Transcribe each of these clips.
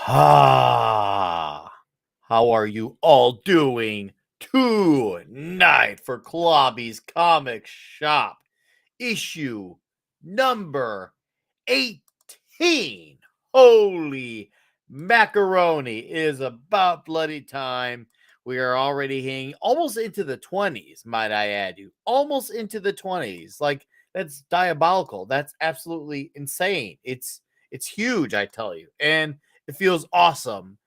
Ha! How are you all doing tonight for Clobby's Comic Shop? Issue number 18. Holy macaroni. It is about bloody time. We are already hitting almost into the 20s, might I add you. Almost into the 20s. Like, that's diabolical. That's absolutely insane. It's huge, I tell you. And it feels awesome.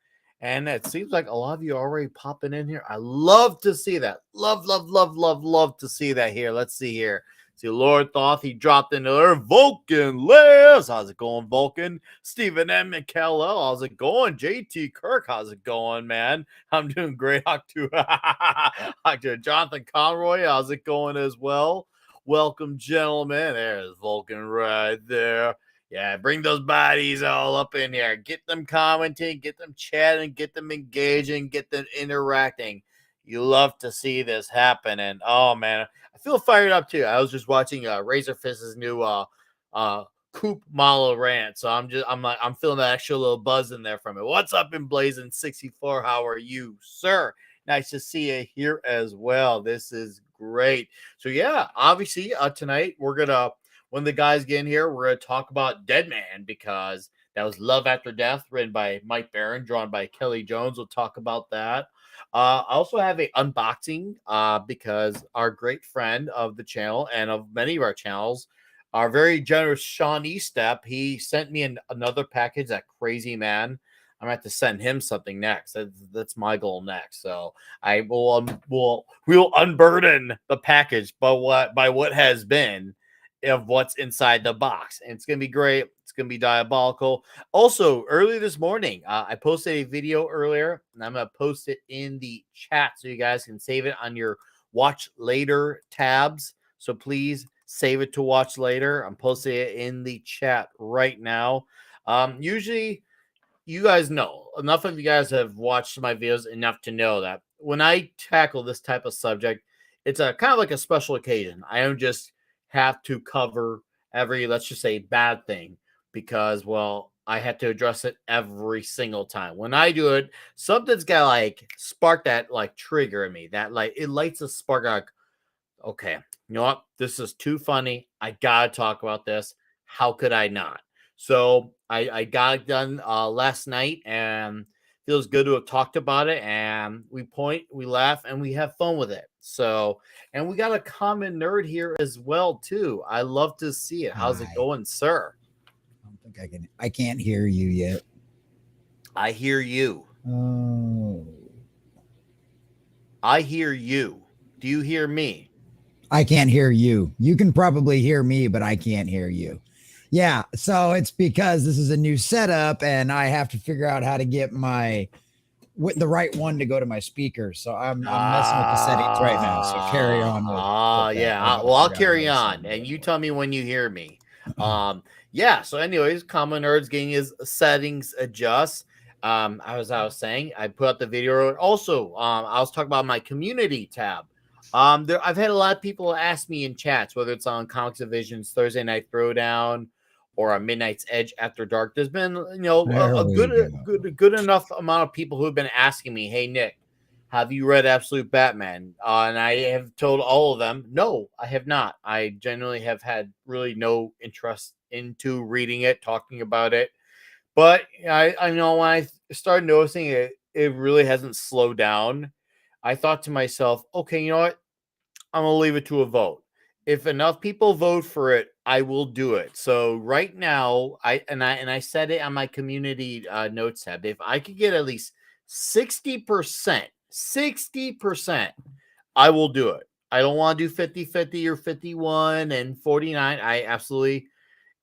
And it seems like a lot of you are already popping in here. I love to see that. Love to see that here. Let's see here. See, Lord Thoth, he dropped into there. Vulcan Liz. How's it going, Vulcan? Stephen M. McKellell. How's it going? JT Kirk. How's it going, man? I'm doing great. Dr. Jonathan Conroy. How's it going as well? Welcome, gentlemen. There's Vulcan right there. Yeah, bring those bodies all up in here. Get them commenting, get them chatting, get them engaging, get them interacting. You love to see this happen. And oh man, I feel fired up too. I was just watching Razor Fist's new Coop Malo rant. So I'm feeling that extra little buzz in there from it. What's up in Blazing 64? How are you, sir? Nice to see you here as well. This is great. So yeah, obviously tonight we're gonna when the guys get in here, we're going to talk about Dead Man because that was Love After Death, written by Mike Barron, drawn by Kelly Jones. We'll talk about that. I also have a unboxing because our great friend of the channel and of many of our channels, our very generous Sean Estep, he sent me another package, that crazy man. I'm going to have to send him something next. That's my goal next. So I we'll unburden the package by what has been of what's inside the box. And it's going to be great. It's going to be diabolical. Also, early this morning, I posted a video earlier, and I'm going to post it in the chat so you guys can save it on your watch later tabs. So please save it to watch later. I'm posting it in the chat right now. Usually, you guys know, enough of you guys have watched my videos enough to know that when I tackle this type of subject, it's a kind of like a special occasion. I don't just have to cover every, let's just say, bad thing because, well, I have to address it every single time. When I do it, something's got to like spark that like trigger in me, that like it lights a spark like, okay, you know what? This is too funny. I gotta talk about this. How could I not? So I got it done last night and feels good to have talked about it. And we laugh, and we have fun with it. So, and we got a common nerd here as well, too. I love to see it. How's it Hi. going, sir? I don't think I can. I can't hear you yet. I hear you. Oh. I hear you. Do you hear me? I can't hear you. You can probably hear me, but I can't hear you. Yeah. So it's because this is a new setup and I have to figure out how to get the right one to go to my speakers. So I'm messing with the settings right now. So carry on with that. Yeah. I gotta Well, I'll figure out how carry to set on, it and you up. tell me when you hear me. Yeah. So, anyways, Common Nerds getting his settings adjust. As I was saying, I put out the video. Also, I was talking about my community tab. I've had a lot of people ask me in chats, whether it's on Comics Division's Thursday Night Throwdown or a Midnight's Edge After Dark. There's been, There a we go. good enough amount of people who have been asking me, "Hey, Nick, have you read Absolute Batman?" And I have told all of them, no, I have not. I genuinely have had really no interest into reading it, talking about it. But I know when I started noticing it really hasn't slowed down. I thought to myself, okay, you know what? I'm gonna leave it to a vote. If enough people vote for it, I will do it. So right now, I said it on my community notes tab. If I could get at least 60%, I will do it. I don't want to do 50-50 or 51 and 49. I absolutely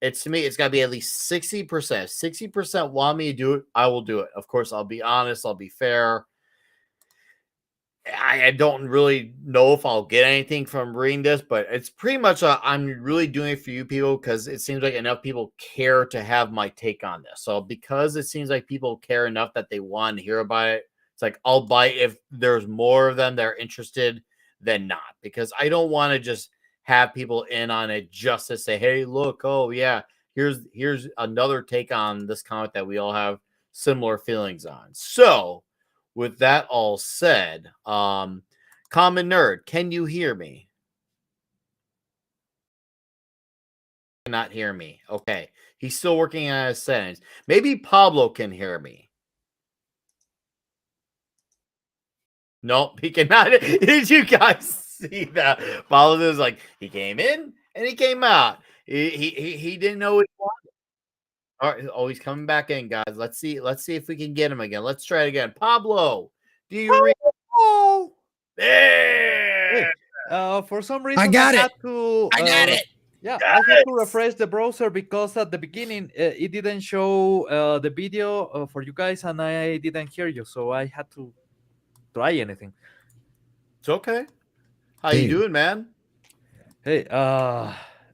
it's to me, it's gotta be at least 60%. 60% want me to do it, I will do it. Of course, I'll be honest, I'll be fair. I don't really know if I'll get anything from reading this, but it's pretty much I'm really doing it for you people because it seems like enough people care to have my take on this. So because it seems like people care enough that they want to hear about it, it's like I'll bite if there's more of them that are interested than not, because I don't want to just have people in on it just to say, hey, look, oh yeah, here's another take on this comic that we all have similar feelings on. So, with that all said, Common Nerd, can you hear me? Cannot hear me. Okay. He's still working on his sentence. Maybe Pablo can hear me. Nope, he cannot. Did you guys see that? Pablo is like, he came in and he came out. He didn't know what he wanted. All right. Oh, he's coming back in, guys. Let's see. Let's see if we can get him again. Let's try it again. Pablo, do you read? Oh, There. hey, for some I reason I got it. had to, I got it. yeah, I had to Yes. refresh the browser because at the beginning it didn't show the video for you guys, and I didn't hear you, so I had to try anything. It's okay. How you Dude, doing, man? Hey,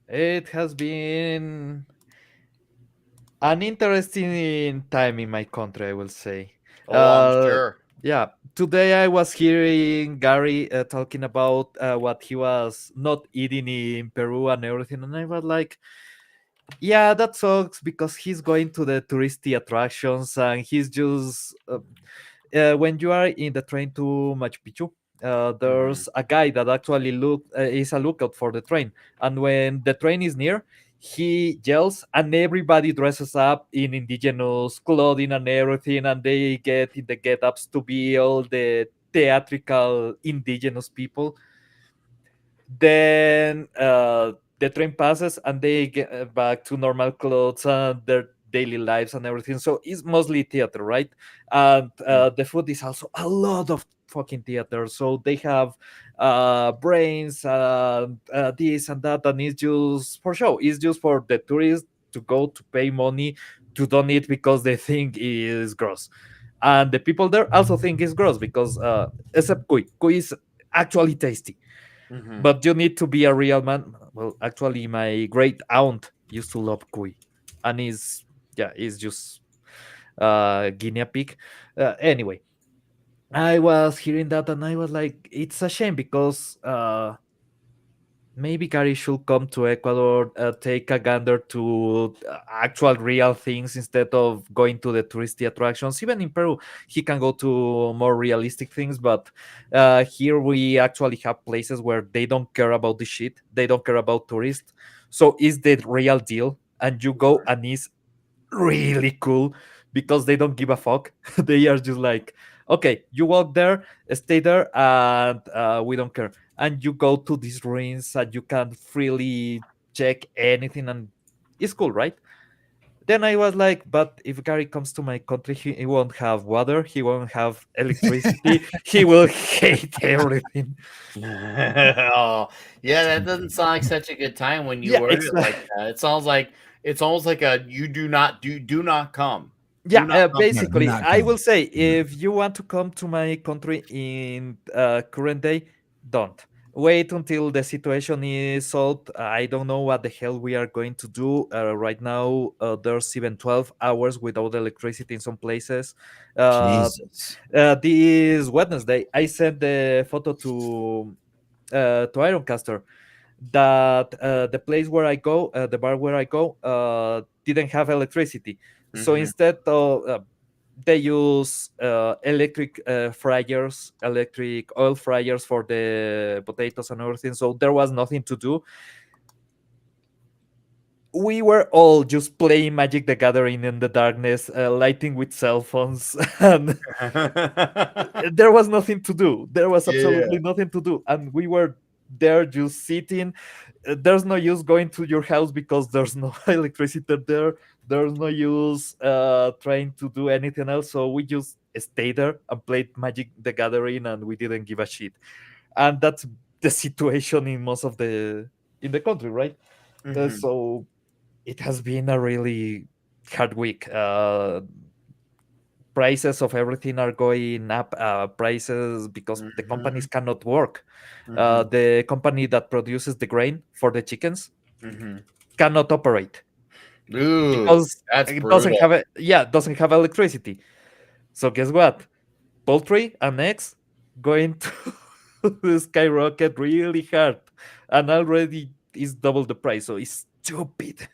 it has been an interesting time in my country, I will say. Oh, I'm Uh, sure. yeah, today I was hearing Gary talking about what he was not eating in Peru and everything, and I was like, yeah, that sucks because he's going to the touristy attractions and he's just when you are in the train to Machu Picchu, Mhm. there's a guy that actually is a lookout for the train, and when the train is near, he yells, and everybody dresses up in indigenous clothing and everything, and they get in the get-ups to be all the theatrical indigenous people. Then the train passes and they get back to normal clothes and their daily lives and everything. So it's mostly theater, right? And Mm. the food is also a lot of fucking theater. So they have brains and this and that, and it's just for show. It's just for the tourists to go to pay money to don't eat because they think is gross. And the people there also think it's gross because except cuy is actually tasty, Mhm. but you need to be a real man. Well, actually, my great aunt used to love cuy, and is yeah, it's just guinea pig. Anyway, I was hearing that, and I was like, it's a shame because maybe Gary should come to Ecuador, take a gander to actual real things instead of going to the touristy attractions. Even in Peru, he can go to more realistic things, but here we actually have places where they don't care about the shit. They don't care about tourists. So it's the real deal. And you go and it's really cool because they don't give a fuck. They are just like, okay, you walk there, stay there, and we don't care. And you go to these ruins and you can freely check anything, and it's cool, right? Then I was like, but if Gary comes to my country, he won't have water, he won't have electricity, he will hate everything. Oh, yeah, that doesn't sound like such a good time when you Yeah, word it like exactly. that. It sounds like it's almost like a you do not come. Yeah, Do not come no, here. do basically, not I will come. say Yeah. if you want to come to my country in current day, don't wait until the situation is solved. I don't know what the hell we are going to do right now. There's even 12 hours without electricity in some places. uh, Jesus. this Wednesday I sent the photo to Ironcaster that the place where I go, the bar where I go, didn't have electricity. So Mhm. instead of they use electric fryers, electric oil fryers for the potatoes and everything. So there was nothing to do. We were all just playing Magic the Gathering in the darkness, lighting with cell phones, and there was nothing to do. There was Yeah. absolutely nothing to do, and we were there just sitting. There's no use going to your house because there's no electricity there. There's no use trying to do anything else. So we just stayed there and played Magic the Gathering, and we didn't give a shit. And that's the situation in most of the in the country, right? Mhm. So it has been a really hard week. Prices of everything are going up. Prices because the companies Mhm. cannot work. Mhm. The company that produces the grain for the chickens Mhm. cannot operate Ooh, because that's it doesn't brutal. have doesn't have electricity. So guess what? Poultry and eggs going to skyrocket really hard, and already is double the price. So it's stupid.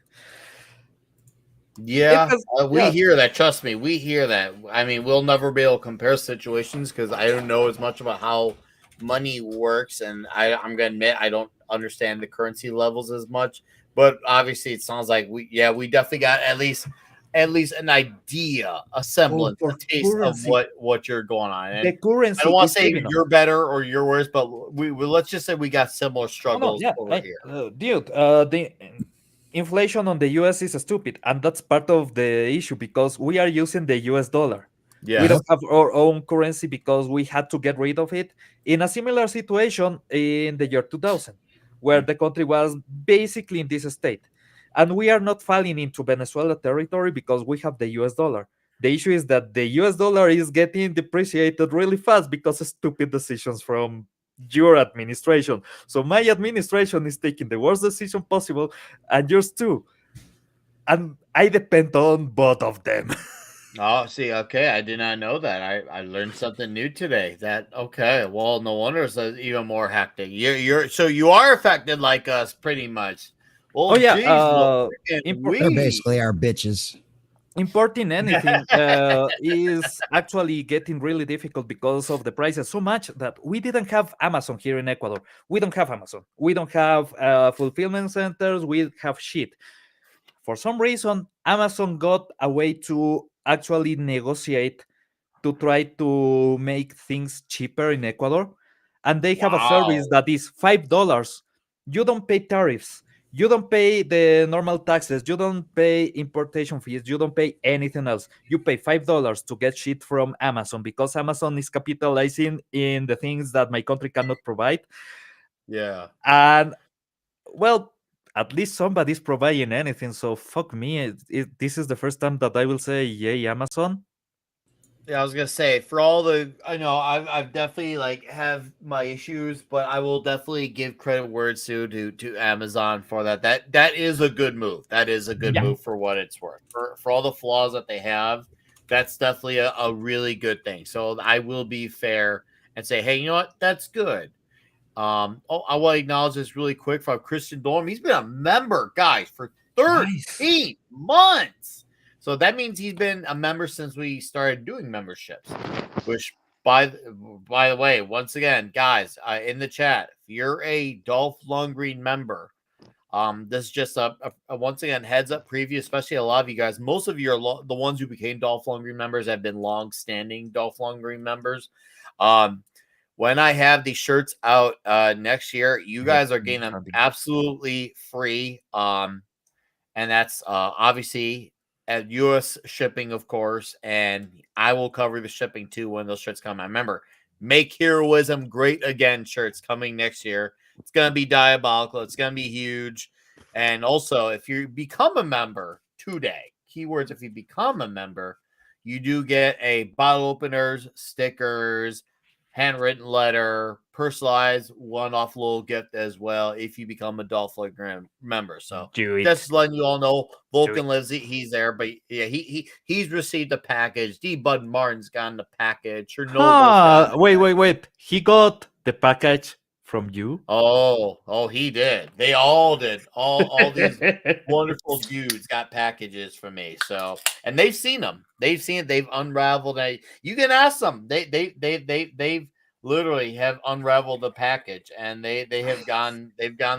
Yeah, we Yeah. hear that. Trust me, we hear that. I mean, we'll never be able to compare situations because I don't know as much about how money works, and I'm gonna admit I don't understand the currency levels as much. But obviously, it sounds like we definitely got at least an idea, a Oh, semblance, a for taste of currency, what you're going on. And the I don't currency want is to say giving you're us. better or you're worse, but we let's just say we got similar Oh no, struggles yeah, over here. dude, the inflation on the US is stupid, and that's part of the issue because we are using the US dollar. We Yep. don't Yes. have our own currency because we had to get rid of it in a similar situation in the year 2000, where the country was basically in this state. And we are not falling into Venezuela territory because we have the US dollar. The issue is that the US dollar is getting depreciated really fast because of stupid decisions from your administration. So my administration is taking the worst decision possible, and yours too. And I depend on both of them. Oh, see, okay, I did not know that. I learned something new today. That okay. Well, no wonder it's even more hectic. You're so you are affected like us, pretty much. Oh Well, yeah, geez, and They're we. basically our bitches. importing anything is actually getting really difficult because of the prices so much that we didn't have Amazon here in Ecuador. We don't have Amazon. We don't have fulfillment centers. We have shit. For some reason, Amazon got a way to actually negotiate to try to make things cheaper in Ecuador. And they have a service Wow. that is $5. You don't pay tariffs. You don't pay the normal taxes. You don't pay importation fees. You don't pay anything else. You pay $5 to get shit from Amazon because Amazon is capitalizing in the things that my country cannot provide. Yeah. And well, at least somebody's providing anything. So fuck me. This is the first time that I will say, yay, Amazon. Yeah, I was gonna say for all the I know I've definitely like have my issues, but I will definitely give credit where it's due to Amazon for that. That is a good move. That is a good Yeah. move for what it's worth. For all the flaws that they have, that's definitely a really good thing. So I will be fair and say, hey, you know what? That's good. I want to acknowledge this really quick from Christian Dorm. He's been a member, guys, for Nice. 13 months. So that means he's been a member since we started doing memberships. Which, by the way, once again, guys, in the chat, if you're a Dolph Lundgren member, this is just a once again heads up preview, especially a lot of you guys. Most of you are the ones who became Dolph Lundgren members have been long-standing Dolph Lundgren members. Um, when I have these shirts out next year, you guys are getting them absolutely free. And that's obviously at US shipping, of course, and I will cover the shipping too when those shirts come. I remember Make Heroism Great Again shirts coming next year. It's gonna be diabolical, it's gonna be huge. And also, if you become a member today, keywords if you become a member, you do get a bottle openers, stickers, handwritten letter, personalized one-off little gift as well if you become a Dolph Lundgren member. So Do it. just letting you all know, Do it. Vulcan lives. He's there, but yeah, he's received a package. D. Bud Martin's gotten the package. Chernobyl's Huh. gotten the Wait, package. wait, wait. He got the package from you? Oh, he did. They all did. All these wonderful dudes got packages from me. So, and they've seen them. They've seen it. They've unraveled. You can ask them. They've literally have unraveled the package, and they've gone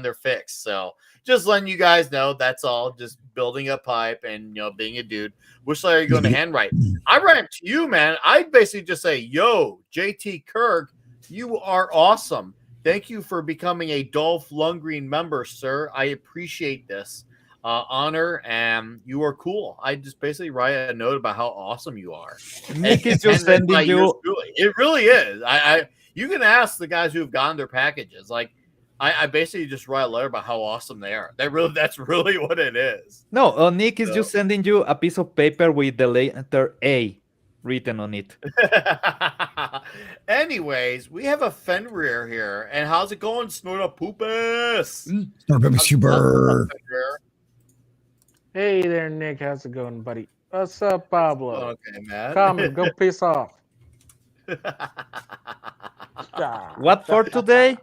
their fix. So, just letting you guys know, that's all. Just building a pipe and being a dude. Which letter are you going to handwrite? I write it to you, man. I basically just say, "Yo, JT Kirk, you are awesome. Thank you for becoming a Dolph Lundgren member, sir. I appreciate this honor, and you are cool." I just basically write a note about how awesome you are, and Nick is it's just handwritten by sending yours you. truly. It really is. You can ask the guys who have gotten their packages. Like I basically just write a letter about how awesome they are. That's really what it is. No, Nick is So. just sending you a piece of paper with the letter A written on it. Anyways, we have a Fenrir here, and how's it going, Snorta Poopus? Super. Hey there, Nick. How's it going, buddy? What's up, Pablo? Okay, man. Common, go piss off. What for today?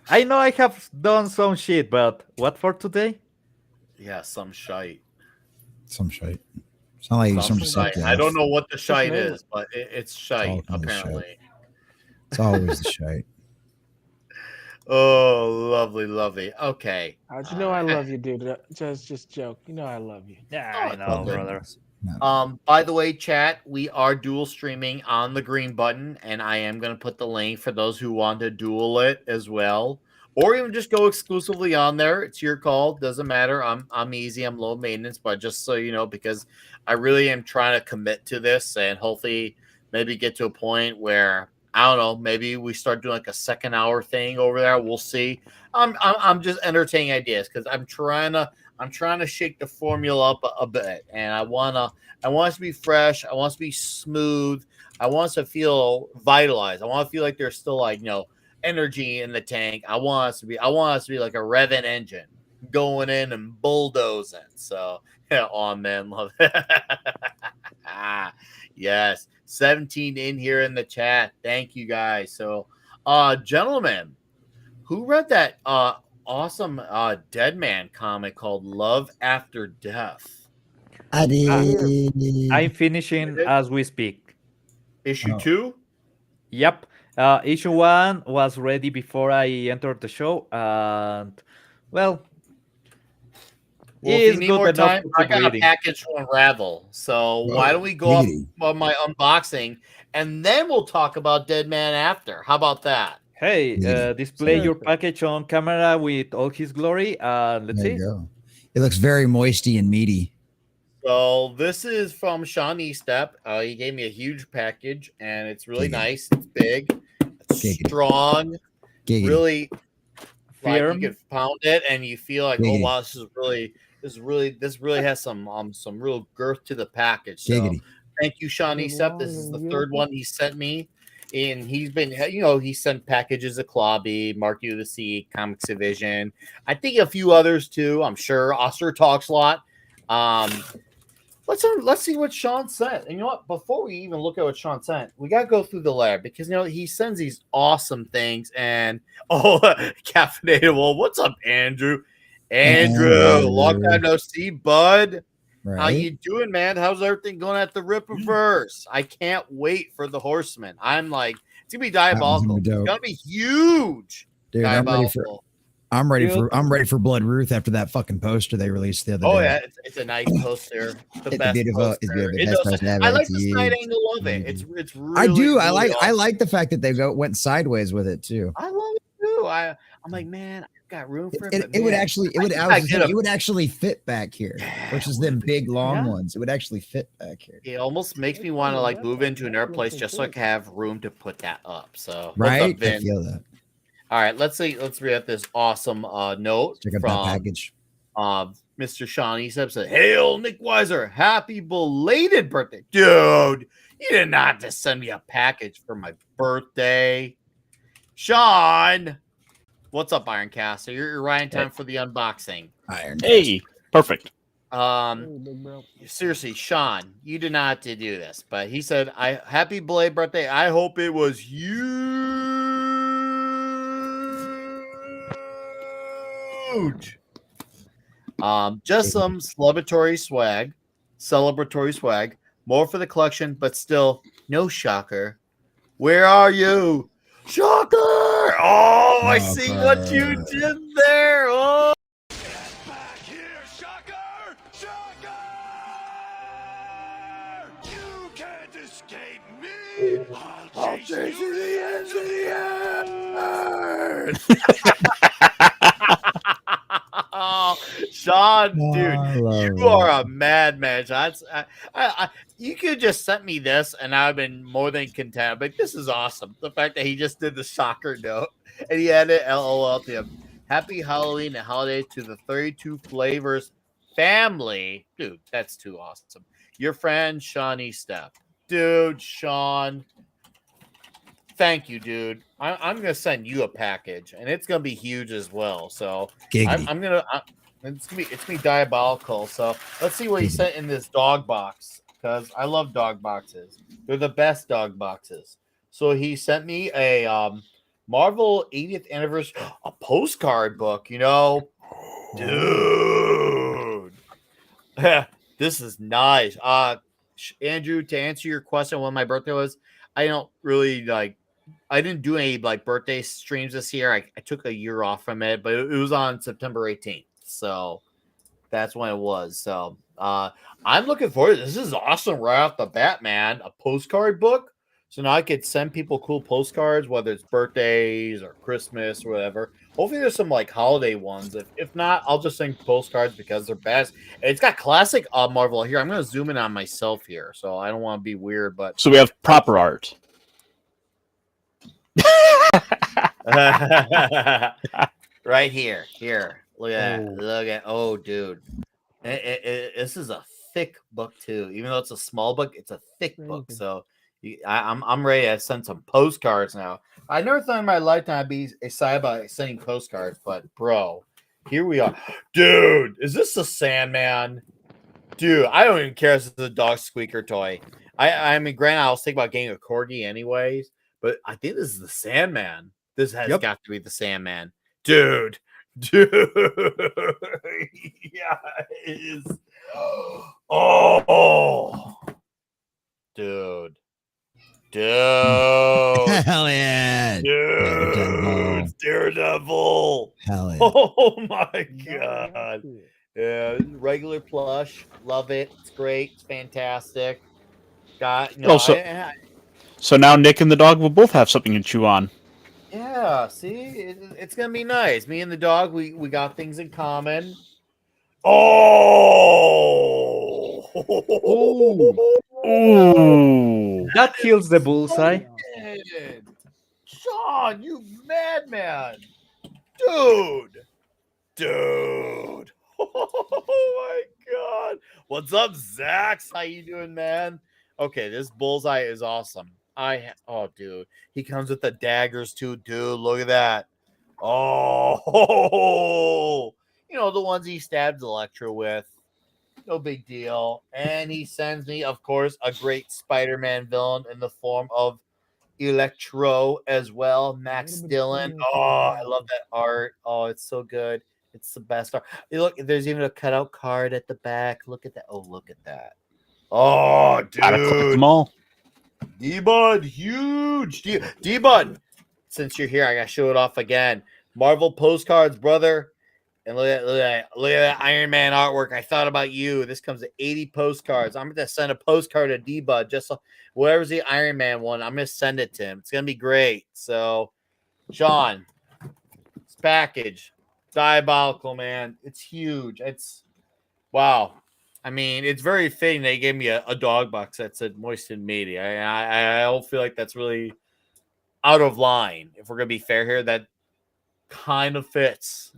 I know I have done some shit, but what for today? Yeah, some shite. Some shite. It's not like some Shite. suck. I don't know what the shite name is, but it's shite all kinds of apparently. shite. It's always the shite. Oh, lovely, lovely. Okay. How'd you know I love you, dude? Just joke. You know I love you. Yeah, Oh, I it's know, all good. brother. By the way, chat, we are dual streaming on the green button, and I am going to put the link for those who want to dual it as well, or even just go exclusively on there. It's your call. Doesn't matter. I'm easy. I'm low maintenance, but just so you know, because I really am trying to commit to this, and hopefully maybe get to a point where I don't know. Maybe we start doing like a second hour thing over there. We'll see. I'm just entertaining ideas because I'm trying to shake the formula up a bit, and I want us to be fresh. I want us to be smooth. I want us to feel vitalized. I want to feel like there's still like energy in the tank. I want us to be like a revving engine going in and bulldozing. So yeah, oh man, love it. Yes, 17 in here in the chat. Thank you guys. So, gentlemen, who read that awesome Dead Man comic called Love After Death? I did. I'm finishing as we speak. Issue 2? Yep. Issue 1 was ready before I entered the show, and well, Well, if you it's need good more enough time, to I keep got reading. a package to unravel. So why don't we go up Giggity. on my unboxing, and then we'll talk about Dead Man after. How about that? Hey, Yeah. display your Perfect. package on camera with all his glory, and let's There see. you go. It looks very moisty and meaty. So this is from Sean Estep. He gave me a huge package, and it's really Giggity. nice. It's big, it's Giggity. strong, Giggity. really like Firm. you could pound it, and you feel like, oh Giggity. wow, this really has some real girth to the package. So Giggity. thank you, Sean Really Estep. long This is and the beautiful. third one he sent me. And he's been, he sent packages of Clobby, Mark U the Sea, Comics Division. I think a few others too. I'm sure Oster talks a lot. Let's see what Sean sent. And you know what? Before we even look at what Sean sent, we gotta go through the layer because he sends these awesome things. And caffeinated. Well, what's up, Andrew? Andrew, long time no see, bud. Right? How you doing, man? How's everything going at the Rippaverse? I can't wait for the Horseman. I'm like, it's gonna be diabolical. That one's gonna be It's dope. gonna be huge. Dude, Diabolical. I'm ready Dude. for Blood Ruth after that fucking poster they released the other Oh day. yeah, it's a nice poster. The It's best beautiful. poster. It's beautiful. It Best does- poster ever. I like It's the huge. side angle of it. It's really. I do. I really awesome. like the fact that they went sideways with it too. I love it too. I'm like, man, I've got room for it. It, but it would man, actually I think I get it would actually fit back here, versus them big long Yeah. ones. It would actually fit back here. It almost makes me want to like move into another place just so I can have room to put that up. So what's Right? up, Vin? I feel that. All right, let's read out this awesome note Check out that from package. Mr. Sean Estep. Said, "Hail, Nick Weiser! Happy belated birthday, dude! You did not just send me a package for my birthday, Sean. What's up, Ironcaster? You're right in time for the unboxing. Iron. Hey, perfect. Hey, big bro. Seriously, Sean, you did not have to do this, but he said, "I happy belated birthday. I hope it was huge." Just some celebratory swag, more for the collection, but still no shocker. Where are you, shocker? Oh, I see what you did there. Oh. Back here, Shocker! Shocker! You can't escape me! I'll chase you to the ends of the earth! Oh, Sean, dude, I love you are a madman. You could just sent me this, and I've been more than content. But this is awesome. The fact that he just did the shocker note, and he added LOL to him. Happy Halloween and holidays to the 32 Flavors family. Dude, that's too awesome. Your friend, Sean Estep. Dude, Sean. Thank you, dude. I'm gonna send you a package, and it's gonna be huge as well. So Giggity. it's gonna be diabolical. So let's see what he sent in this dog box, because I love dog boxes. They're the best dog boxes. So he sent me a Marvel 80th anniversary, a postcard book. Dude. This is nice. Andrew, to answer your question, when my birthday was, I don't really like. I didn't do any like birthday streams this year. I took a year off from it, but it was on September 18th, so that's when it was. So I'm looking forward. This is awesome right off the bat, man. A postcard book. So now I could send people cool postcards, whether it's birthdays or Christmas or whatever. Hopefully there's some like holiday ones. If not, I'll just send postcards because they're best. It's got classic Marvel here. I'm gonna zoom in on myself here, so I don't want to be weird, but So we have proper art. right here. Look at that. Oh. Look at dude. This is a thick book too. Even though it's a small book, it's a thick book. Crazy. So I'm ready to send some postcards now. I never thought in my lifetime I'd be excited about sending postcards, but bro, here we are. Dude, is this the Sandman? Dude, I don't even care if it's a dog squeaker toy. I mean, granted, I was thinking about getting a corgi anyways, but I think this is the Sandman. This has got to be the Sandman. Dude. Yeah, it is. Oh, dude. Hell yeah. Dude. Daredevil. Hell yeah. Oh my god. Yeah, regular plush. Love it. It's great. It's fantastic. So now Nick and the dog will both have something to chew on. Yeah, see, it's gonna be nice. Me and the dog, we got things in common. Oh, Ooh. That kills the bullseye. Sean, you madman, dude. Oh my god, what's up, Zax? How you doing, man? Okay, this bullseye is awesome. Dude, he comes with the daggers too, dude. Look at that. Oh, the ones he stabs Electro with. No big deal. And he sends me, of course, a great Spider-Man villain in the form of Electro as well. Max Dillon. Oh, I love that art. Oh, it's so good. It's the best art. Look, there's even a cutout card at the back. Look at that. Oh, look at that. Oh, dude. Gotta collect them all. D-Bud, huge. D-Bud, since you're here, I gotta show it off again. Marvel postcards, brother. And look at that Iron Man artwork. I thought about you. This comes to 80 postcards. I'm gonna send a postcard to D-Bud. Just so, whatever's the Iron Man one, I'm gonna send it to him. It's gonna be great. So, Sean, this package, diabolical, man. It's huge. It's wow. I mean, it's very fitting they gave me a dog box that said moistened media. I don't feel like that's really out of line. If we're gonna be fair here, that kind of fits.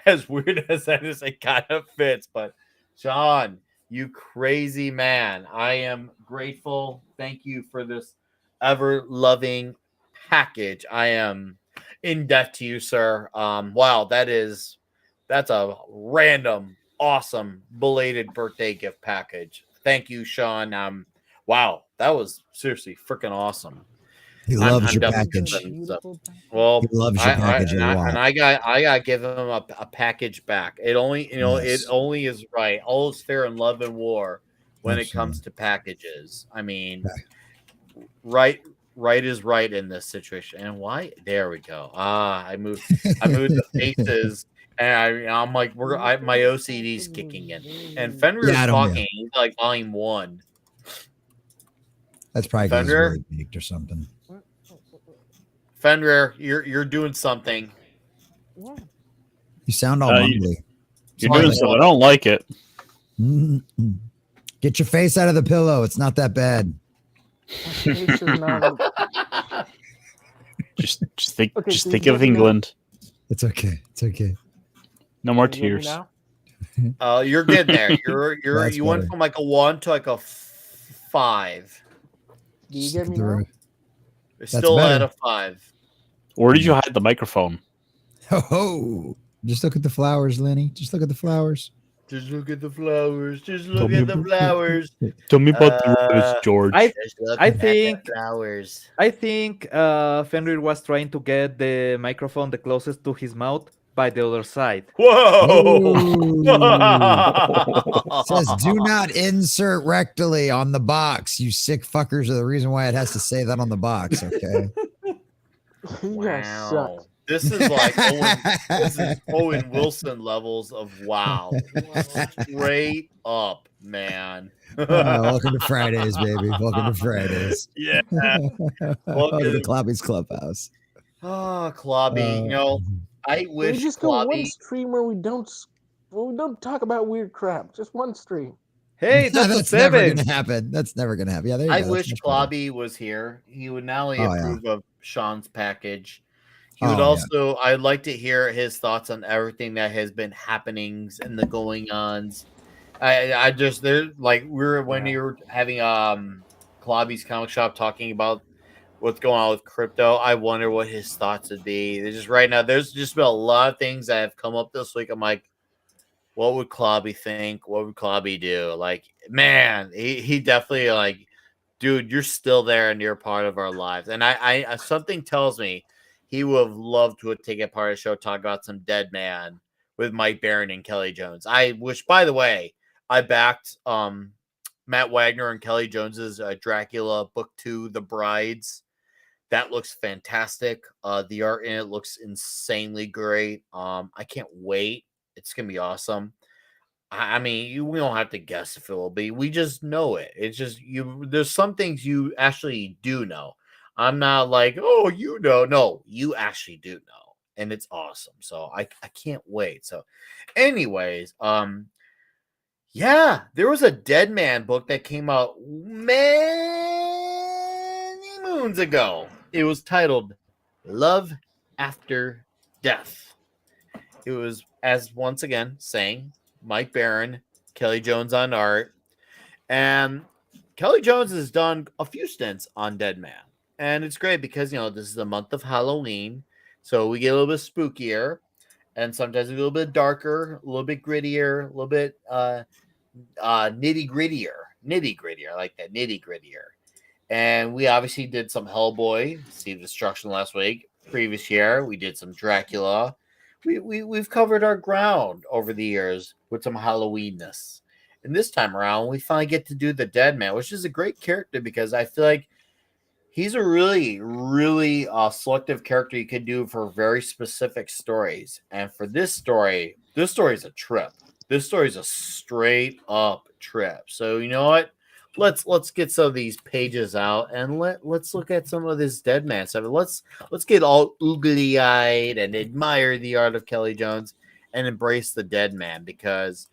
As weird as that is, it kind of fits. But Sean, you crazy man, I am grateful. Thank you for this ever loving package. I am in debt to you, sir. Wow, that's a random, awesome belated birthday gift package. Thank you, Sean. Wow, that was seriously freaking awesome. He loves your package. Well, He loves your package a lot. and I got give him a package back. It only Yes. it only is right. All is fair in love and war when it comes Absolutely. to packages. I mean, right is right in this situation. And why? There we go. I moved the faces. And I'm like, my OCD's kicking in. And Fenrir's talking. He's like volume 1. That's probably because he's Fenrir? really baked or something. Fenrir, you're doing something. What? You sound all mumbly. You're doing something. I don't like it. Get your face out of the pillow. It's not that bad. This is not- Just think Okay, just so think you of get me now? England. It's okay. It's okay. No more Can you hear me tears. now? You're good there. That's You went better. from like a 1 to like a 5. Do you get me The- now? You're That's still better. at a 5. Where did you hide the microphone? Ho! Just look at the flowers, Lenny. Just look at the flowers. Just look at the flowers. Just look at the flowers. Tell me about the rose, George. I Just look I at the think flowers. I think Fenrir was trying to get the microphone the closest to his mouth, by the other side. Whoa! Says do not insert rectally on the box. You sick fuckers are the reason why it has to say that on the box. Okay. You guys suck. Wow. This is like Owen Wilson levels of wow. Straight up, man. Welcome to Fridays, baby. Welcome to Fridays. Yeah. Welcome to Clobby's Clubhouse. Oh, Clobby. You know, I Can we wish just go one Clobby. stream where we don't talk about weird crap. Just one stream. Hey, that's a That's never 7. gonna happen. That's never gonna happen. Yeah, there you I go. wish That's much better. Clobby was here. He would not only Oh, yeah. approve of Sean's package, he would Oh, yeah. also, I'd like to hear his thoughts on everything that has been happenings and the going ons. I just, there, like, when you were having Clobby's comic shop talking about what's going on with crypto, I wonder what his thoughts would be. There's just right now, there's just been a lot of things that have come up this week. I'm like, what would Clobby think? What would Clobby do? Like, man, he definitely like, dude, you're still there and you're part of our lives. And I something tells me he would have loved to have taken part of the show, talk about some Dead Man with Mike Barron and Kelly Jones. I wish, by the way, I backed Matt Wagner and Kelly Jones's Dracula Book 2, The Brides. That looks fantastic. The art in it looks insanely great. I can't wait. It's gonna be awesome. I mean, we don't have to guess if it will be. We just know it. It's just you. There's some things you actually do know. I'm not like, oh, you know. No, you actually do know, and it's awesome. So I can't wait. So, anyways, yeah, there was a Dead Man book that came out many moons ago. It was titled Love After Death. It was, as once again saying, Mike Barron, Kelly Jones on art. And Kelly Jones has done a few stints on Dead Man. And it's great because, you know, this is the month of Halloween. So we get a little bit spookier and sometimes a little bit darker, a little bit grittier, a little bit nitty grittier. I like that, nitty grittier. And we obviously did some Hellboy, Seed of Destruction last week. Previous year, we did some Dracula. We've covered our ground over the years with some Halloweenness. And this time around, we finally get to do the Dead Man, which is a great character because I feel like he's a really, really selective character you could do for very specific stories. And for this story is a trip. This story is a straight up trip. So you know what? Let's get some of these pages out and let's look at some of this Dead Man stuff. Let's get all oogly eyed and admire the art of Kelly Jones and embrace the Dead Man, because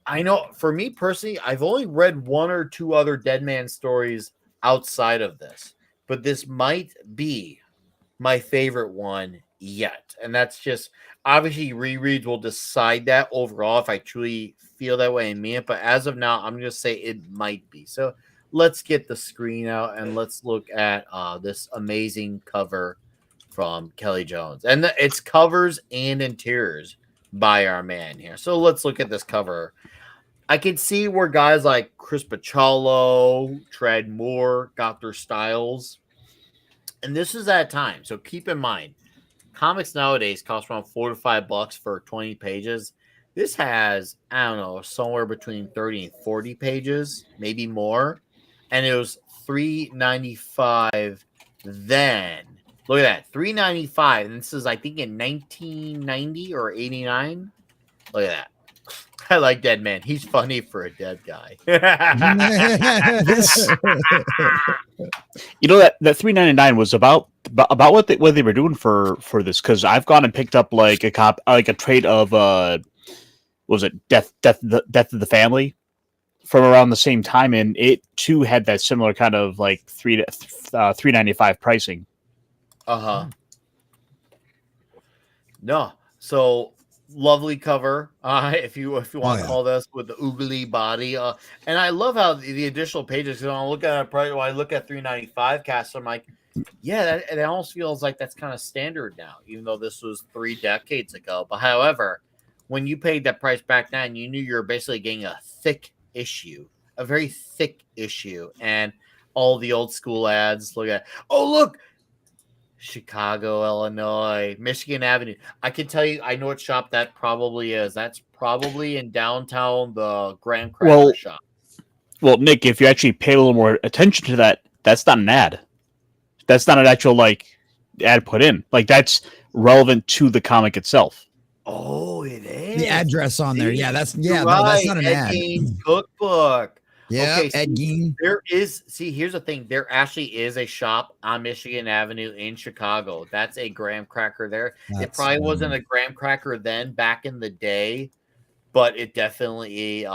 I know for me personally, I've only read one or two other Dead Man stories outside of this, but this might be my favorite one yet. And that's just obviously rereads will decide that overall if I truly feel that way and mean it. But as of now, I'm going to say it might be. So let's get the screen out and let's look at this amazing cover from Kelly Jones. And it's covers and interiors by our man here. So let's look at this cover. I can see where guys like Chris Pachalo, Trad Moore got their styles. And this is that time. So keep in mind, comics nowadays cost around $4 to $5 for 20 pages. This has, I don't know, somewhere between 30 and 40 pages, maybe more. And it was $3.95 then. Look at that, $3.95. And this is, I think, in 1990 or 89. Look at that. I like Dead Man. He's funny for a dead guy. You know that $3.99 was about what they were doing for this, because I've gone and picked up like a trade of what was it, Death of the Family from around the same time, and it too had that similar kind of like $3.95 pricing. No, so lovely cover. If you want to call this, with the oogly body. And I love how the additional pages. You know, I look at it, when I look at $3.95 cast, I'm like, yeah, it almost feels like that's kind of standard now, even though this was 3 decades ago. But however, when you paid that price back then, you knew you were basically getting a thick issue, a very thick issue, and all the old school ads. Look at, oh look, Chicago, Illinois, Michigan Avenue. I can tell you, I know what shop that probably is. That's probably in downtown, the Graham Cracker Well, shop. Well, Nick, if you actually pay a little more attention to that, that's not an ad. That's not an actual ad put in. Like that's relevant to the comic itself. Oh, it is. The address on there. Yeah, that's You're no, that's right. not an Ed ad. Gein's cookbook. Yeah, Okay, Ed Gein. There is, here's the thing. There actually is a shop on Michigan Avenue in Chicago. That's a graham cracker there. It That's probably wasn't a graham cracker then back in the day, but it definitely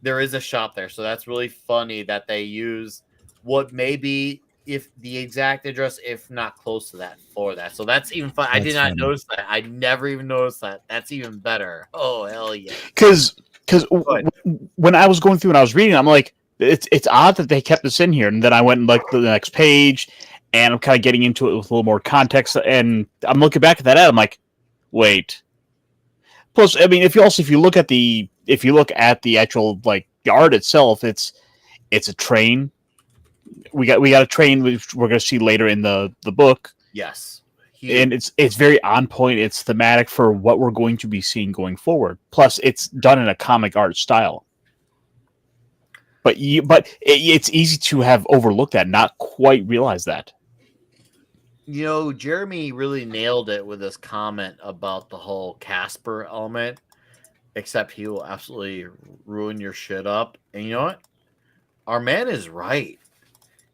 there is a shop there. So that's really funny that they use what maybe if the exact address, if not close to that for that. So that's even fun. I did not notice that. I never even noticed that. That's even better. Oh, hell yeah. Because when I was going through and I was reading, I'm like, it's odd that they kept this in here. And then I went and looked at the next page, and I'm kind of getting into it with a little more context. And I'm looking back at that ad, I'm like, wait. Plus, I mean, if you look at the actual the art itself, it's a train. We got a train, which we're going to see later in the book. Yes. And it's very on point. It's thematic for what we're going to be seeing going forward. Plus, it's done in a comic art style. But it's easy to have overlooked that, not quite realize that. You know, Jeremy really nailed it with his comment about the whole Casper element, except he will absolutely ruin your shit up. And you know what? Our man is right.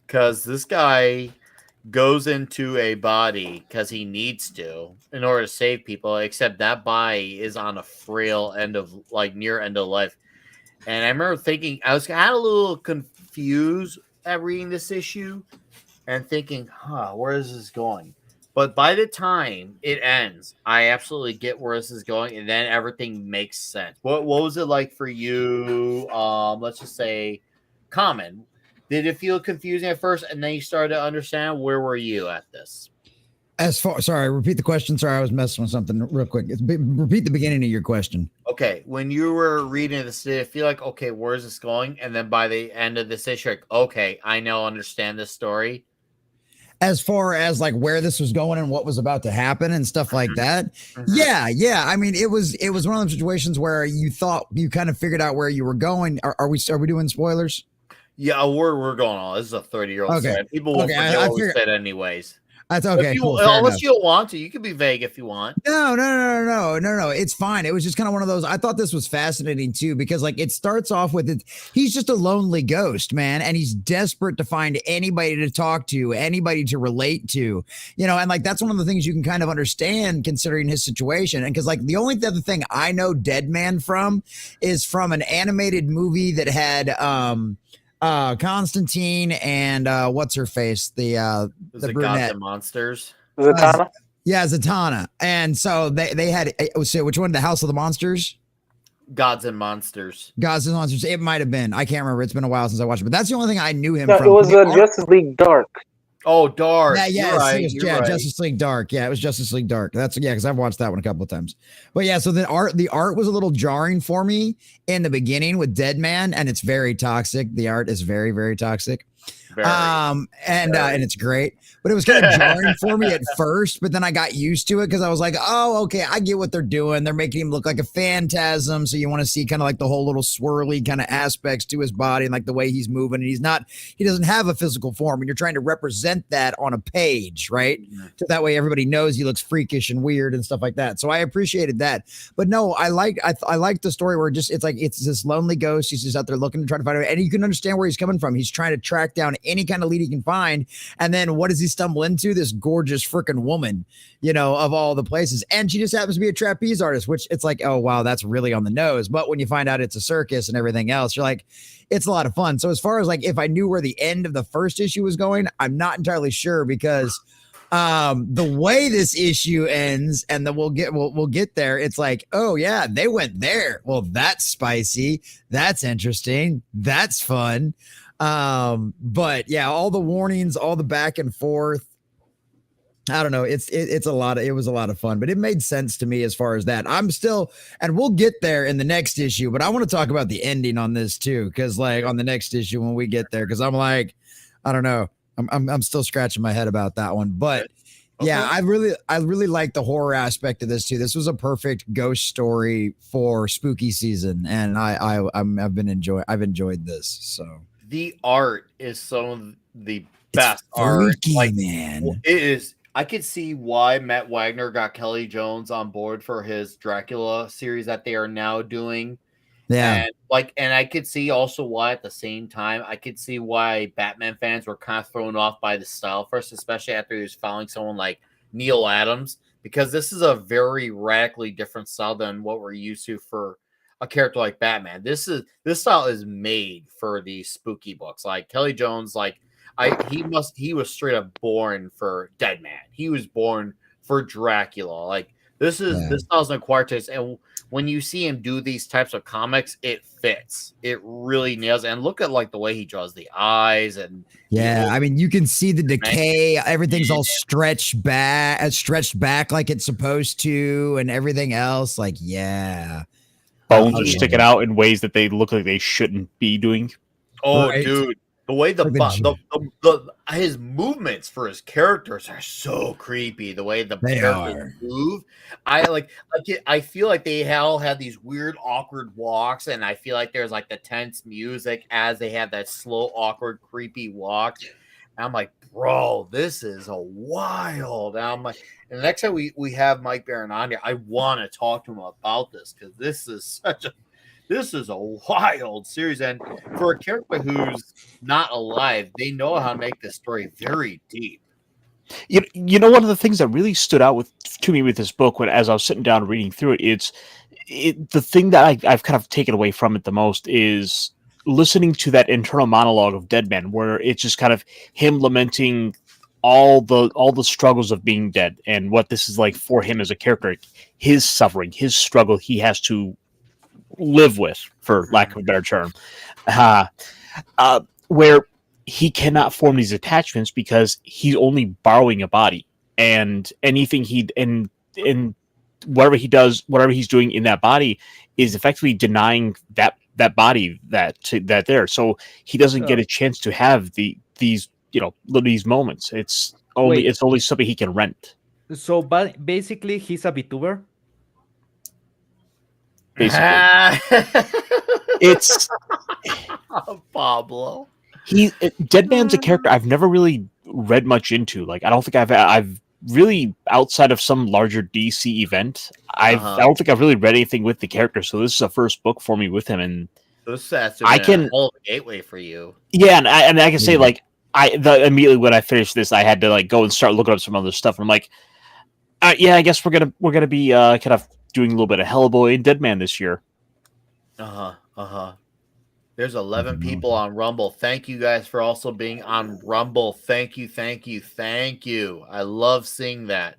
Because this guy goes into a body because he needs to in order to save people, except that body is on a frail end of near end of life. And I remember thinking, I was kind of a little confused at reading this issue and thinking, where is this going? But by the time it ends, I absolutely get where this is going, and then everything makes sense. What was it like for you? Let's just say, Common. Did it feel confusing at first, and then you started to understand? Where were you at this? Sorry, repeat the question. Sorry, I was messing with something real quick. Repeat the beginning of your question. Okay, when you were reading this, did it feel like, okay, where is this going? And then by the end of this issue, like, okay, I now understand this story. As far as where this was going and what was about to happen and stuff like that. Mm-hmm. Yeah. I mean, it was one of those situations where you thought you kind of figured out where you were going. Are we doing spoilers? Yeah, we're going on. This is a 30-year-old story. People won't forget what we said anyways. That's okay. Unless you don't want to, you can be vague if you want. No. It's fine. It was just kind of one of those. I thought this was fascinating too, because it starts off with it. He's just a lonely ghost, man, and he's desperate to find anybody to talk to, anybody to relate to, and that's one of the things you can kind of understand considering his situation. And because the only other thing I know Dead Man from is from an animated movie that had Constantine and what's her face, the brunette. Gods and Monsters. Zatanna? Yeah, Zatanna. And so they had which one? The House of the Monsters? Gods and Monsters. Gods and Monsters. It might have been. I can't remember. It's been a while since I watched it, but that's the only thing I knew him from. It was Justice League Dark. Oh, Dark. Yeah, right. Justice League Dark. Yeah, it was Justice League Dark. Because I've watched that one a couple of times. But yeah, so the art was a little jarring for me in the beginning with Dead Man, and it's very toxic. The art is very, very toxic. And it's great, but it was kind of jarring for me at first, but then I got used to it because I was like, oh, okay, I get what they're doing. They're making him look like a phantasm, so you want to see kind of the whole little swirly kind of aspects to his body and the way he's moving, and he doesn't have a physical form, and you're trying to represent that on a page, right? So that way everybody knows he looks freakish and weird and stuff like that. So I appreciated that, but no, I like the story where it's this lonely ghost. He's just out there looking to try to find it, and you can understand where he's coming from. He's trying to track down any kind of lead he can find, and then what does he stumble into? This gorgeous freaking woman, of all the places, and she just happens to be a trapeze artist, which it's oh wow, that's really on the nose. But when you find out it's a circus and everything else, you're like, it's a lot of fun. So as far as if I knew where the end of the first issue was going, I'm not entirely sure, because the way this issue ends, and then we'll get there, it's oh yeah, they went there. Well, that's spicy, that's interesting, that's fun. But yeah, all the warnings, all the back and forth, I don't know. It was a lot of fun, but it made sense to me as far as that. And we'll get there in the next issue, but I want to talk about the ending on this too. Cause on the next issue, when we get there, cause I'm I don't know. I'm still scratching my head about that one, but Yeah, Okay. I really like the horror aspect of this too. This was a perfect ghost story for spooky season, and I've enjoyed this. So The art is some of the it's best art. freaky, Like man. it is. I could see why Matt Wagner got Kelly Jones on board for his Dracula series that they are now doing. Yeah, And I could see also why at the same time I could see why Batman fans were kind of thrown off by the style first, especially after he was following someone like Neil Adams, because this is a very radically different style than what we're used to for a character like Batman. This style is made for these spooky books. Like Kelly Jones, like he was straight up born for Deadman. He was born for Dracula. Like yeah. this style's an acquired taste, and when you see him do these types of comics, it fits. It really nails it. And look at like the way he draws the eyes and the Yeah, old I mean, you can see the man. decay. Everything's all stretched back like it's supposed to, and everything else. Like, yeah, Bones I are love sticking it. out in ways that they look like they shouldn't be doing. Oh, Right? dude, the way Like the his movements for his characters are so creepy. The way the they characters are. move, I feel like they all have these weird, awkward walks, and I feel like there's like the tense music as they have that slow, awkward, creepy walk. And I'm like, bro, this is a wild. And I'm like, and the next time we have Mike Barron on here, I want to talk to him about this because this is a wild series. And for a character who's not alive, they know how to make this story very deep. You know, one of the things that really stood out to me with this book, when as I was sitting down reading through it, the thing that I've kind of taken away from it the most is listening to that internal monologue of Deadman, where it's just kind of him lamenting all the struggles of being dead and what this is like for him as a character, his suffering, his struggle he has to live with, for lack of a better term, uh, where he cannot form these attachments because he's only borrowing a body, and anything he and whatever he does, whatever he's doing in that body, is effectively denying that body that there. So he doesn't get Uh, a chance to have these these moments. Wait, It's only something he can rent, so basically he's a VTuber? basically. It's Pablo. Dead Man's a character I've never really read much into. Like, I don't think I've really, outside of some larger DC event, I Uh-huh. don't think I've really read anything with the character. So this is a first book for me with him, and This has to have I been a can hell of a gateway for you. yeah, and I can say, Yeah. like, immediately when I finished this, I had to like go and start looking up some other stuff, and I'm like, yeah, I guess we're gonna be kind of doing a little bit of Hellboy and Dead Man this year. Uh-huh. Uh-huh. There's 11 people on Rumble. Thank you guys for also being on Rumble. Thank you, thank you, thank you. I love seeing that.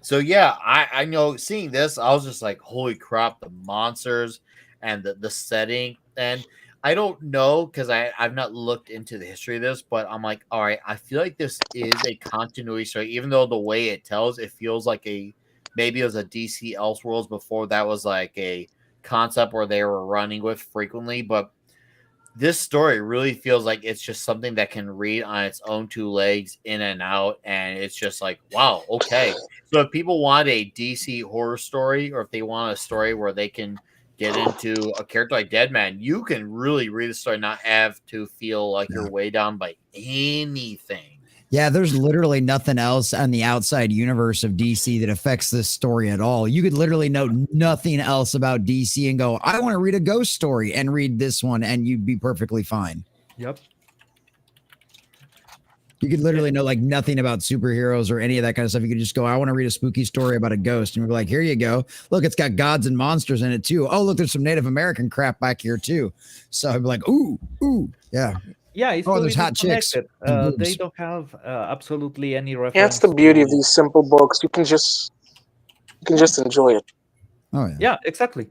So yeah, I know seeing this, I was just like, holy crap, the monsters and the setting. And I don't know because I've not looked into the history of this, but I'm like, all right, I feel like this is a continuity story, even though the way it tells, it feels like maybe it was a DC Elseworlds before that was like a concept where they were running with frequently, but this story really feels like it's just something that can read on its own two legs in and out, and it's just like, wow, okay. So if people want a DC horror story, or if they want a story where they can get into a character like Deadman, you can really read the story, not have to feel like you're weighed down by anything. Yeah, there's literally nothing else on the outside universe of DC that affects this story at all. You could literally know nothing else about DC and go, I want to read a ghost story and read this one, and you'd be perfectly fine. Yep. You could literally know like nothing about superheroes or any of that kind of stuff. You could just go, I want to read a spooky story about a ghost. And you'd be like, here you go. Look, it's got gods and monsters in it too. Oh, look, there's some Native American crap back here too. So I'd be like, ooh, yeah. Yeah, it's Oh, fully there's hot chicks disconnected. and They boobs. don't have absolutely any Yeah, that's reference the beauty of to. these simple books. You can just enjoy it. Oh, yeah. Yeah, exactly.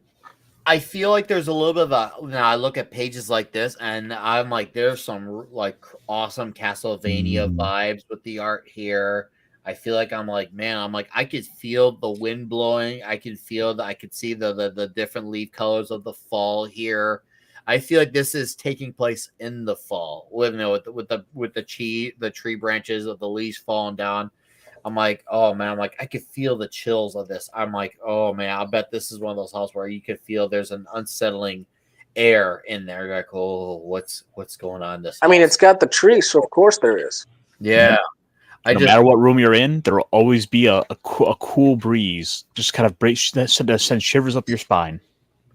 I feel like there's a little bit of a now I look at pages like this and I'm like there's some like awesome Castlevania vibes with the art here. I feel like I'm like, man, I'm like I could feel the wind blowing. I could feel I could see the different leaf colors of the fall here. I feel like this is taking place in the fall with with the tree branches of the leaves falling down. I'm like, oh man, I'm like, I could feel the chills of this. I'm like, oh man, I bet this is one of those houses where you could feel there's an unsettling air in there. You're like, oh, what's going on in this I mean, house? it's got the tree, so of course there is. Yeah. I No just matter what room you're in, there will always be a cool breeze, just kind of send shivers up your spine.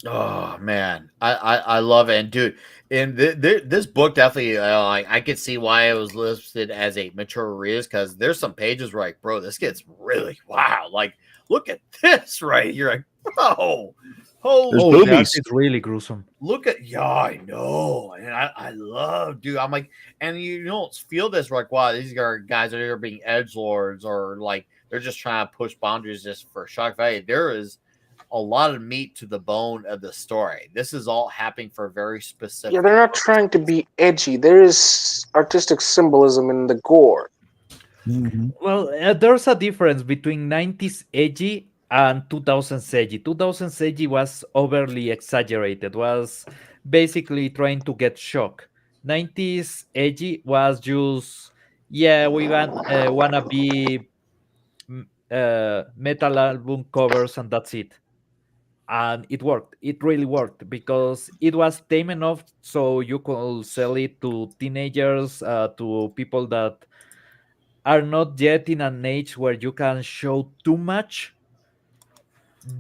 oh man, I love it, and dude, and this book definitely like I could see why it was listed as a mature read because there's some pages where like, bro, this gets really wow. Like, look at this right here, like, bro, There's Oh, holy, the art boobies. is really gruesome. look at yeah, I know, and I love, dude. I'm like, and you don't feel this like, wow, these are guys are here being edge lords or like they're just trying to push boundaries just for shock value. There is a lot of meat to the bone of the story. This is all happening for very specific. Yeah, they're not trying to be edgy. There is artistic symbolism in the gore. Mhm. Well, there's a difference between 90s edgy and 2000s edgy. 2000s edgy was overly exaggerated, was basically trying to get shock. 90s edgy was just, yeah, we wanna be metal album covers and that's it. And it worked. It really worked because it was tame enough so you could sell it to teenagers, to people that are not yet in an age where you can show too much,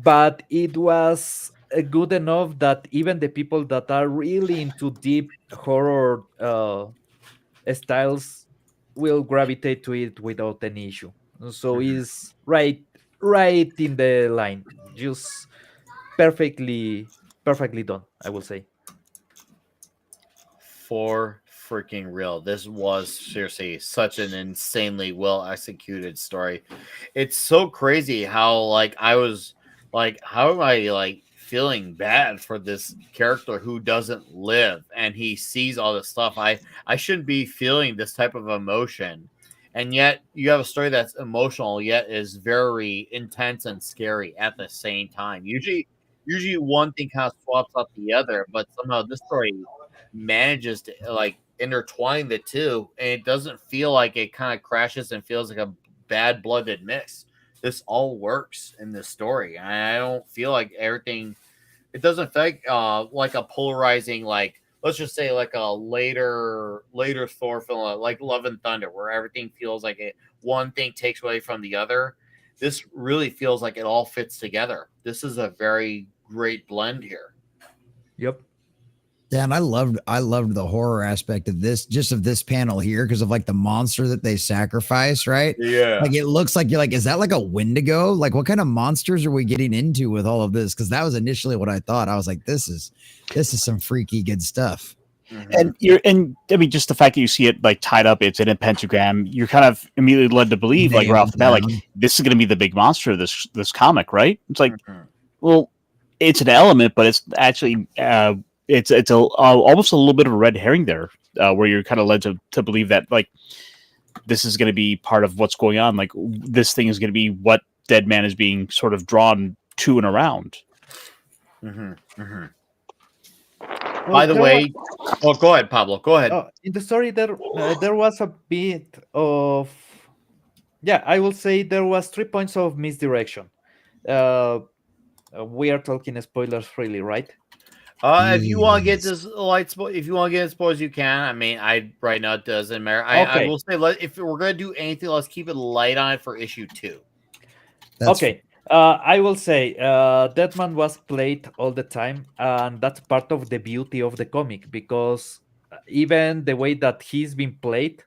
but it was good enough that even the people that are really into deep horror styles will gravitate to it without any issue. So it's right in the line, just perfectly done, I will say. For freaking real. This was seriously such an insanely well executed story. It's so crazy how like I was like how am I like feeling bad for this character who doesn't live and he sees all this stuff. I shouldn't be feeling this type of emotion. And yet you have a story that's emotional yet is very intense and scary at the same time. Usually one thing kind of swaps out the other, but somehow this story manages to like intertwine the two, and it doesn't feel like it kind of crashes and feels like a bad blooded mix. This all works in this story. And I don't feel like everything. It doesn't feel like a polarizing like let's just say like a later Thor film like Love and Thunder, where everything feels like it one thing takes away from the other. This really feels like it all fits together. This is a very great blend here. Yep. Yeah, and I loved the horror aspect of this, just of this panel here, because of like the monster that they sacrifice, right? Yeah. Like it looks like you're like, is that like a Wendigo? Like what kind of monsters are we getting into with all of this? Because that was initially what I thought. I was like, this is some freaky good stuff. And I mean, just the fact that you see it like tied up, it's in a pentagram. You're kind of immediately led to believe, like right off the bat, like this is going to be the big monster of this comic, right? It's like, well, it's an element, but it's actually it's almost a little bit of a red herring there, where you're kind of led to believe that like this is going to be part of what's going on. Like this thing is going to be what Dead Man is being sort of drawn to and around. By the way, oh, go ahead, Pablo. Go ahead. In the story, there was a bit of, yeah, I will say there was 3 points of misdirection. We are talking spoilers freely, right? If you want to get this if you want to get spoilers, you can. I mean, I right now it doesn't matter. I will say, if we're gonna do anything, let's keep it light on it for issue 2. Okay. I will say Deadman was played all the time, and that's part of the beauty of the comic, because even the way that he's been played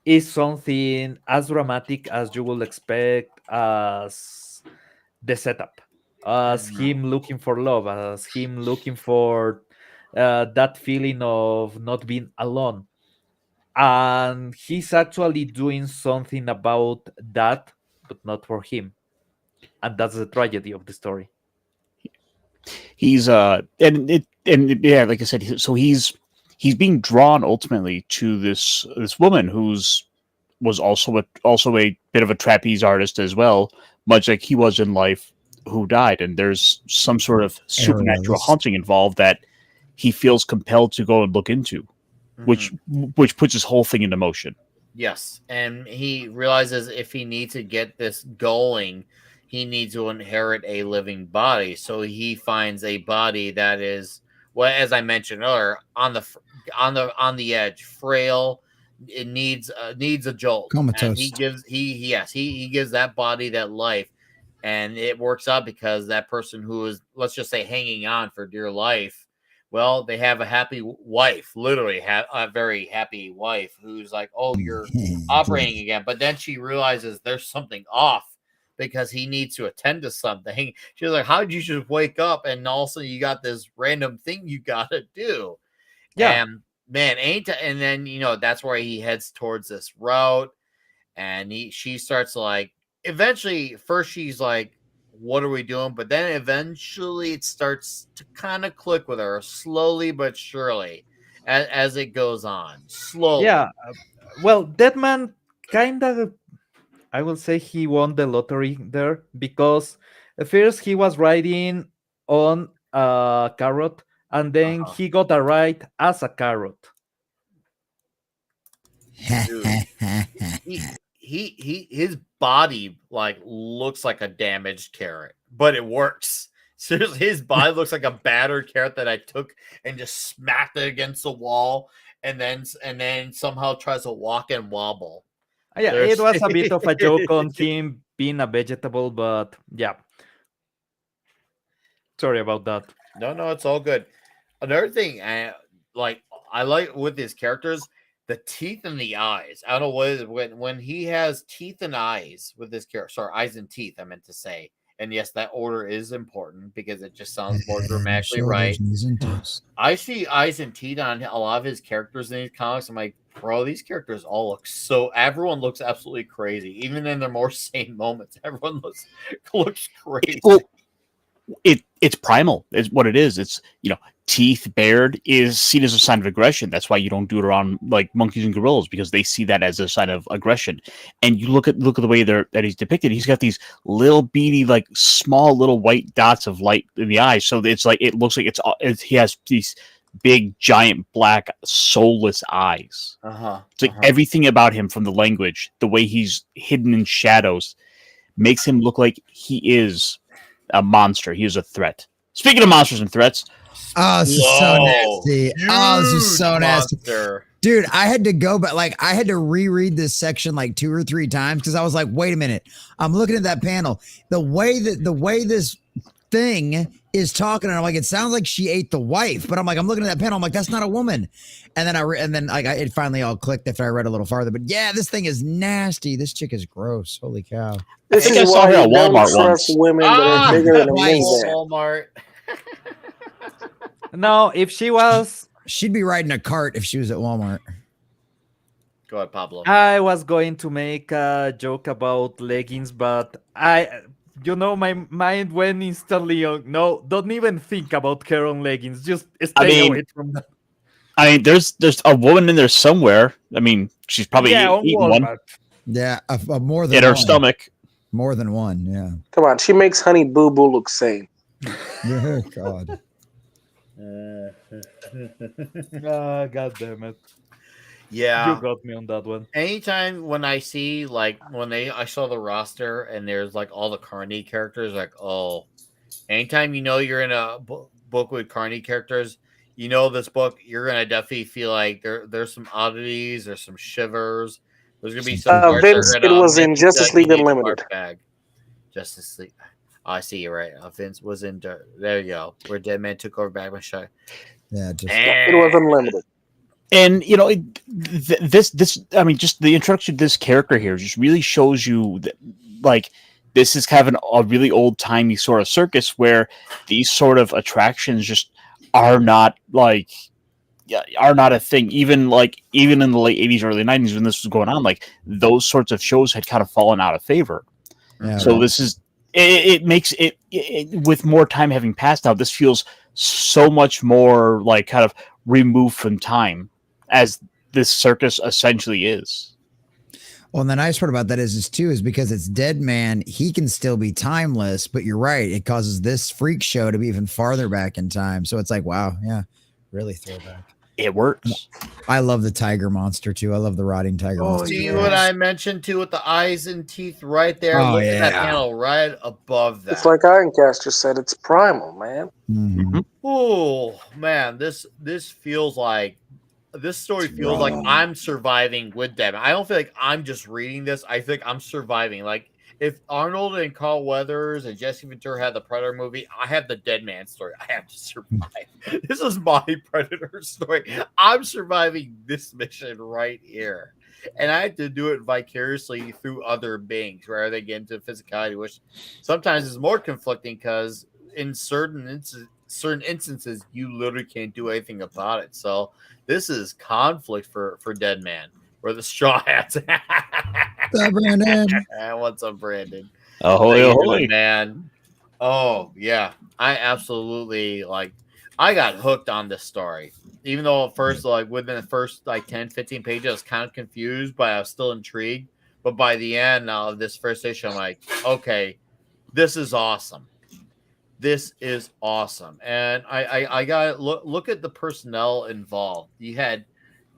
is something as dramatic as you will expect as the setup, as him looking for love, as him looking for that feeling of not being alone. And he's actually doing something about that, but not for him. And that's the tragedy of the story. He's yeah, like I said, so he's being drawn ultimately to this woman who's was also a bit of a trapeze artist as well, much like he was in life, who died. And there's some sort of supernatural haunting involved that he feels compelled to go and look into, which puts his whole thing into motion. Yes, and he realizes if he needs to get this going, he needs to inherit a living body. So he finds a body that is, well, as I mentioned earlier, on the edge, frail. It needs a jolt, and Comatose. he gives that body that life, and it works out because that person who is, let's just say, hanging on for dear life, well, they have a happy wife, literally a very happy wife who's like, "Oh, you're operating again." But then she realizes there's something off because he needs to attend to something. She's like, "How did you just wake up and also you got this random thing you gotta do?" Yeah, And man, and then that's where he heads towards this route, and she starts like, eventually, first she's like, what are we doing? But then eventually it starts to kind of click with her, slowly but surely, as it goes on, slowly. yeah. Well, Deadman kind of, I will say he won the lottery there because at first he was riding on a carrot and then Uh-huh. he got a ride as a carrot. Dude, his body like looks like a damaged carrot, but it works. Seriously, his body looks like a battered carrot that I took and just smacked it against the wall, and then somehow tries to walk and wobble. Yeah, it There's was a bit of a joke on him being a vegetable, but yeah, sorry about that. no, it's all good. Another thing, like I like with his characters, the teeth and the eyes. I don't know what it is when he has teeth and eyes with this character. Sorry, eyes and teeth. I meant to say. And yes, that order is important because it just sounds more And dramatically right. shoulders, knees, and toes. I see eyes and teeth on a lot of his characters in these comics. I'm like, bro, these characters all look so. Everyone looks absolutely crazy, even in their more sane moments. Everyone looks crazy. Well, it's primal. It's what it is. It's teeth bared is seen as a sign of aggression. That's why you don't do it around like monkeys and gorillas because they see that as a sign of aggression. And you look at the way that he's depicted. He's got these little beady, like small little white dots of light in the eyes. So it's like it looks like he has these big giant black soulless eyes. It's like everything about him, from the language, the way he's hidden in shadows, makes him look like he is a monster. He is a threat. Speaking of monsters and threats, Oh, this is so nasty. Oh, this is so nasty. Monster. Dude, I had to go, but like I had to reread this section like 2 or 3 times because I was like, wait a minute. I'm looking at that panel. The way this thing is talking, and I'm like, it sounds like she ate the wife, but I'm looking at that panel, I'm like, that's not a woman. And then it finally all clicked after I read a little farther. But yeah, this thing is nasty. This chick is gross. Holy cow. This think I is saw why her you at don't Walmart trust once. women that are bigger than a Twice. minivan. Walmart. No, if she was, She'd be riding a cart if she was at Walmart. Go ahead, Pablo. I was going to make a joke about leggings, but my mind went instantly on. No, don't even think about her on leggings. Just stay away from that. I mean, there's a woman in there somewhere. I mean, she's probably on eating one Walmart. Yeah, more than in her one. stomach. More than one, yeah. Come on, she makes Honey Boo Boo look sane. Oh, God. God damn it. Yeah. You got me on that one. Anytime when I see I saw the roster and there's like all the Carney characters, like, oh, anytime you're in a book with Carney characters, this book, you're gonna definitely feel like there's some oddities, there's some shivers, there's gonna be some parts that Vince, are it gonna was in make you feel Justice like you League need a Unlimited. barf bag. Justice League. Oh, I see you're right. Vince was in there. You go. Where Dead Man took over Batman show. Yeah, just It was Unlimited. And this I mean, just the introduction to this character here just really shows you that, like, this is kind of a really old timey sort of circus where these sort of attractions just are not a thing. Even in the late 80s, early 90s, when this was going on, like, those sorts of shows had kind of fallen out of favor. yeah, So right. this is it makes it with more time having passed now, this feels so much more like kind of removed from time, as this circus essentially is. Well, and the nice part about that is because it's Dead Man, he can still be timeless, but you're right, it causes this freak show to be even farther back in time. So it's like, wow, yeah, really throwback. it works. I love the tiger monster too. I love the rotting tiger Oh, monster. See yeah. what I mentioned too with the eyes and teeth right there? Oh, Look at that yeah. panel right above that. It's like Ironcaster said, it's primal, man. Mhm. Oh man, this feels like this story It's feels like raw. I'm surviving with them. I don't feel like I'm just reading this. I think I'm surviving. Like if Arnold and Carl Weathers and Jesse Ventura had the Predator movie, I have the Dead Man story. I have to survive. This is my Predator story. I'm surviving this mission right here. And I have to do it vicariously through other beings rather than get into physicality, which sometimes is more conflicting because in certain instances you literally can't do anything about it. So this is conflict for Dead Man. Where the straw hats. Brandon. What's up, Brandon? Ahoy, How you ahoy. doing, man? Oh yeah, I absolutely like. I got hooked on this story, even though at first, like within the first like 10, 15 pages, I was kind of confused, but I was still intrigued. But by the end of this first issue, I'm like, okay, this is awesome. This is awesome, and I got look at the personnel involved. You had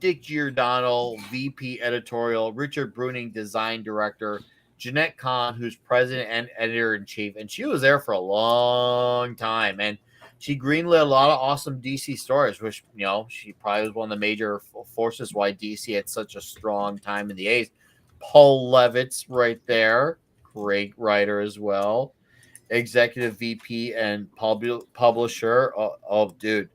Dick Giordano, VP editorial, Richard Bruning, design director, Jeanette Kahn, who's president and editor in chief, and she was there for a long time, and she greenlit a lot of awesome DC stories, which she probably was one of the major forces why DC had such a strong time in the '80s. Paul Levitz, right there, great writer as well. Executive VP and publisher. Oh, dude.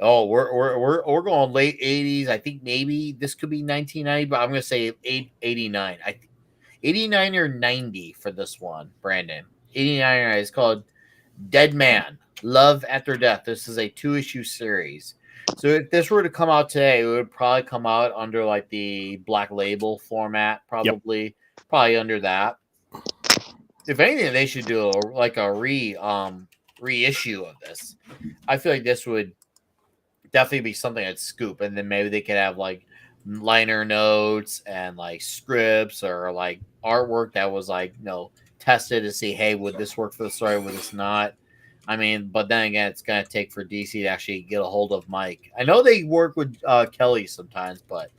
Oh, we're going late 80s. I think maybe this could be 1990, but I'm gonna say 89. I think 89 or 90 for this one, Brandon. 89 or 90. It's called Dead Man: Love After Death. This is a 2-issue series. So if this were to come out today, it would probably come out under like the Black Label format, probably under that. If anything, they should do a reissue of this. I feel like this would definitely be something I'd scoop, and then maybe they could have like liner notes and like scripts or like artwork that was like tested to see, hey, would this work for the story? Would this not? I mean, but then again, it's gonna take for DC to actually get a hold of Mike. I know they work with Kelly sometimes, but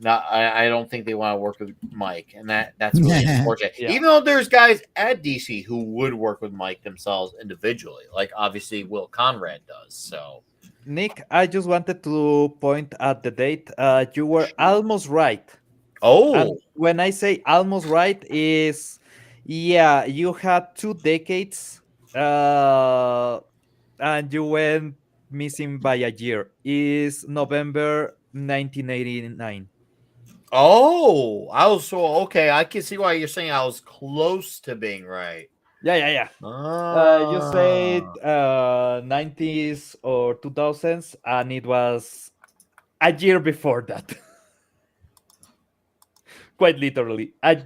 I don't think they want to work with Mike, and that's really unfortunate. Yeah. Even though there's guys at DC who would work with Mike themselves individually, like obviously Will Conrad does. So, Nick, I just wanted to point at the date. You were almost right. And when I say almost right, is you had 2 decades, and you went missing by a year. Is November 1989. I was so okay. I can see why you're saying I was close to being right. Yeah. You said 90s or 2000s, and it was a year before that. Quite literally, a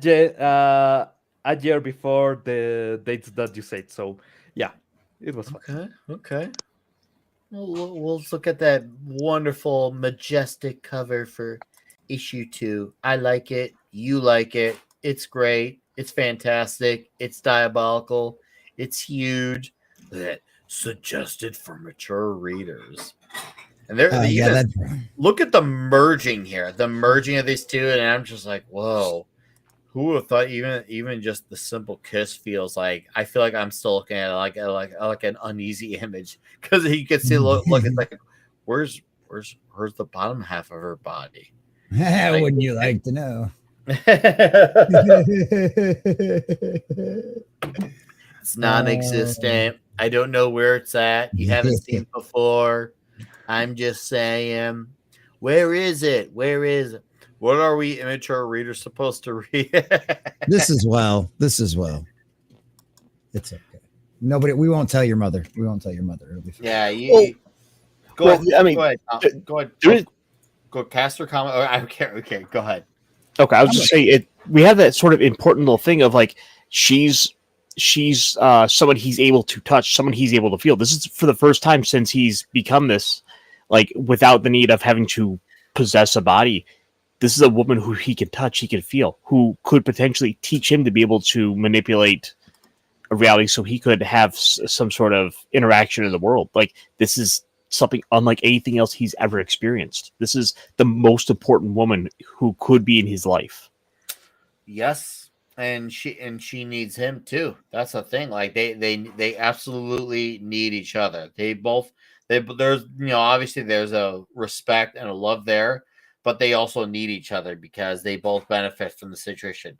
year before the dates that you said. So yeah, it was fun. Okay. Well, we'll look at that wonderful, majestic cover for issue 2. I like it. You like it. It's great. It's fantastic. It's diabolical. It's huge. Suggested for mature readers. And look at the merging here. The merging of these two, and I'm just like, whoa. Who would have thought even just the simple kiss feels like I feel like I'm still looking at it like an uneasy image because you can see look it's like where's the bottom half of her body? Wouldn't you like to know? It's non-existent. I don't know where it's at. You haven't seen it before. I'm just saying, where is it? Where is it? What are we immature readers supposed to read? This is well. It's okay. Nobody. We won't tell your mother. It'll be fine. Yeah, go ahead. I mean, go ahead. Go cast or comment. I don't care. Okay, go ahead. Okay, I was just saying it. We have that sort of important little thing of like she's someone he's able to touch, someone he's able to feel. This is for the first time since he's become this, like without the need of having to possess a body. This is a woman who he can touch, he can feel, who could potentially teach him to be able to manipulate a reality so he could have some sort of interaction in the world. Like this is something unlike anything else he's ever experienced. This is the most important woman who could be in his life. Yes, and she needs him too. That's the thing. Like they absolutely need each other. They both there's obviously there's a respect and a love there, but they also need each other because they both benefit from the situation.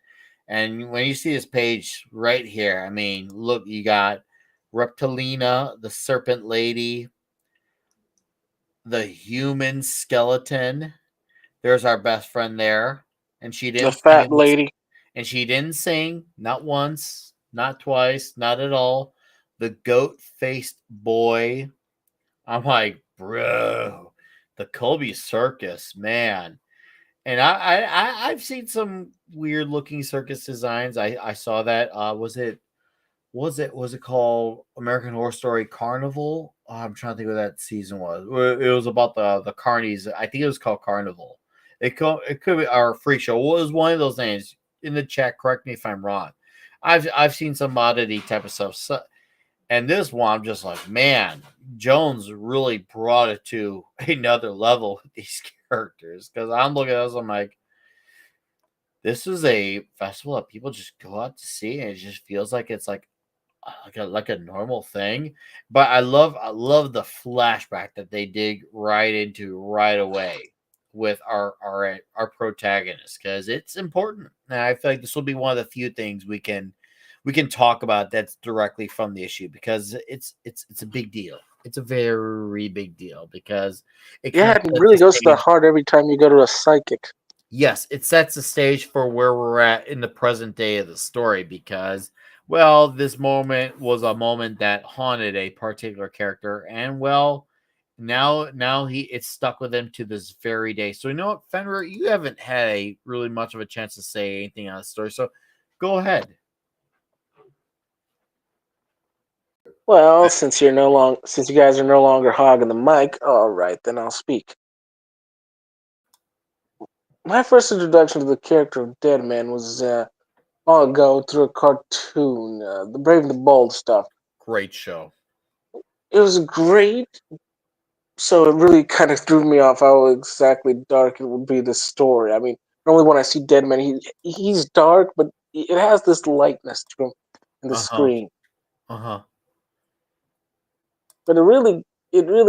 And when you see this page right here, I mean, look, you got Reptilina, the Serpent Lady, the human skeleton. There's our best friend there, and she The didn't sing fat in this lady. and she didn't sing, not once, not twice, not at all. The goat faced boy. I'm like, bro, the Clobby circus, man. And I've seen some weird looking circus designs. I saw that. Was it called American Horror Story Carnival? Oh, I'm trying to think what that season was. It was about the carnies. I think it was called Carnival. It could be our free show. What was one of those names in the chat? Correct me if I'm wrong. I've seen some oddity type of stuff. So, and this one, I'm just like, man, Jones really brought it to another level with these characters. Because I'm looking at this, I'm like, this is a festival that people just go out to see, and it just feels like it's like a normal thing. But I love the flashback that they dig right into right away with our protagonist, because it's important. And I feel like this will be one of the few things we can talk about that's directly from the issue, because it's a big deal. It's a very big deal because it kind Yeah, of it sets really the goes to the stage. heart every time you go to a psychic. Yes, it sets the stage for where we're at in the present day of the story, because, well, this moment was a moment that haunted a particular character, and, well, now it's stuck with him to this very day. So, you know what, Fenrir, you haven't had a really much of a chance to say anything on the story, so go ahead. Well, since you guys are no longer hogging the mic, all right, then I'll speak. My first introduction to the character of Deadman was long ago through a cartoon, the Brave and the Bold stuff. Great show. It was great, so it really kind of threw me off how exactly dark it would be. The story. I mean, normally when I see Deadman, he's dark, but it has this lightness to him in the Uh-huh. screen. Uh-huh. But it really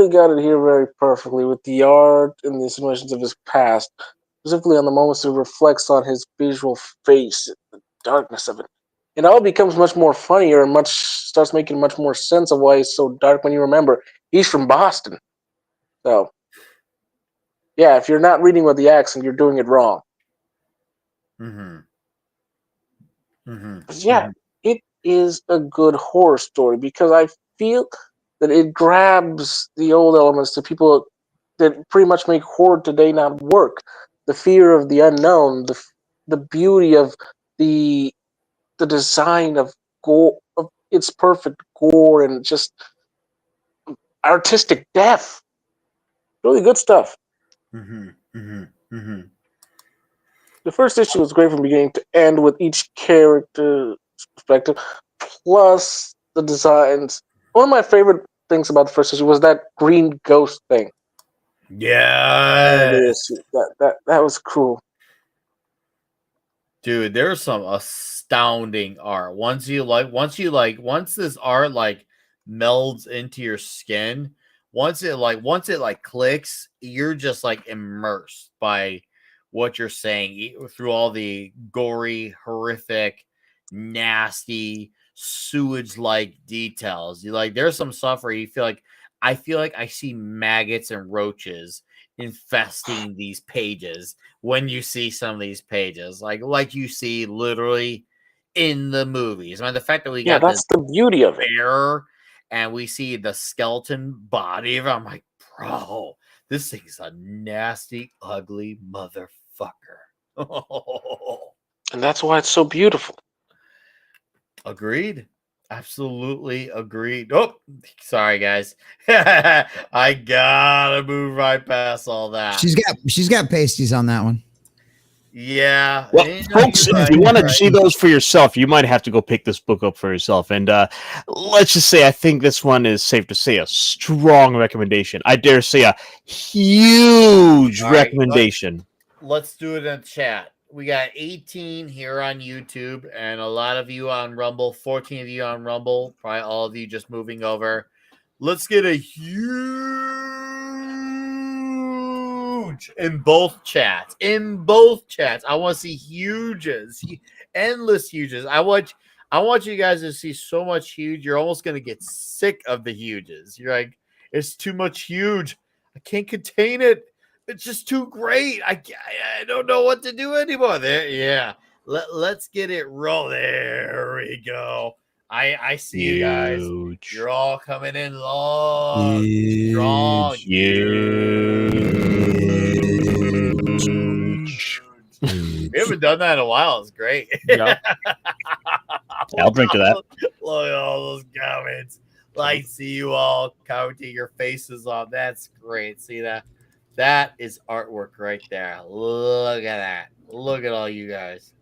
got it here very perfectly with the art and the insinuations of his past, specifically on the moments it reflects on his visual face, the darkness of it. It all becomes much more funnier and much starts making much more sense of why he's so dark when you remember he's from Boston. So yeah, if you're not reading with the accent, you're doing it wrong. Mm-hmm. Mm-hmm. But yeah, Mm-hmm. it is a good horror story because I feel that it grabs the old elements to people that pretty much make horror today not work. The fear of the unknown, the beauty of the the design of gore, of its perfect gore, and just artistic depth. Really good stuff. Mm-hmm. Mm-hmm. Mm-hmm. The first issue was great from beginning to end with each character's perspective, plus the designs. One of my favorite things about the first issue was that green ghost thing. Yeah. The issue. That was cool. Dude, there's some astounding art. Once this art melds into your skin, once it clicks, you're just immersed by what you're saying through all the gory, horrific, nasty, sewage like details. You there's some stuff where I feel like I see maggots and roaches infesting these pages when you see some of these pages, like you see literally in the movies. I mean, the fact that we Yeah, got this that's the beauty of it. bear and we see the skeleton body of it, I'm like, bro, this thing's a nasty, ugly motherfucker. And that's why it's so beautiful. Agreed. Absolutely agreed. Oh, sorry, guys. I gotta move right past all that. She's got pasties on that one. Yeah. Well, you folks, you're if right, you want you're to right. see those for yourself, you might have to go pick this book up for yourself. And let's just say, I think this one is safe to say a strong recommendation. I dare say a huge All right, recommendation. let's do it in chat. We got 18 here on YouTube and a lot of you on Rumble, 14 of you on Rumble, probably all of you just moving over. Let's get a huge in both chats. In both chats. I want to see huges, endless huges. I want you guys to see so much huge. You're almost going to get sick of the huges. You're like, it's too much huge. I can't contain it. It's just too great. I don't know what to do anymore. There, yeah. Let's get it roll. There we go. I see you guys. Huge. You're all coming in long, strong, Huge. We haven't done that in a while. It's great. Yeah. I'll drink to that. Look at all those comments. Like, see you all counting your faces on. That's great. See that? That is artwork right there. Look at that. Look at all you guys.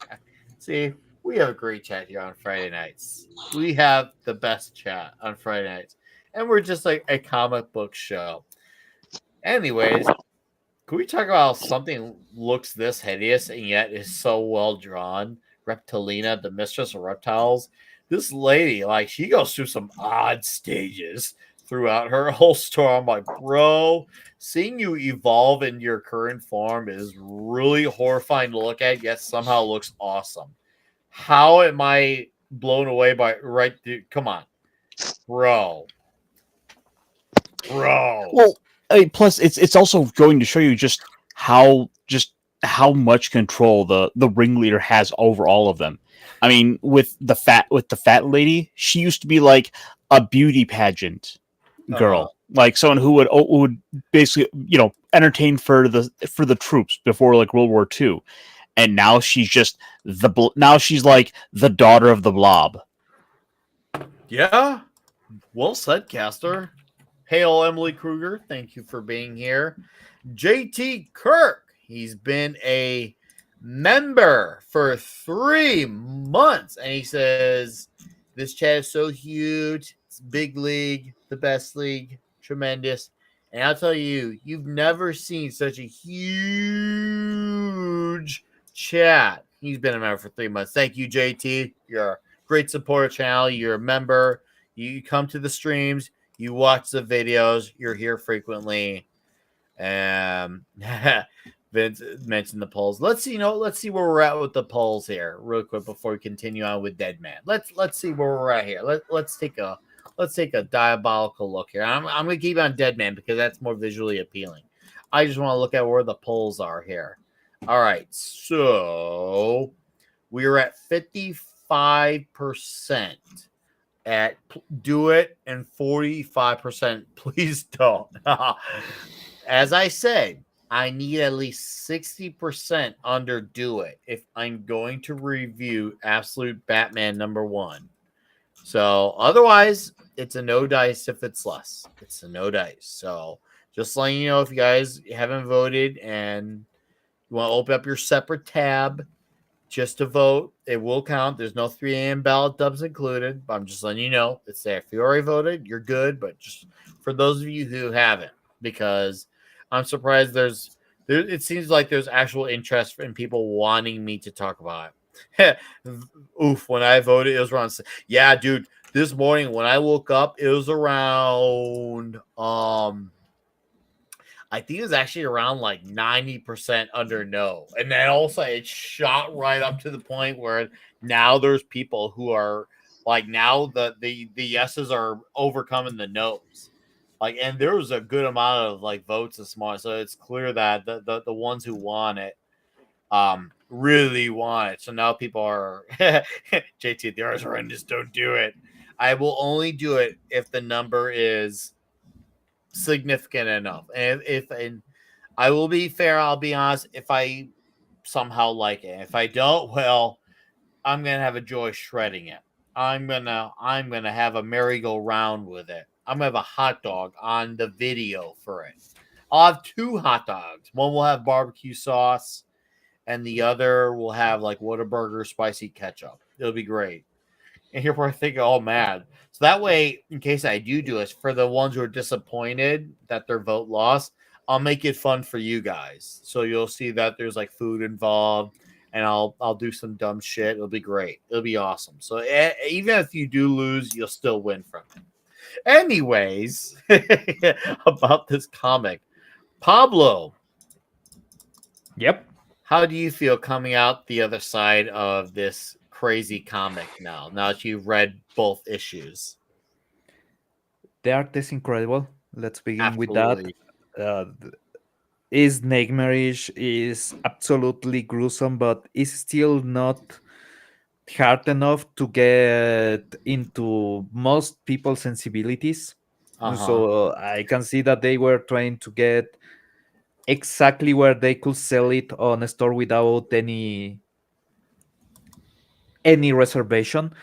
See, we have a great chat here on Friday nights. We have the best chat on Friday nights. And we're just like a comic book show. Anyways, can we talk about how something looks this hideous and yet is so well drawn? Reptilina, the mistress of reptiles. This lady, like, she goes through some odd stages throughout her whole story. I'm like, bro, seeing you evolve in your current form is really horrifying to look at, yet somehow looks awesome. How am I blown away by right? Dude, come on, bro. Well, I mean, plus it's also going to show you just how much control the ringleader has over all of them. I mean, with the fat lady, she used to be like a beauty pageant girl, like someone who would basically entertain for the troops before like World War II, and now she's like the daughter of the blob. Yeah. Well said, Caster. Hail, Emily Kruger. Thank you for being here. JT Kirk. He's been a member for 3 months. And he says, this chat is so huge. It's big league, the best league, tremendous. And I'll tell you, you've never seen such a huge chat. He's been a member for 3 months. Thank you, JT. You're a great supporter channel. You're a member. You come to the streams. You watch the videos. You're here frequently. Vince mentioned the polls. Let's see where we're at with the polls here, real quick before we continue on with Dead Man. Let's see where we're at here. Let's take a diabolical look here. I'm gonna keep on Dead Man because that's more visually appealing. I just want to look at where the polls are here. All right, so we're at 55% at do it and 45% please don't. As I say, I need at least 60% under do it if I'm going to review Absolute Batman #1. So otherwise, it's a no dice if it's less. It's a no dice. So just letting you know, if you guys haven't voted and you want to open up your separate tab just to vote, it will count. There's no 3 a.m. ballot dubs included, but I'm just letting you know it's there. If you already voted, you're good. But just for those of you who haven't, because I'm surprised it seems like there's actual interest in people wanting me to talk about it. Oof, when I voted, it was around. Yeah, dude, this morning when I woke up, it was around I think it was actually around like 90% under no. And then also it shot right up to the point where now there's people who are like, now the yeses are overcoming the no's. Like, and there was a good amount of like votes this morning. So it's clear that the ones who want it really want it. So now people are JT, the R's horrendous, don't do it. I will only do it if the number is significant enough. And and I will be fair, I'll be honest, if I somehow like it. If I don't, well, I'm gonna have a joy shredding it. I'm gonna have a merry-go-round with it. I'm gonna have a hot dog on the video for it. I'll have 2 hot dogs. One will have barbecue sauce, and the other will have like Whataburger spicy ketchup. It'll be great. And you're probably thinking, oh man. So that way, in case I do this, for the ones who are disappointed that their vote lost, I'll make it fun for you guys. So you'll see that there's like food involved, and I'll do some dumb shit. It'll be great. It'll be awesome. So even if you do lose, you'll still win from it. Anyways, about this comic, Pablo, Yep. how do you feel coming out the other side of this crazy comic now that you've read both issues? The art is incredible. Let's begin with that. Absolutely. Is nightmarish, is absolutely gruesome, but is still not hard enough to get into most people's sensibilities. Uh-huh. So I can see that they were trying to get exactly where they could sell it on a store without any reservation.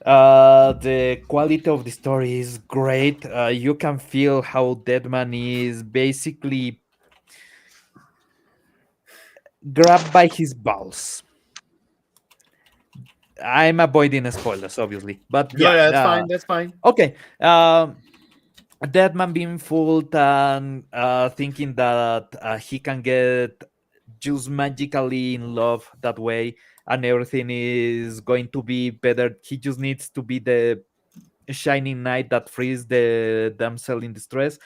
The quality of the story is great. You can feel how Deadman is basically grabbed by his balls. I'm avoiding spoilers, obviously, but No, yeah. yeah, that's fine. That's fine. Okay. Deadman being fooled and thinking that he can get just magically in love that way, and everything is going to be better. He just needs to be the shining knight that frees the damsel in distress.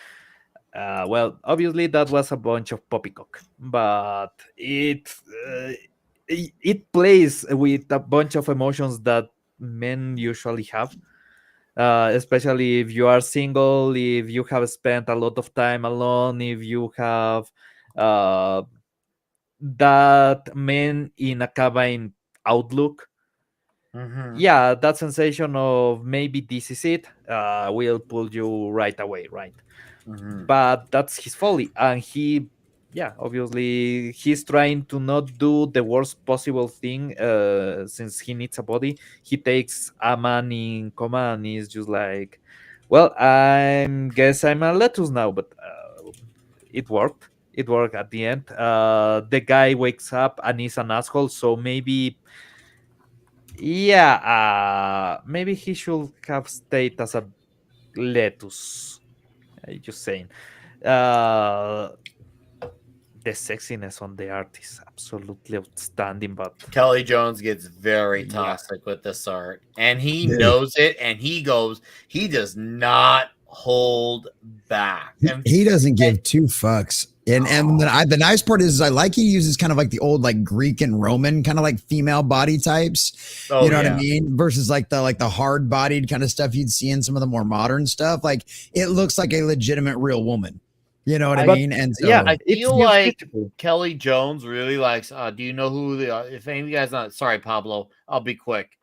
Well, obviously that was a bunch of poppycock, but it plays with a bunch of emotions that men usually have. Especially if you are single, if you have spent a lot of time alone, if you have uh, that men in a cabin outlook. Mm-hmm. Yeah, that sensation of maybe this is it will pull you right away, right? Mm-hmm. But that's his folly, and he, yeah, obviously he's trying to not do the worst possible thing. Since he needs a body, he takes a man in coma and he's just like, well, I guess I'm a lettuce now, but it worked. It worked at the end. The guy wakes up and he's an asshole, so maybe, yeah, maybe he should have stayed as a lettuce. Just saying. Uh, the sexiness on the art is absolutely outstanding, but Kelly Jones gets very yeah, toxic with this art, and he Dude. knows it, and he does not hold back. And He doesn't give two fucks. And the nice part is I like he uses kind of like the old like Greek and Roman kind of like female body types. oh You know what I yeah, mean? Versus like the hard bodied kind of stuff you'd see in some of the more modern stuff. Like it looks like a legitimate real woman. You know what I but mean? And so yeah, I it's feel just like beautiful. Kelly Jones really likes. Do you know who they are? If any of you guys not, sorry, Pablo, I'll be quick.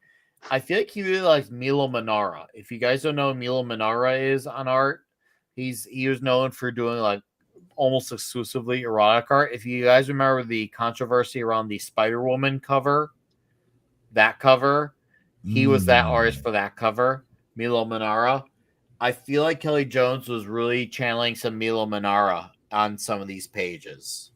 I feel like he really likes Milo Manara. If you guys don't know who Milo Manara is on art, he was known for doing like almost exclusively erotic art. If you guys remember the controversy around the Spider Woman cover, that cover, he was that artist for that cover, Milo Manara. I feel like Kelly Jones was really channeling some Milo Manara on some of these pages.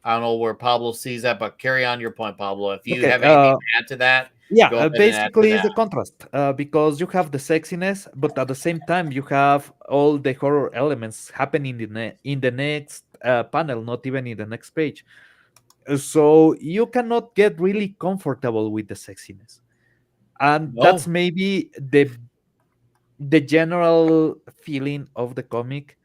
I don't know where Pablo sees that, but carry on your point, Pablo. If you Okay, have anything to add to that, yeah, go ahead and add to basically it's that. the contrast because you have the sexiness, but at the same time you have all the horror elements happening in the next panel, not even in the next page. So you cannot get really comfortable with the sexiness, and that's No. maybe the general feeling of the comic.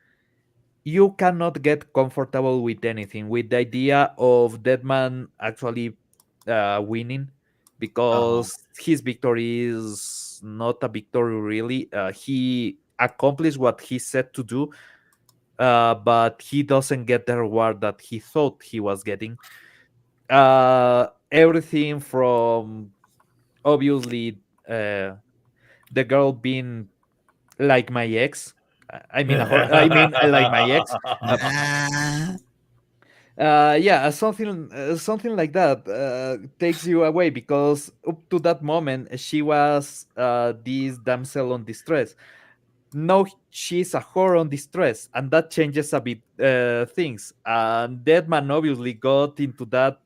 You cannot get comfortable with anything, with the idea of Deadman actually winning, Uh-huh. because his victory is not a victory really. He accomplished what he set to do, but he doesn't get the reward that he thought he was getting. Everything from obviously the girl being like my ex. I mean, I mean, like my ex. ah, Yeah, something like that takes you away, because up to that moment she was this damsel on distress. Now she's a whore on distress, and that changes a bit things. And Deadman obviously got into that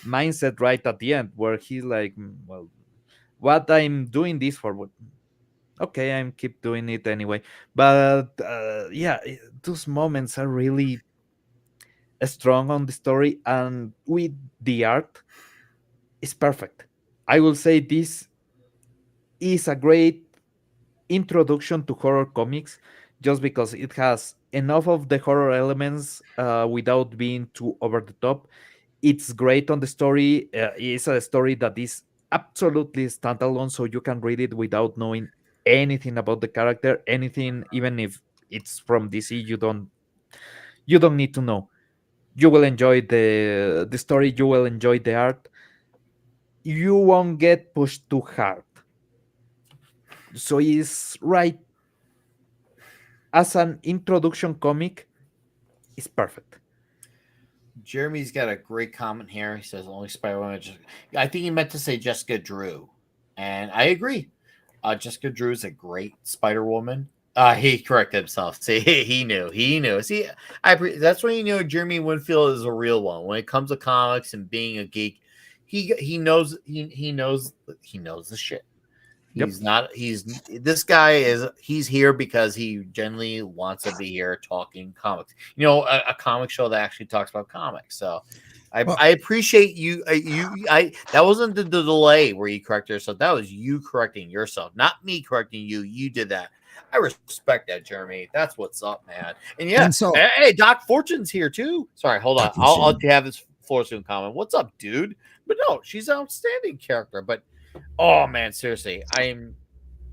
mindset right at the end, where he's like, well, what I'm doing this for? Okay, I'm keep doing it anyway. But yeah, those moments are really strong on the story, and with the art, is perfect. I will say this is a great introduction to horror comics, just because it has enough of the horror elements without being too over the top. It's great on the story. It's a story that is absolutely standalone, so you can read it without knowing anything about the character, anything, even if it's from DC. You don't need to know. You will enjoy the story. You will enjoy the art. You won't get pushed too hard. So it's right as an introduction comic. It's perfect. Jeremy's got a great comment here. He says only Spider-Woman. I think he meant to say Jessica Drew, and I agree. Jessica Drew is a great Spider-Woman. He corrected himself. See, he knew. See, that's when you know Jeremy Winfield is a real one. When it comes to comics and being a geek, he knows the shit. Yep. This guy he's here because he genuinely wants to be here talking comics. You know, a comic show that actually talks about comics. So I appreciate you. That wasn't the delay where you corrected yourself. That was you correcting yourself, not me correcting you. You did that. I respect that, Jeremy. That's what's up, man. And yeah, And so- hey, Doc Fortune's here too. Sorry, hold on. Doc I'll Fortune. let you have his Fortune comment. What's up, dude? But no, she's an outstanding character. But oh man, seriously,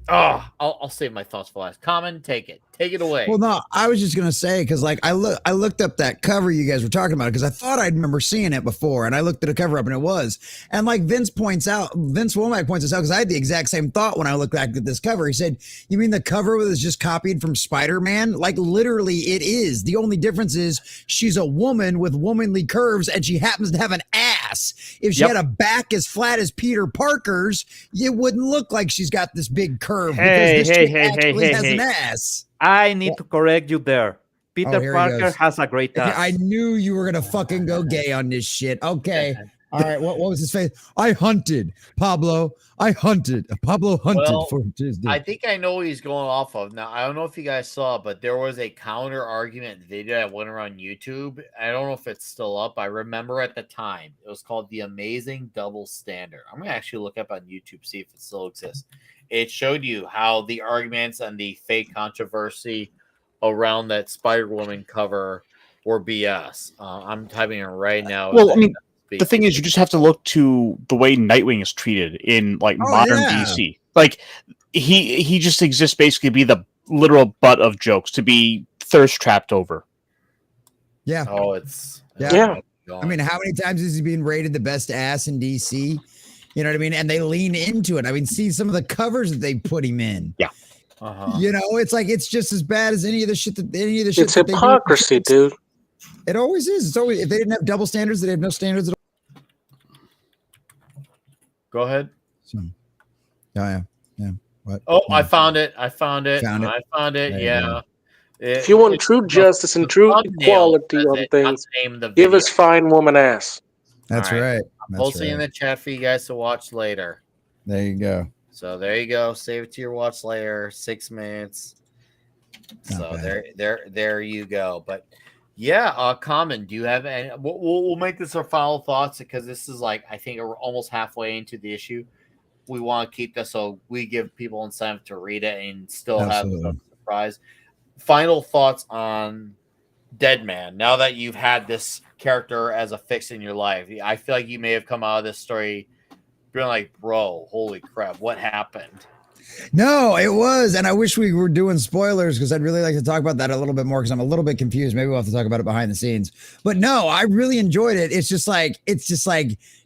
I'll save my thoughts for last. Common, take it away. Well, no, I was just gonna say because like I looked up that cover you guys were talking about because I thought I'd remember seeing it before, and I looked at the cover up and it was, and like Vince Womack points this out because I had the exact same thought when I looked back at this cover. He said, "You mean the cover was just copied from Spider-Man? Like literally, it is. The only difference is she's a woman with womanly curves, and she happens to have an ass. If she had a back as flat as Peter Parker's, it wouldn't look like she's got this big curve because this chick actually has an ass." I need to correct you there. Peter here he Parker goes. has a great ass. I knew you were gonna fucking go gay on this shit. Okay. All right. What was his face? I hunted Pablo. Pablo hunted Well, for his dick. I think I know what he's going off of. Now, I don't know if you guys saw, but there was a counter argument video that went around YouTube. I don't know if it's still up. I remember at the time it was called The Amazing Double Standard. I'm gonna actually look up on YouTube, see if it still exists. It showed you how the arguments and the fake controversy around that Spider-Woman cover were BS. I'm typing it right now. Well, I mean, the thing is, you just have to look to the way Nightwing is treated in like modern DC. Like he just exists basically to be the literal butt of jokes, to be thirst trapped over. Yeah. Oh, yeah. I mean, how many times has he been rated the best ass in DC? You know what I mean? And they lean into it. I mean, see some of the covers that they put him in. Yeah. You know, it's like it's just as bad as any of the shit that It's hypocrisy, dude. It always is. It's always, if they didn't have double standards, they'd have no standards at all. Go ahead. So, yeah. What? Oh, I found it. Found it? Yeah. If you want true justice and true equality on things, give us fine woman ass. That's right. I'm posting in the chat for you guys to watch later. There you go. So there you go. Save it to your watch later. 6 minutes. So there you go. But yeah, Common, do you have any? We'll make this our final thoughts because this is like I think we're almost halfway into the issue. We want to keep this so we give people incentive to read it and still have a surprise. Final thoughts on Dead Man. Now that you've had this character as a fix in your life, I feel like you may have come out of this story being like, bro, holy crap, what happened? No, it was. And I wish we were doing spoilers because I'd really like to talk about that a little bit more because I'm a little bit confused. Maybe we'll have to talk about it behind the scenes. But no, I really enjoyed it. It's just like,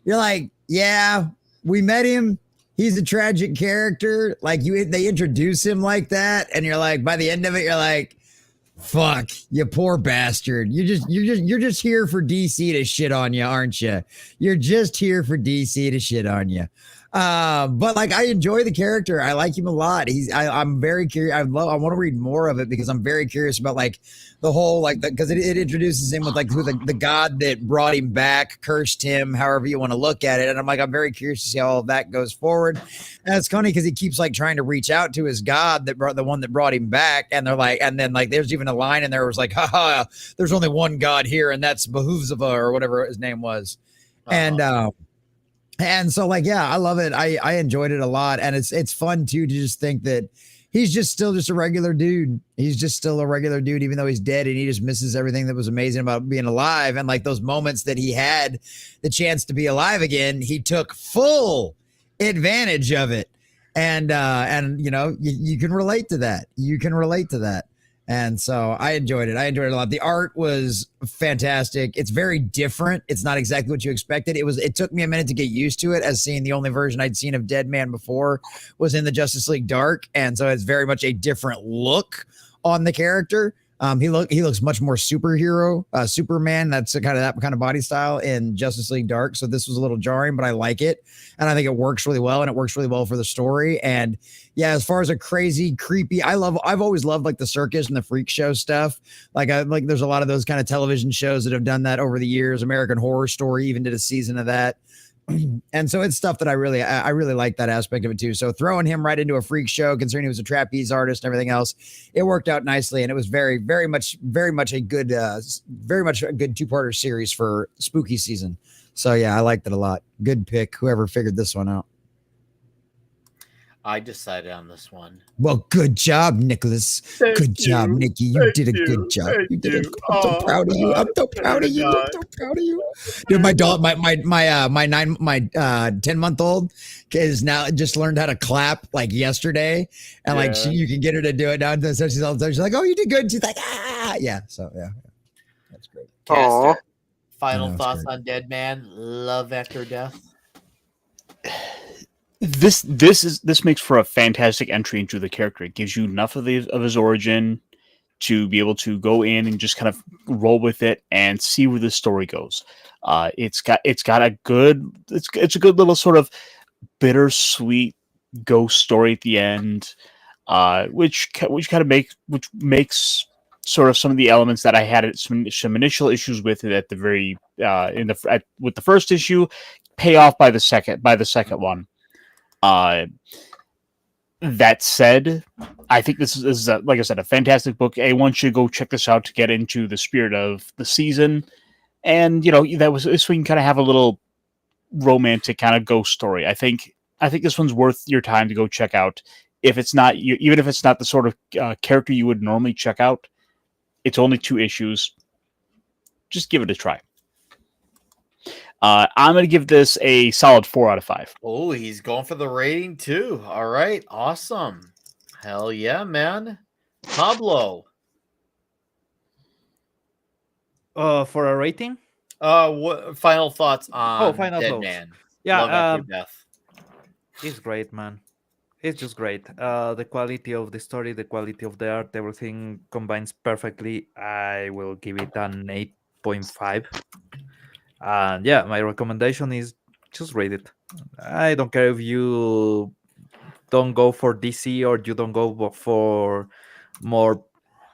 you're like, yeah, we met him. He's a tragic character. Like they introduce him like that. And you're like, by the end of it, you're like, fuck, you poor bastard. You're just here for DC to shit on you, aren't you? You're just here for DC to shit on you. But like I enjoy the character. I like him a lot. I'm very curious. I want to read more of it because I'm very curious about like the whole like because it introduces him with like who the god that brought him back cursed him, however you want to look at it. And I'm very curious to see how all of that goes forward. And it's funny because he keeps like trying to reach out to his god that brought the one that brought him back, and they're like, and then like there's even a line in there where it was like, haha, there's only one god here, and that's Behoovsava or whatever his name was. And so like, yeah, I love it. I enjoyed it a lot. And it's fun too, to just think that he's just still just a regular dude. He's just still a regular dude, even though he's dead, and he just misses everything that was amazing about being alive. And like those moments that he had the chance to be alive again, he took full advantage of it. And you know, you can relate to that. You can relate to that. And so I enjoyed it. I enjoyed it a lot. The art was fantastic. It's very different. It's not exactly what you expected. It took me a minute to get used to it, as seeing the only version I'd seen of Dead Man before was in the Justice League Dark. And so it's very much a different look on the character. He looks much more superhero, Superman. That's that kind of body style in Justice League Dark. So this was a little jarring, but I like it, and I think it works really well, and it works really well for the story. And yeah, as far as a crazy, creepy, I've always loved like the circus and the freak show stuff. Like there's a lot of those kind of television shows that have done that over the years. American Horror Story even did a season of that. And so it's stuff that I really like that aspect of it too. So throwing him right into a freak show, considering he was a trapeze artist and everything else, it worked out nicely, and it was very much a good two-parter series for spooky season. So yeah, I liked it a lot. Good pick, whoever figured this one out. I decided on this one. Well, good job, Nicholas. Good job, Nikki. You did a good job. You did. I'm so proud of you. I'm so proud of you. I'm so proud of you. Dude, my dog, my 10-month-old is now just learned how to clap like yesterday, and like you can get her to do it now. So she's all the time. She's like, "Oh, you did good." And she's like, "Ah, yeah." So yeah, that's great. Caster, final know, thoughts great. on Dead Man? Love after death. This makes for a fantastic entry into the character. It gives you enough of his origin to be able to go in and just kind of roll with it and see where the story goes. It's got a good little sort of bittersweet ghost story at the end, which makes sort of some of the elements that I had some initial issues with it at the very with the first issue pay off by the second one. That said, I think this is like I said, a fantastic book. Everyone should go check this out to get into the spirit of the season. And you know, so we can kind of have a little romantic kind of ghost story. I think this one's worth your time to go check out. If it's not even if it's not the sort of character you would normally check out, it's only 2 issues. Just give it a try. I'm going to give this a solid 4 out of 5. Oh, he's going for the rating too. All right, awesome. Hell yeah, man. Pablo. For a rating? What final thoughts on final Dead thoughts. Man? Yeah, Love after death. It's great, man. It's just great. The quality of the story, the quality of the art, everything combines perfectly. I will give it an 8.5. And yeah, my recommendation is just read it. I don't care if you don't go for DC or you don't go for more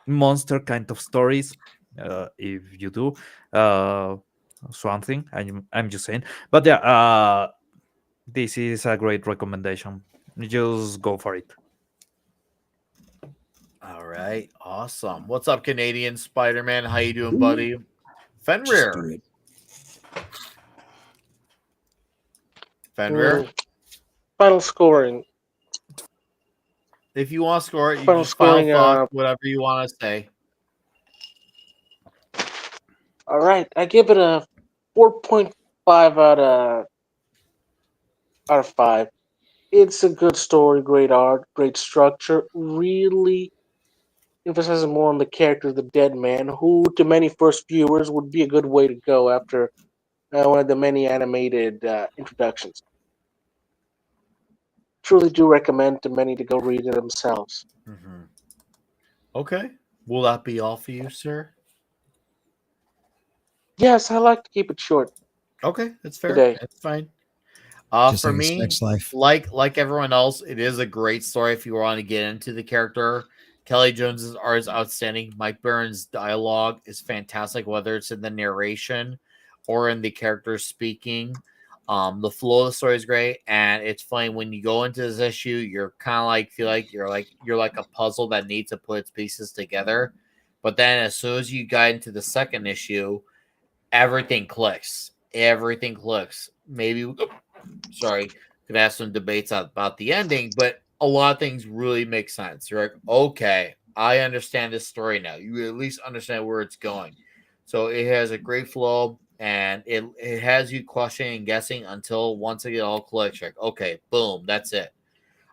monster kind of stories. If you do, Swamp Thing, I'm just saying. But yeah, this is a great recommendation. Just go for it. All right, awesome. What's up, Canadian Spider-Man? How you doing, buddy? Fenrir. Fenrir. Final scoring. If you want to score it, you Final just final scoring, thought, whatever you want to say. All right, I give it a 4.5 out of 5. It's a good story, great art, great structure. Really emphasizes more on the character of the dead man, who to many first viewers would be a good way to go after one of the many animated introductions. Truly do recommend to many to go read it themselves. Mm-hmm. Okay. Will that be all for you, sir? Yes, I like to keep it short. Okay, that's fair. Today. That's fine. Just For like a me, sex life. like everyone else, it is a great story if you want to get into the character. Kelly Jones's art is outstanding. Mike Barron's dialogue is fantastic, whether it's in the narration or in the characters speaking. The flow of the story is great, and it's funny when you go into this issue, you're kind of like feel like you're like a puzzle that needs to put its pieces together. But then as soon as you got into the second issue, everything clicks. Everything clicks. Maybe sorry, could have some debates about the ending, but a lot of things really make sense. You're like, okay, I understand this story now. You at least understand where it's going. So it has a great flow and it has you questioning and guessing until once it all clicks. You're like, okay, boom, that's it.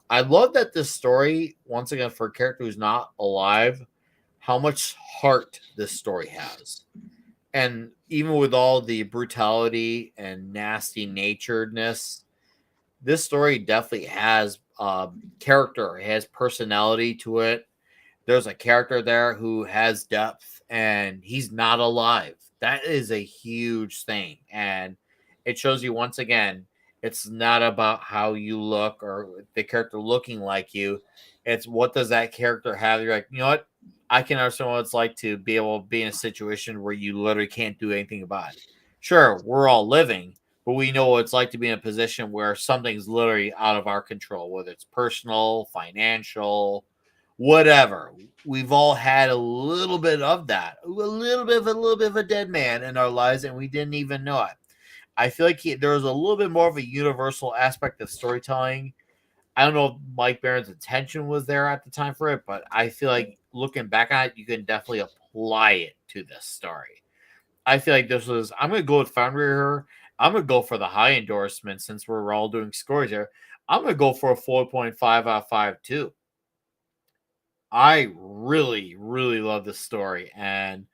I love that this story, once again, for a character who's not alive, how much heart this story has. And even with all the brutality and nasty naturedness, this story definitely has character, it has personality to it. There's a character there who has depth and he's not alive. That is a huge thing. And it shows you once again, it's not about how you look or the character looking like you. It's what does that character have? You're like, you know what? I can understand what it's like to be able to be in a situation where you literally can't do anything about it. Sure, we're all living, but we know what it's like to be in a position where something's literally out of our control, whether it's personal, financial, whatever. We've all had a little bit of that, a little bit of a dead man in our lives, and we didn't even know it. I feel like there was a little bit more of a universal aspect of storytelling. I don't know if Mike Barron's attention was there at the time for it, but I feel like looking back on it, you can definitely apply it to this story. I feel like this was. I'm going to go with Foundry here. I'm going to go for the high endorsement since we're all doing scores here. I'm going to go for a 4.5 out of 5 too. I really, really love this story. And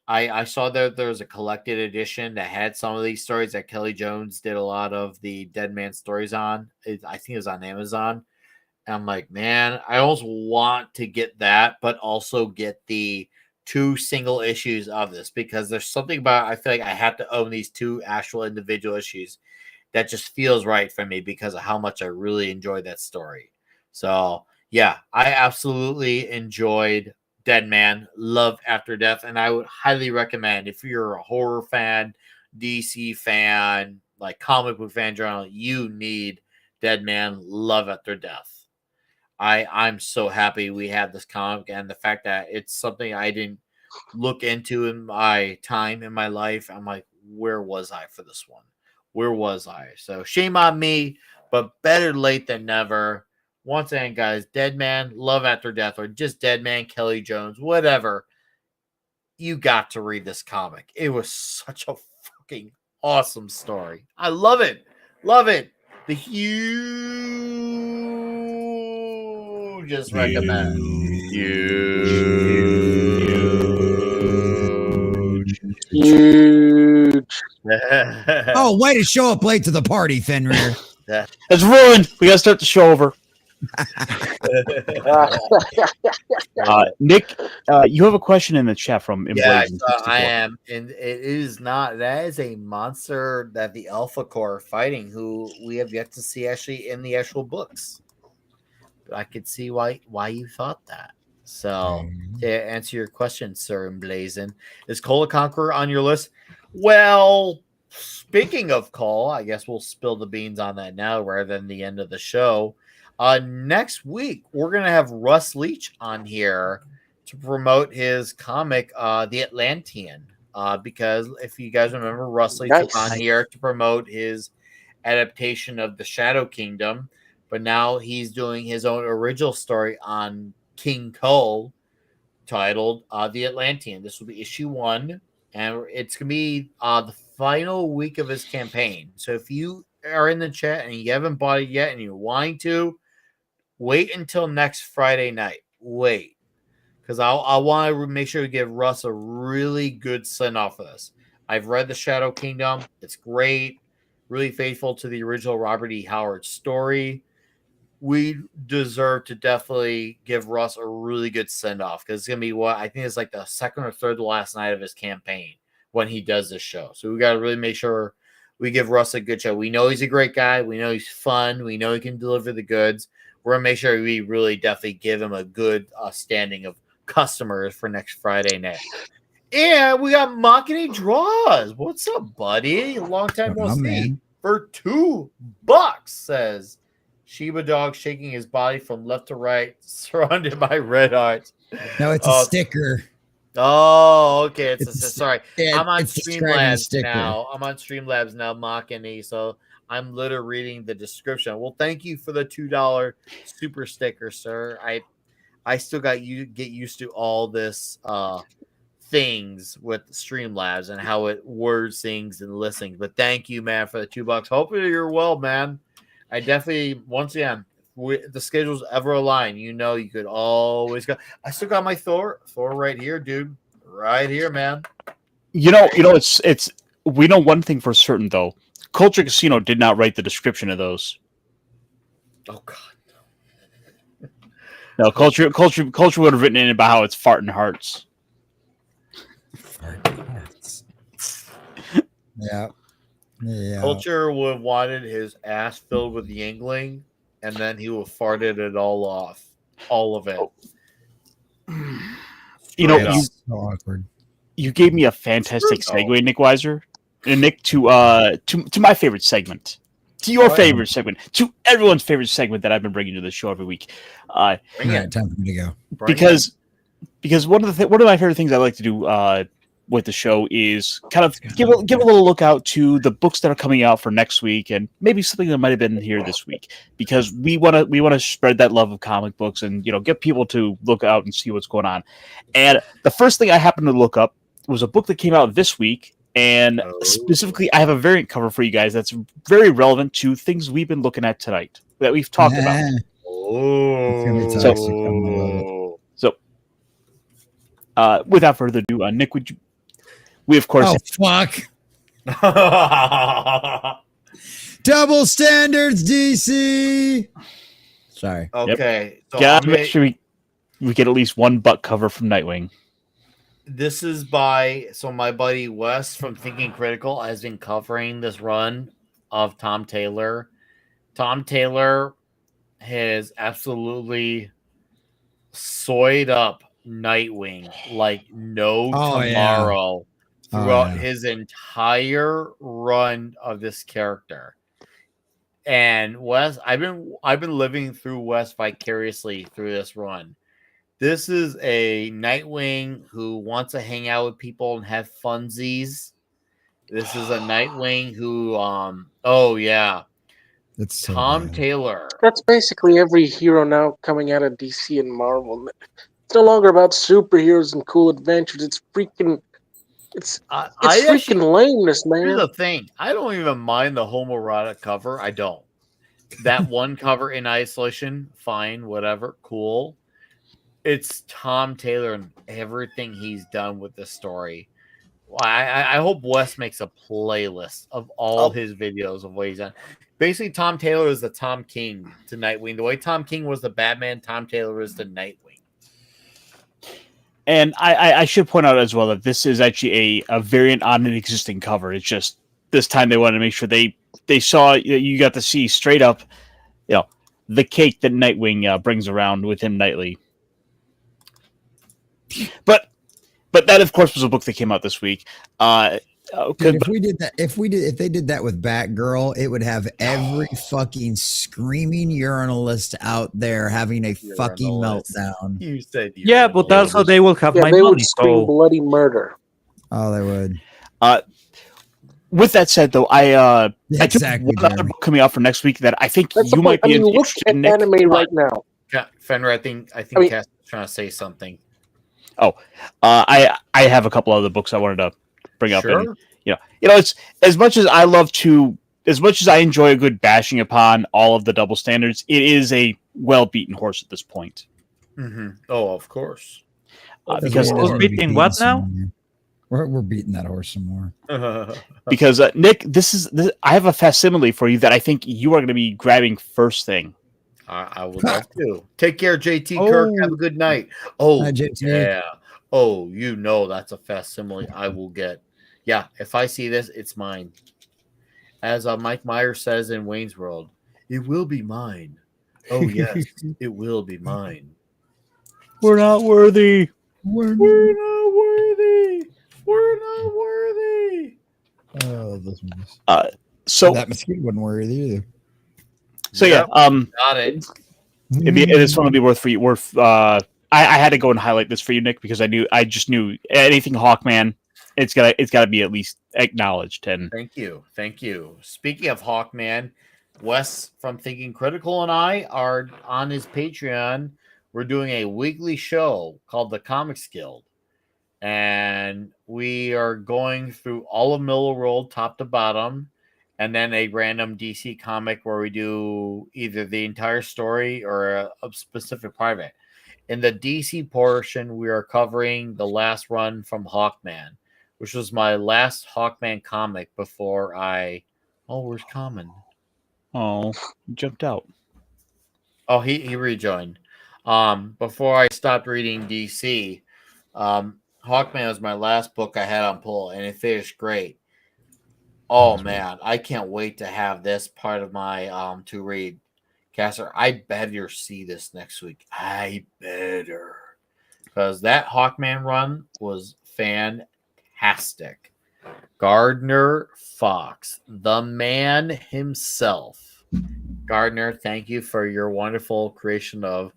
I saw that there was a collected edition that had some of these stories that Kelly Jones did a lot of the Dead Man stories on. I think it was on Amazon. And I'm like, man, I almost want to get that, but also get the two single issues of this because there's something about I feel like I have to own these two actual individual issues that just feels right for me because of how much I really enjoyed that story. So yeah, I absolutely enjoyed Dead Man, Love After Death, and I would highly recommend if you're a horror fan, DC fan, like comic book fan general, you need Dead Man, Love After Death. I'm so happy we have this comic and the fact that it's something I didn't look into in my time in my life. I'm like, where was I for this one? Where was I? So shame on me, but better late than never. Once again, guys, Dead Man, Love After Death, or just Dead Man, Kelly Jones, whatever. You got to read this comic. It was such a fucking awesome story. I love it. Love it. The hugest recommend. Huge. Huge. Oh, way to show up late to the party, Fenrir. It's ruined. We gotta start the show over. Nick, you have a question in the chat from Yeah, Emblazing I 64. am, and it is not. That is a monster that the Alpha Core are fighting, who we have yet to see actually in the actual books. But I could see why you thought that. So to answer your question, Sir Emblazon, is Cole a Conqueror on your list? Well, speaking of Cole, I guess we'll spill the beans on that now rather than the end of the show. Next week we're gonna have Russ Leach on here to promote his comic, The Atlantean. Because if you guys remember, Russ Leach was on Nice. here to promote his adaptation of the Shadow Kingdom, but now he's doing his own original story on King Cole titled The Atlantean. This will be issue 1, and it's going to be the final week of his campaign. So if you are in the chat and you haven't bought it yet and you're wanting to, wait until next Friday night. Wait. Because I want to make sure to give Russ a really good send off of this. I've read The Shadow Kingdom. It's great. Really faithful to the original Robert E. Howard story. We deserve to definitely give Russ a really good send off because it's going to be what I think is like the second or third to last night of his campaign when he does this show. So we got to really make sure we give Russ a good show. We know he's a great guy. We know he's fun. We know he can deliver the goods. We're going to make sure we really definitely give him a good standing of customers for next Friday night. And we got Makini Draws. What's up, buddy? Long time no see. Man. For $2, says Shiba Dog shaking his body from left to right, surrounded by red hearts. No, it's a sticker. Oh, okay. It's sorry. Yeah, I'm on it's describing a Streamlabs sticker. now. I'm on Streamlabs now, Makini. So I'm literally reading the description. Well, thank you for the $2 super sticker, sir. I still got you get used to all this things with Streamlabs and how it words things and listings. But thank you, man, for the $2. Hopefully you're well, man. I definitely, once again, the schedules ever align, you know, you could always go. I still got my Thor right here, dude, right here, man. You know, it's. We know one thing for certain though. Culture Casino did not write the description of those. Oh God. No, culture would have written in about how it's farting hearts. Yeah. Yeah. Culture would have wanted his ass filled with Yingling, and then he would have farted it all off. All of it. You know, Straight up. So awkward. you gave me a fantastic segue, Nick Weiser. And Nick, to my favorite segment. To your favorite segment. To everyone's favorite segment that I've been bringing to the show every week. All right, time for me to go. Because one of my favorite things I like to do with the show is kind of give a little look out to the books that are coming out for next week and maybe something that might have been here this week, because we want to spread that love of comic books and get people to look out and see what's going on. And the first thing I happened to look up was a book that came out this week, and specifically I have a variant cover for you guys that's very relevant to things we've been looking at tonight that we've talked about. So without further ado, Nick, we of course. Oh fuck! Double standards, DC. Sorry. Okay. So Gotta make sure we get at least one butt cover from Nightwing. This is by my buddy Wes from Thinking Critical has been covering this run of Tom Taylor. Tom Taylor has absolutely soyed up Nightwing like no tomorrow throughout his entire run of this character. And Wes, I've been living through Wes vicariously through this run. This is a Nightwing who wants to hang out with people and have funsies. This is a Nightwing who It's so Tom bad. Taylor. That's basically every hero now coming out of DC and Marvel. It's no longer about superheroes and cool adventures. It's freaking lameness, man. Here's the thing. I don't even mind the homoerotic cover. I don't. That one cover in isolation, fine, whatever, cool. It's Tom Taylor and everything he's done with this story. I hope Wes makes a playlist of all his videos of what he's done. Basically, Tom Taylor is the Tom King to Nightwing. The way Tom King was the Batman, Tom Taylor is the Nightwing. And I should point out as well that this is actually a variant on an existing cover. It's just this time they wanted to make sure they saw, you got to see straight up, the cake that Nightwing brings around with him nightly. But that, of course, was a book that came out this week. Dude, if they did that with Batgirl, it would have every fucking screaming urinalist out there having a fucking meltdown. You said but also they will have my they would money. scream bloody murder. Oh, they would. With that said, though, I took Exactly, one other book coming out for next week that I think That's you might be look interested at in, Nick. anime right now. Fenrir, I think Cass is trying to say something. I have a couple other books I wanted to bring up, Sure. and it's as much as I enjoy a good bashing upon all of the double standards, it is a well beaten horse at this point. Mm-hmm. Oh, of course. Because We're beating what now? We're beating that horse some more. because Nick, this I have a facsimile for you that I think you are going to be grabbing first thing. I would love to. Take care, JT Kirk. Have a good night. Oh, Hi, JT. yeah. Oh, that's a facsimile I will get. Yeah, if I see this, it's mine. as Mike Myers says in Wayne's World, it will be mine. Oh yes, it will be mine. We're not worthy. We're not worthy. We're not worthy. Oh, those movies. So That mosquito wouldn't worry either. so Yep, yeah, got it. this one would be worth. I had to go and highlight this for you, Nick, because I just knew anything Hawkman, it's gotta be at least acknowledged. And Thank you. Thank you. Speaking of Hawkman, Wes from Thinking Critical and I are on his Patreon. We're doing a weekly show called The Comics Guild. And we are going through all of Miller World top to bottom, and then a random DC comic where we do either the entire story or a specific part of it. In the DC portion, we are covering the last run from Hawkman, which was my last Hawkman comic before I. Oh, where's Common? oh, he jumped out. Oh, he rejoined. Before I stopped reading DC, Hawkman was my last book I had on pull, and it finished great. Oh man, I can't wait to have this part of my to read. Caster, I better see this next week. I better. Because that Hawkman run was fantastic. Gardner Fox, the man himself. Gardner, thank you for your wonderful creation of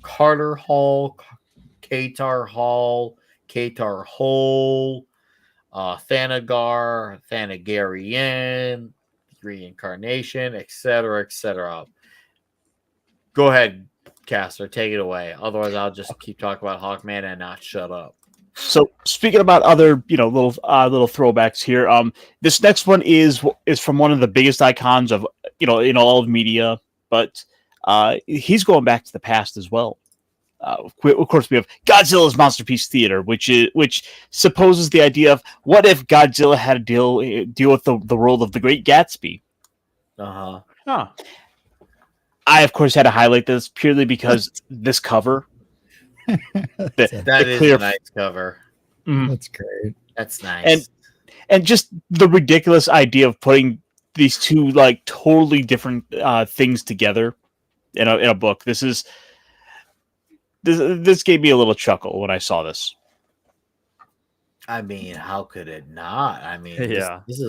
Carter Hall, Katar Hall, Katar Hole, Thanagar, Thanagarian, Reincarnation, etc., etc. Go ahead, Caster, take it away. Otherwise, I'll just keep talking about Hawkman and not shut up. So speaking about other, little throwbacks here, this next one is from one of the biggest icons of, in all of media, but he's going back to the past as well. Of course, we have Godzilla's Masterpiece Theater, which supposes the idea of what if Godzilla had to deal with the world of the Great Gatsby. Uh-huh. Huh. I, of course, had to highlight this purely because this cover. That is a nice cover. That's great. That's nice. And just the ridiculous idea of putting these two like totally different things together in a book. This gave me a little chuckle when I saw this. I mean, how could it not? I mean, Yeah. this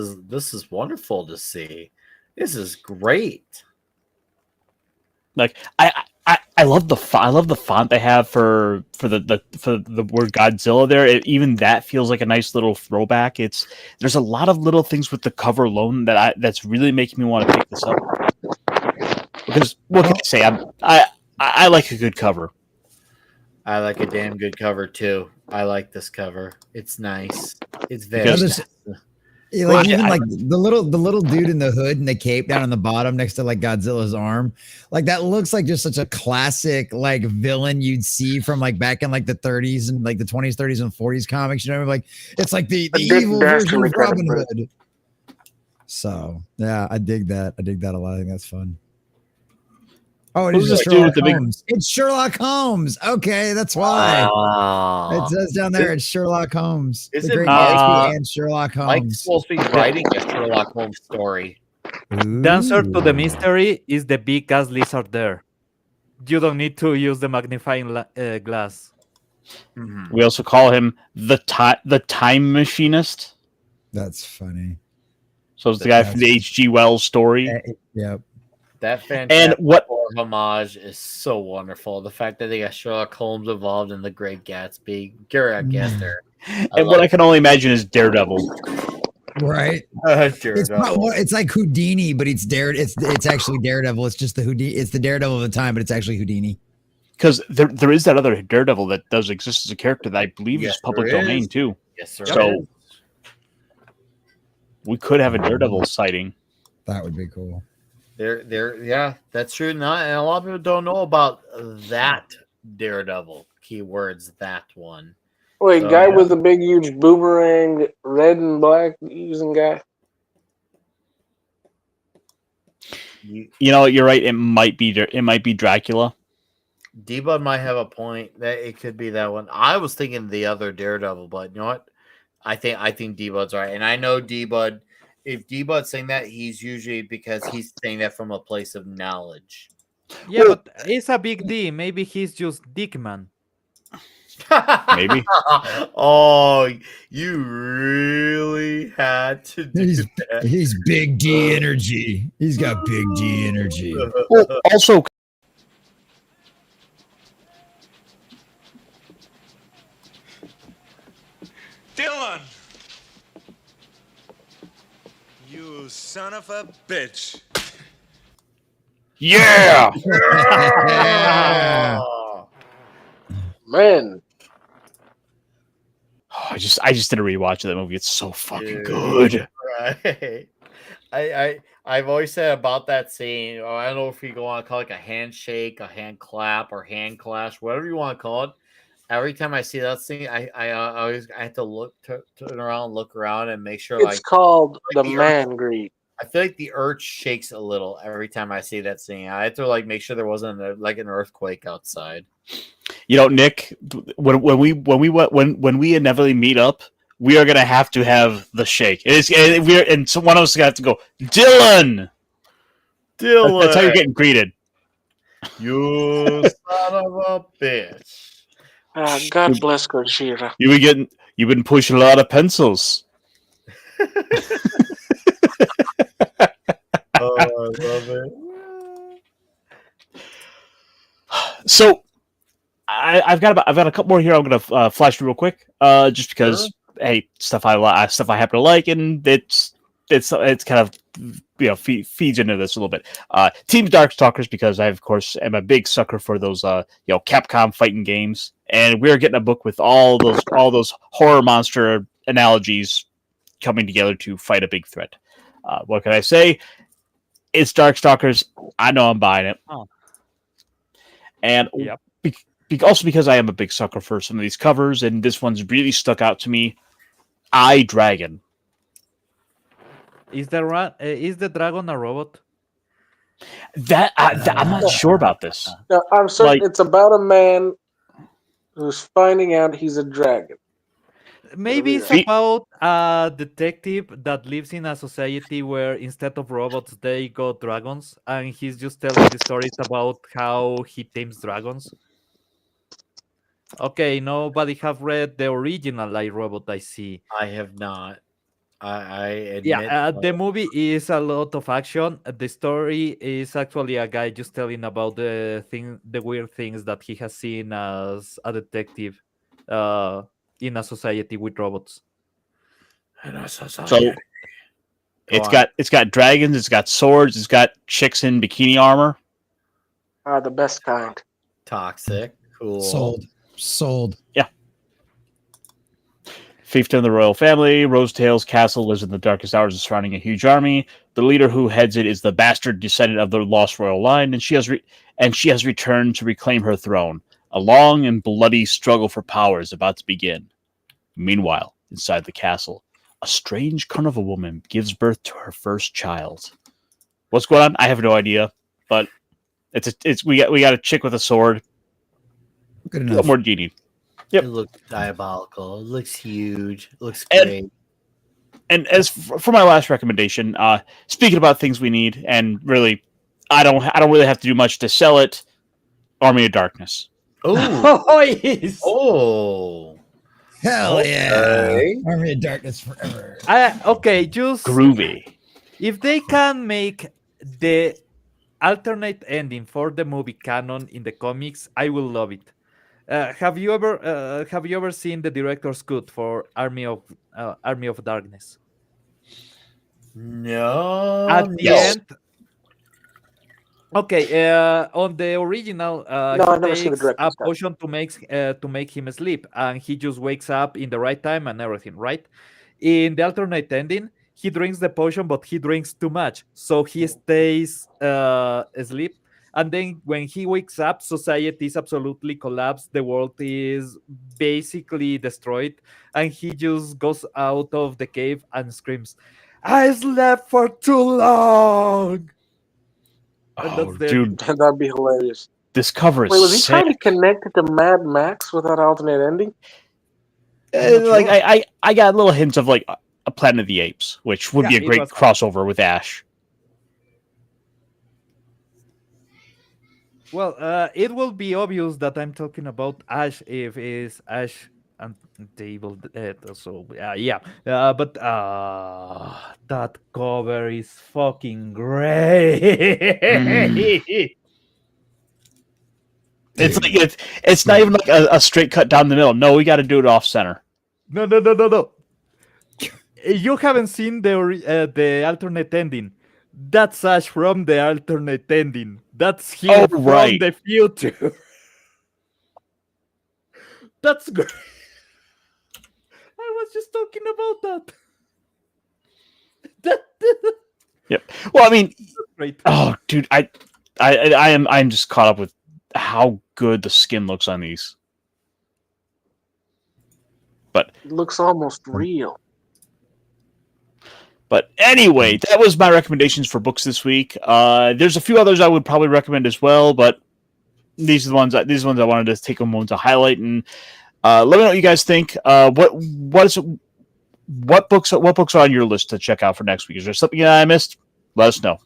is wonderful to see. This is great. Like I love the font they have for the word Godzilla there. Even that feels like a nice little throwback. There's a lot of little things with the cover alone that's really making me want to pick this up. Because what can I say? I like a good cover. I like a damn good cover too. I like this cover. It's nice. It's very Because- nice. Yeah, like Well, even I- like the little dude in the hood and the cape down on the bottom next to like Godzilla's arm, like that looks like just such a classic like villain you'd see from like back in like the 30s and like the 20s, 30s, and 40s comics. You know, like it's like the A Dick evil version Dastardly of kind of Robin bird. Hood. So yeah, I dig that. I dig that a lot. I think that's fun. Oh, it Who's is this dude Sherlock with the big- Holmes. It's Sherlock Holmes. Okay, that's why. Ah. It says down there, it's Sherlock Holmes. Is The it Great Mike? Gatsby and Sherlock Mike's Holmes. supposed to be writing a Sherlock Holmes story. The answer to the Ooh. mystery is the big ass lizard there. You don't need to use the magnifying glass. Mhm. We also call him the time machinist. That's funny. So it's the guy from the H.G. Wells story. Yep. That fantastic And what homage is so wonderful. The fact that they got Sherlock Holmes involved in The Great Gatsby. Garrett Gester. and what I can only imagine is Daredevil. Right. Daredevil. It's like Houdini, but it's it's actually Daredevil. It's just the Houdini. It's the Daredevil of the time, but it's actually Houdini. Because there is that other Daredevil that does exist as a character that I believe Yes, is public there domain is. too. Yes, sir. So we could have a Daredevil sighting. That would be cool. Yeah, that's true. And a lot of people don't know about that Daredevil. Keywords, that one. Wait, So, guy yeah. with the big huge boomerang, red and black using guy. You're right. It might be Dracula. D-Bud might have a point that it could be that one. I was thinking the other Daredevil, but you know what? I think D-Bud's right. And I know D-Bud if D-Bud's saying that, he's usually because he's saying that from a place of knowledge. Yeah, Well- but it's a big D. Maybe he's just Dickman. Maybe. Oh, you really had to do that. He's big D energy. He's got big D energy. Well, also, Dylan! You son of a bitch. yeah. Oh. Man, I just did a rewatch of that movie. It's so fucking Dude. good. Right. I've always said about that scene. I don't know if you want to call it like a handshake, a hand clap, or hand clash, whatever you want to call it. Every time I see that scene, I always I have to turn around, look around, and make sure it's like called the the man greet. I feel like the earth shakes a little every time I see that scene. I have to like make sure there wasn't like an earthquake outside. You know, Nick, when we inevitably meet up, we are gonna have to have the shake. And so one of us is gonna have to go, Dylan. Dylan, That's how you're getting greeted. you son of a bitch. God bless Gojira. You've been pushing a lot of pencils. Oh, I love it. So I've got a couple more here. I'm gonna flash through real quick, just because hey, stuff I happen to like, and it's kind of feeds into this a little bit. Team Darkstalkers, because I of course am a big sucker for those Capcom fighting games, and we're getting a book with all those horror monster analogies coming together to fight a big threat. What can I say? It's Darkstalkers. I know I'm buying it. Oh. And Yep. also because I am a big sucker for some of these covers, and this one's really stuck out to me. I Dragon. Is the dragon a robot? I'm not sure about this. Now, I'm certain Like- it's about a man who's finding out he's a dragon. Maybe it's Fe- about a detective that lives in a society where instead of robots they got dragons, and he's just telling the stories about how he tames dragons. Okay, nobody have read the original I Robot, I see. I have not. I admit. Yeah, the movie is a lot of action. The story is actually a guy just telling about the weird things that he has seen as a detective in a society with robots. So it's got dragons, it's got swords, it's got chicks in bikini armor. The best kind. Toxic. Cool. Sold. Fiefdom of the royal family, Rosetail's castle lives in the darkest hours surrounding a huge army. The leader who heads it is the bastard descendant of the lost royal line, and she has returned to reclaim her throne. A long and bloody struggle for power is about to begin. Meanwhile, inside the castle, a strange carnival woman gives birth to her first child. What's going on? I have no idea, but we got a chick with a sword. Good What enough. more do you need? Yep. It looks diabolical. It looks huge. It looks And- great. And as for my last recommendation, speaking about things we need, and really, I don't really have to do much to sell it. Army of Darkness. Oh. Oh, yes. Oh. Hell yeah. Okay. Army of Darkness forever. Okay, just Groovy. if they can make the alternate ending for the movie canon in the comics, I will love it. Have you ever seen the director's cut for Army of Darkness? No. At the yes. end, okay. On the original, No, he I've never seen the takes a director's cut. potion to make him sleep, and he just wakes up in the right time and everything, right? In the alternate ending, he drinks the potion, but he drinks too much, so he stays asleep. And then when he wakes up, society is absolutely collapsed. The world is basically destroyed, and he just goes out of the cave and screams, "I slept for too long." And Oh, that's the dude, That'd be hilarious. this cover is Wait, was he sick. trying to connect it to Mad Max with that alternate ending? Like I got little hints of like a Planet of the Apes, which would be a it great was- crossover with Ash. Well, it will be obvious that I'm talking about Ash if it's Ash and the Evil Dead. So yeah, but that cover is fucking great. It's like it's not even like a straight cut down the middle. No, we got to do it off center. No. You haven't seen the alternate ending. That's Ash from the alternate ending. That's him from right. the future. That's great. I was just talking about that. Yep. Well, I mean, Great. oh, dude, I'm just caught up with how good the skin looks on these. But It looks almost real. But anyway, that was my recommendations for books this week. There's a few others I would probably recommend as well, but these are the ones. These ones I wanted to take a moment to highlight and let me know what you guys think. What books are on your list to check out for next week? Is there something that I missed? Let us know.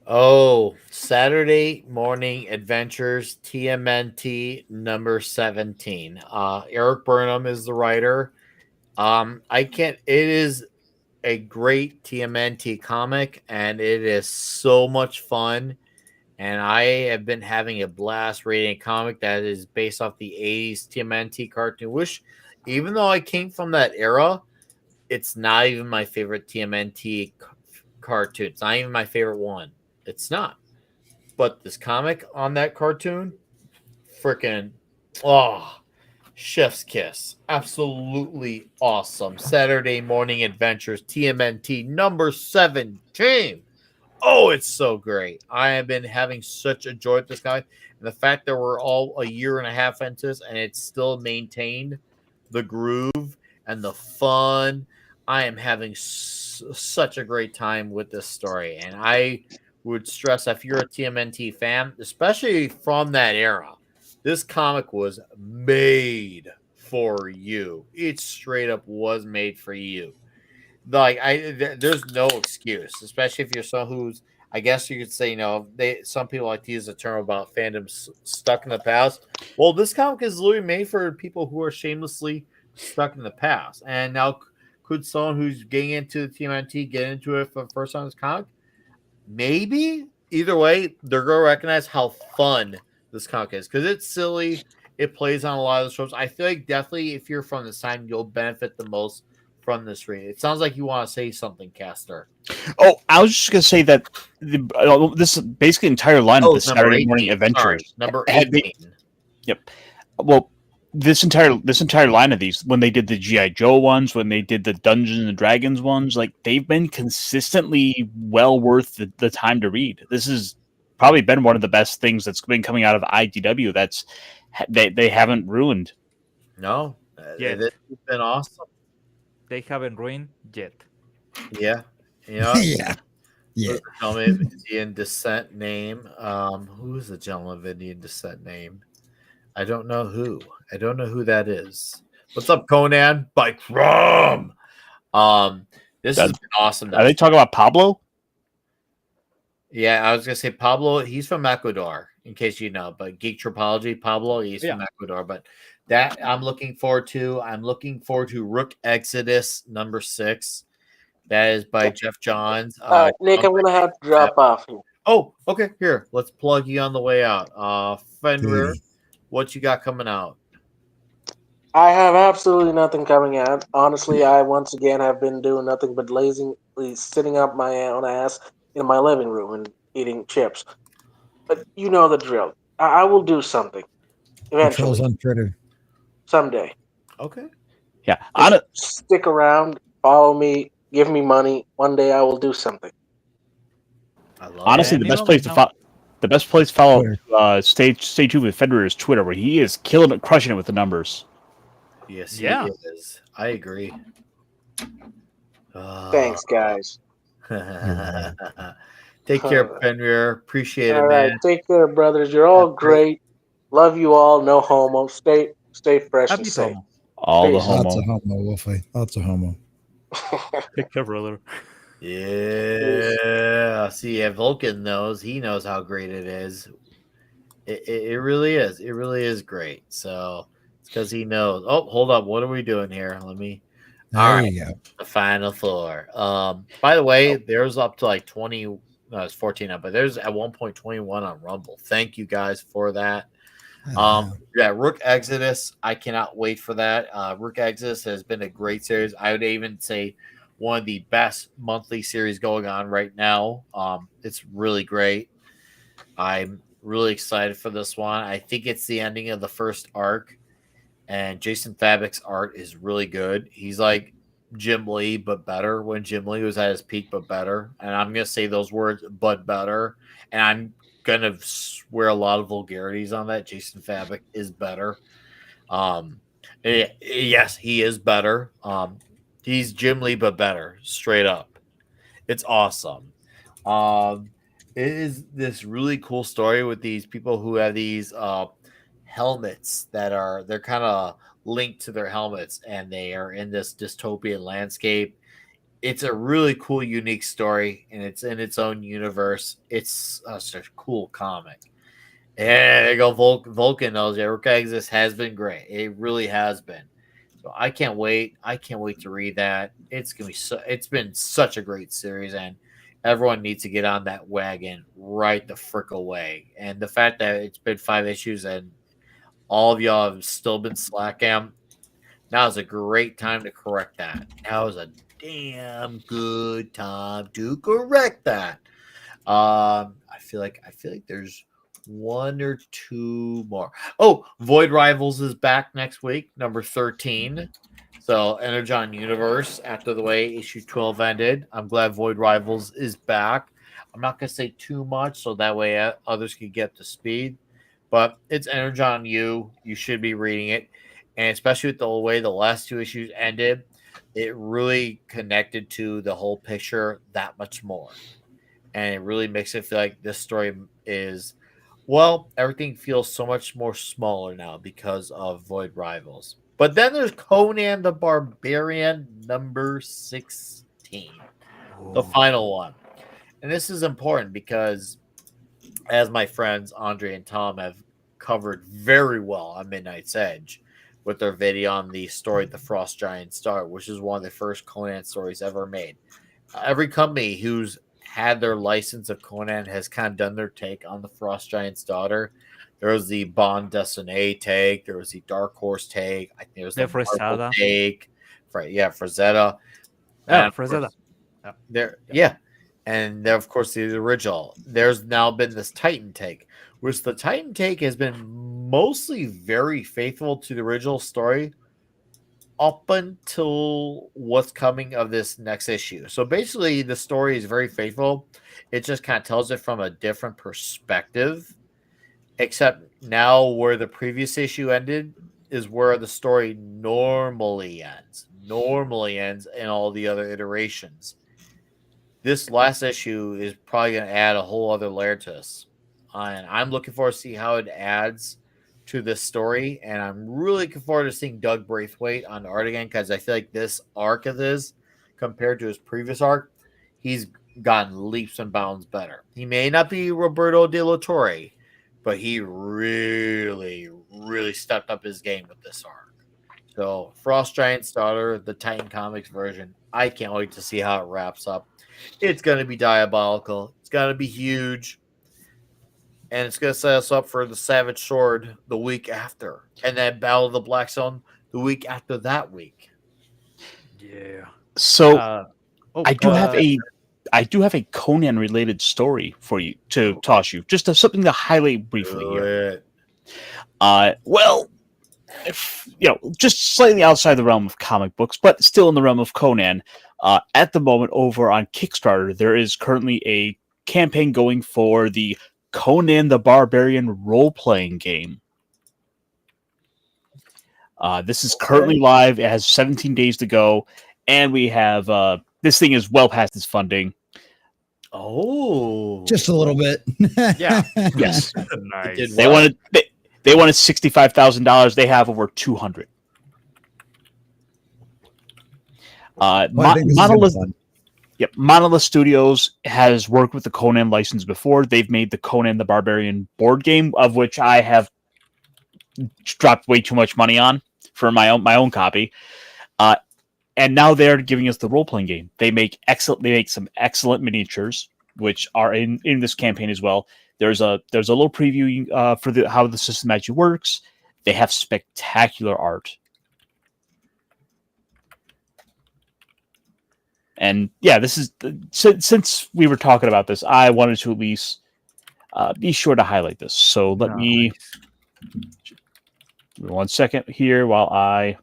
Oh, Saturday Morning Adventures TMNT number 17. Eric Burnham is the writer. It is a great TMNT comic, and it is so much fun. And I have been having a blast reading a comic that is based off the 80s TMNT cartoon, which, even though I came from that era, it's not even my favorite TMNT cartoon. It's not even my favorite one. It's not. But this comic on that cartoon, freaking, chef's kiss. Absolutely awesome. Saturday Morning Adventures TMNT number 17. Oh, it's so great. I have been having such a joy with this guy. And the fact that we're all a year and a half into this and it's still maintained the groove and the fun. I am having such a great time with this story. And I would stress, if you're a TMNT fan, especially from that era, this comic was made for you. It straight up was made for you. There's no excuse, especially if you're someone who's, I guess you could say, some people like to use the term about fandom stuck in the past. Well, this comic is literally made for people who are shamelessly stuck in the past. And now, could someone who's getting into the TMNT get into it for the first time in this comic? Maybe. Either way, they're going to recognize how fun this comic is, because it's silly. It plays on a lot of the tropes. I feel like definitely if you're from this time, you'll benefit the most from this read. It sounds like you want to say something, Caster. Oh, I was just going to say that this is basically the entire line of the Saturday 18. Morning Adventures. Sorry, number 18. Yep. Well, this entire line of these, when they did the G.I. Joe ones, when they did the Dungeons and Dragons ones, like, they've been consistently well worth the time to read. This has probably been one of the best things that's been coming out of IDW that's they haven't ruined. No, Yeah. it's been awesome. They haven't ruined yet. Yeah, Yeah. Who's the gentleman of Indian descent name? Who is the gentleman of Indian descent name? I don't know who. I don't know who that is. What's up, Conan? By Crum. This has been awesome. Are they talking about Pablo? Yeah, I was gonna say Pablo. He's from Ecuador, in case you know. But Geek Tropology, Pablo, he's from Ecuador. But that I'm looking forward to. I'm looking forward to Rook Exodus number 6. That is by Jeff Johns. Nick, I'm gonna have to drop off here. Oh, okay. Here, let's plug you on the way out. Fenrir, what you got coming out? I have absolutely nothing coming out. Honestly, I once again have been doing nothing but lazily sitting up my own ass in my living room and eating chips. But you know the drill. I will do something Controls eventually, on Twitter. someday. Okay. Yeah. Stick around, follow me, give me money. One day I will do something. I love Honestly, it. the best place to follow, stay tuned with Fenrir is Twitter, where he is killing it, crushing it with the numbers. Yes, Yeah. he is. I agree. Thanks, guys. Take care, Fenrir. Appreciate it, All right, man. take care, brothers. You're all great. Love you all. No homo. Stay fresh Happy and safe. Tomo. All the Peace. homo. Lots of homo, Wolfie. Lots of homo. Take care, brother. Yeah. See, if Vulcan knows, he knows how great it is. It really is. It really is great. So it's because he knows. Oh, hold up. What are we doing here? Let me. All There right. you go. The final floor. By the way, there's up to like 20. No, it's 14 now, but there's at one point 21 on Rumble. Thank you guys for that. Yeah, Rook Exodus. I cannot wait for that. Rook Exodus has been a great series. I would even say one of the best monthly series going on right now. It's really great. I'm really excited for this one. I think it's the ending of the first arc, and Jason Fabek's art is really good. He's like Jim Lee, but better when Jim Lee was at his peak, but better. And I'm gonna say those words, but better. And I'm gonna swear a lot of vulgarities on that. Jason Fabek is better. Yes, he is better. He's Jim Lee, but better, straight up. It's awesome. Um, it is this really cool story with these people who have these helmets they're kind of linked to their helmets, and they are in this dystopian landscape. It's a really cool, unique story, and it's in its own universe. It's such a cool comic. Yeah, there you go. Vulcan knows Rook Exodus has been great. It really has been. So I can't wait. I can't wait to read that. It's gonna be so. It's been such a great series, and everyone needs to get on that wagon right the frick away. And the fact that it's been 5 issues and all of y'all have still been slacking, now is a great time to correct that. Now is a damn good time to correct that. I feel like there's one or two more. Oh, Void Rivals is back next week, number 13. So Energon Universe, after the way issue 12 ended. I'm glad Void Rivals is back. I'm not gonna say too much, so that way others can get to speed. But it's Energon U. You should be reading it, and especially with the way the last 2 issues ended, it really connected to the whole picture that much more, and it really makes it feel like this story is, well, everything feels so much more smaller now because of Void Rivals. But then there's Conan the Barbarian number 16, the final one. And this is important because, as my friends Andre and Tom have covered very well on Midnight's Edge with their video on the story The Frost Giant Star, which is one of the first Conan stories ever made. Every company who's had their license of Conan has kind of done their take on the Frost Giant's daughter. There was the Bond Destiny take. There was the Dark Horse take. I think there was the Marvel Frazetta. take. Frazetta. Yeah, And of Frazetta. course, yeah. And there, of course, the original. There's now been this Titan take, which the Titan take has been mostly very faithful to the original story up until what's coming of this next issue. So basically, the story is very faithful. It just kind of tells it from a different perspective, except now where the previous issue ended is where the story normally ends. Normally ends in all the other iterations. This last issue is probably going to add a whole other layer to this. And I'm looking forward to see how it adds to this story. And I'm really looking forward to seeing Doug Braithwaite on art again, because I feel like this arc of this, compared to his previous arc, he's gotten leaps and bounds better. He may not be Roberto De La Torre, but he really, really stepped up his game with this arc. So, Frost Giant's daughter, the Titan Comics version, I can't wait to see how it wraps up. It's going to be diabolical. It's going to be huge. And it's going to set us up for the Savage Sword the week after. And then Battle of the Black Zone the week after that week. Yeah. So I I do have a Conan related story for you to toss you. Just something to highlight briefly here. Well, just slightly outside the realm of comic books, but still in the realm of Conan. At the moment, over on Kickstarter, there is currently a campaign going for the Conan the Barbarian role-playing game. This is currently live. It has 17 days to go, and we have this thing is well past its funding. Oh, just a little bit. Yeah. Yes. Nice. It did They well. wanted $65,000. They have over 200. Well, I think this is gonna be Monolith, fun. yep, Monolith Studios has worked with the Conan license before. They've made the Conan the Barbarian board game, of which I have dropped way too much money on for my own copy. And now they're giving us the role playing game. They make some excellent miniatures, which are in this campaign as well. There's a little preview for how the system actually works. They have spectacular art. And yeah, this is since we were talking about this, I wanted to at least be sure to highlight this. So let me give me 1 second here while I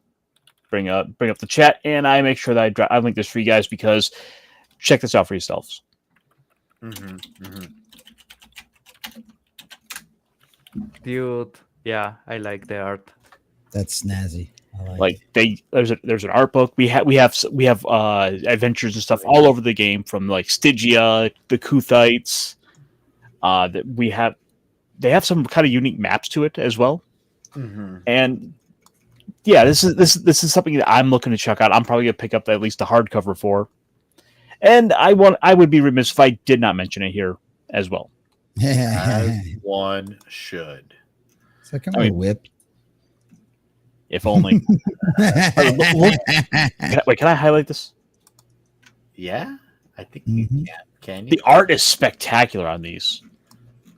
bring up the chat, and I make sure that I link this for you guys, because check this out for yourselves. Dude, yeah, I like the art. That's snazzy. I Like there's an art book. We have adventures and stuff all over the game, from like Stygia, the Kuthites. That they have some kind of unique maps to it as well. And yeah, this is something that I'm looking to check out. I'm probably gonna pick up at least the hardcover for. And I would be remiss if I did not mention it here as well. As one should. So come on, whip. If only. Wait, can I highlight this? Yeah, I think you can. Can you? The art is spectacular on these.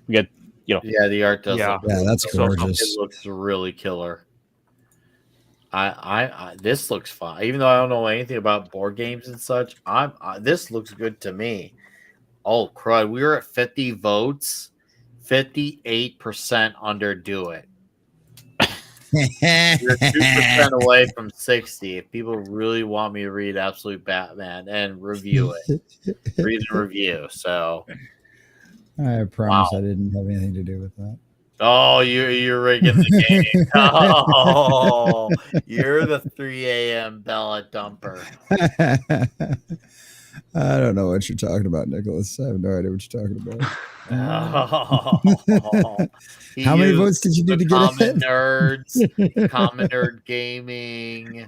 We got, Yeah, the art does. Yeah. Look Yeah, that's it gorgeous. looks really killer. I this looks fun. Even though I don't know anything about board games and such, this looks good to me. Oh crud! We were at 50 votes, 58% under do it. You're 2% away from 60. If people really want me to read Absolute Batman and review it, read and review. So, I promise I didn't have anything to do with that. oh, you're rigging the game. Oh, you're the 3 a.m. Bella dumper. I don't know what you're talking about, Nicholas. I have no idea what you're talking about. Oh, How many votes did you do to get Common it? Nerds, Common Nerd Gaming.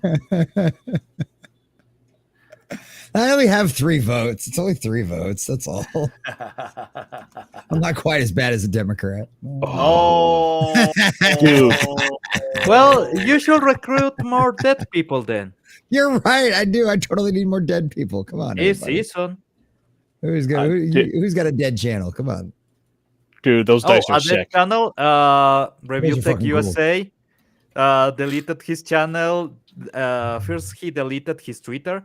I only have 3 votes. It's only 3 votes. That's all. I'm not quite as bad as a Democrat. Oh, Dude. Well, you should recruit more dead people then. You're right. I do. I totally need more dead people. Come on. This everybody. season. Who's got a dead channel? Come on. dude, those dice are at that sick. channel, Review are Tech fucking USA deleted his channel. First, he deleted his Twitter,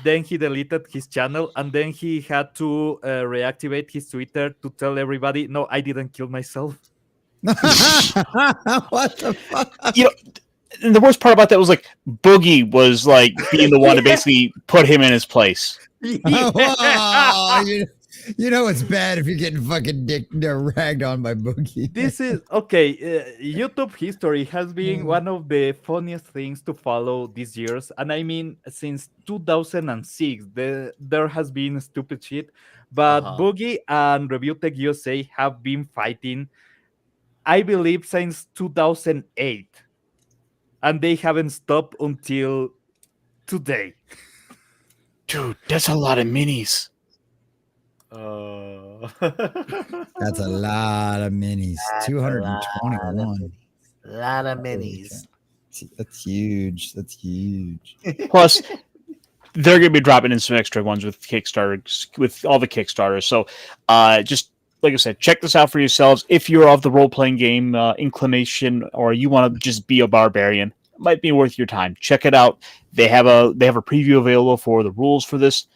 then he deleted his channel, and then he had to reactivate his Twitter to tell everybody, "No, I didn't kill myself." What the fuck? And the worst part about that was like Boogie was like being the one to basically put him in his place. Oh, you know it's bad if you're getting fucking ragged on by Boogie. This is okay. YouTube history has been one of the funniest things to follow these years, and I mean since 2006, there has been stupid shit, but Boogie and Review Tech USA have been fighting, I believe, since 2008, and they haven't stopped until today. Dude, that's a lot of minis. That's a lot of minis. 221. A lot of minis. That's huge. That's huge. Plus, they're going to be dropping in some extra ones with Kickstarter, with all the Kickstarters. So, just like I said, check this out for yourselves. If you're of the role-playing game inclination, or you want to just be a barbarian, it might be worth your time. Check it out. They have a preview available for the rules for this,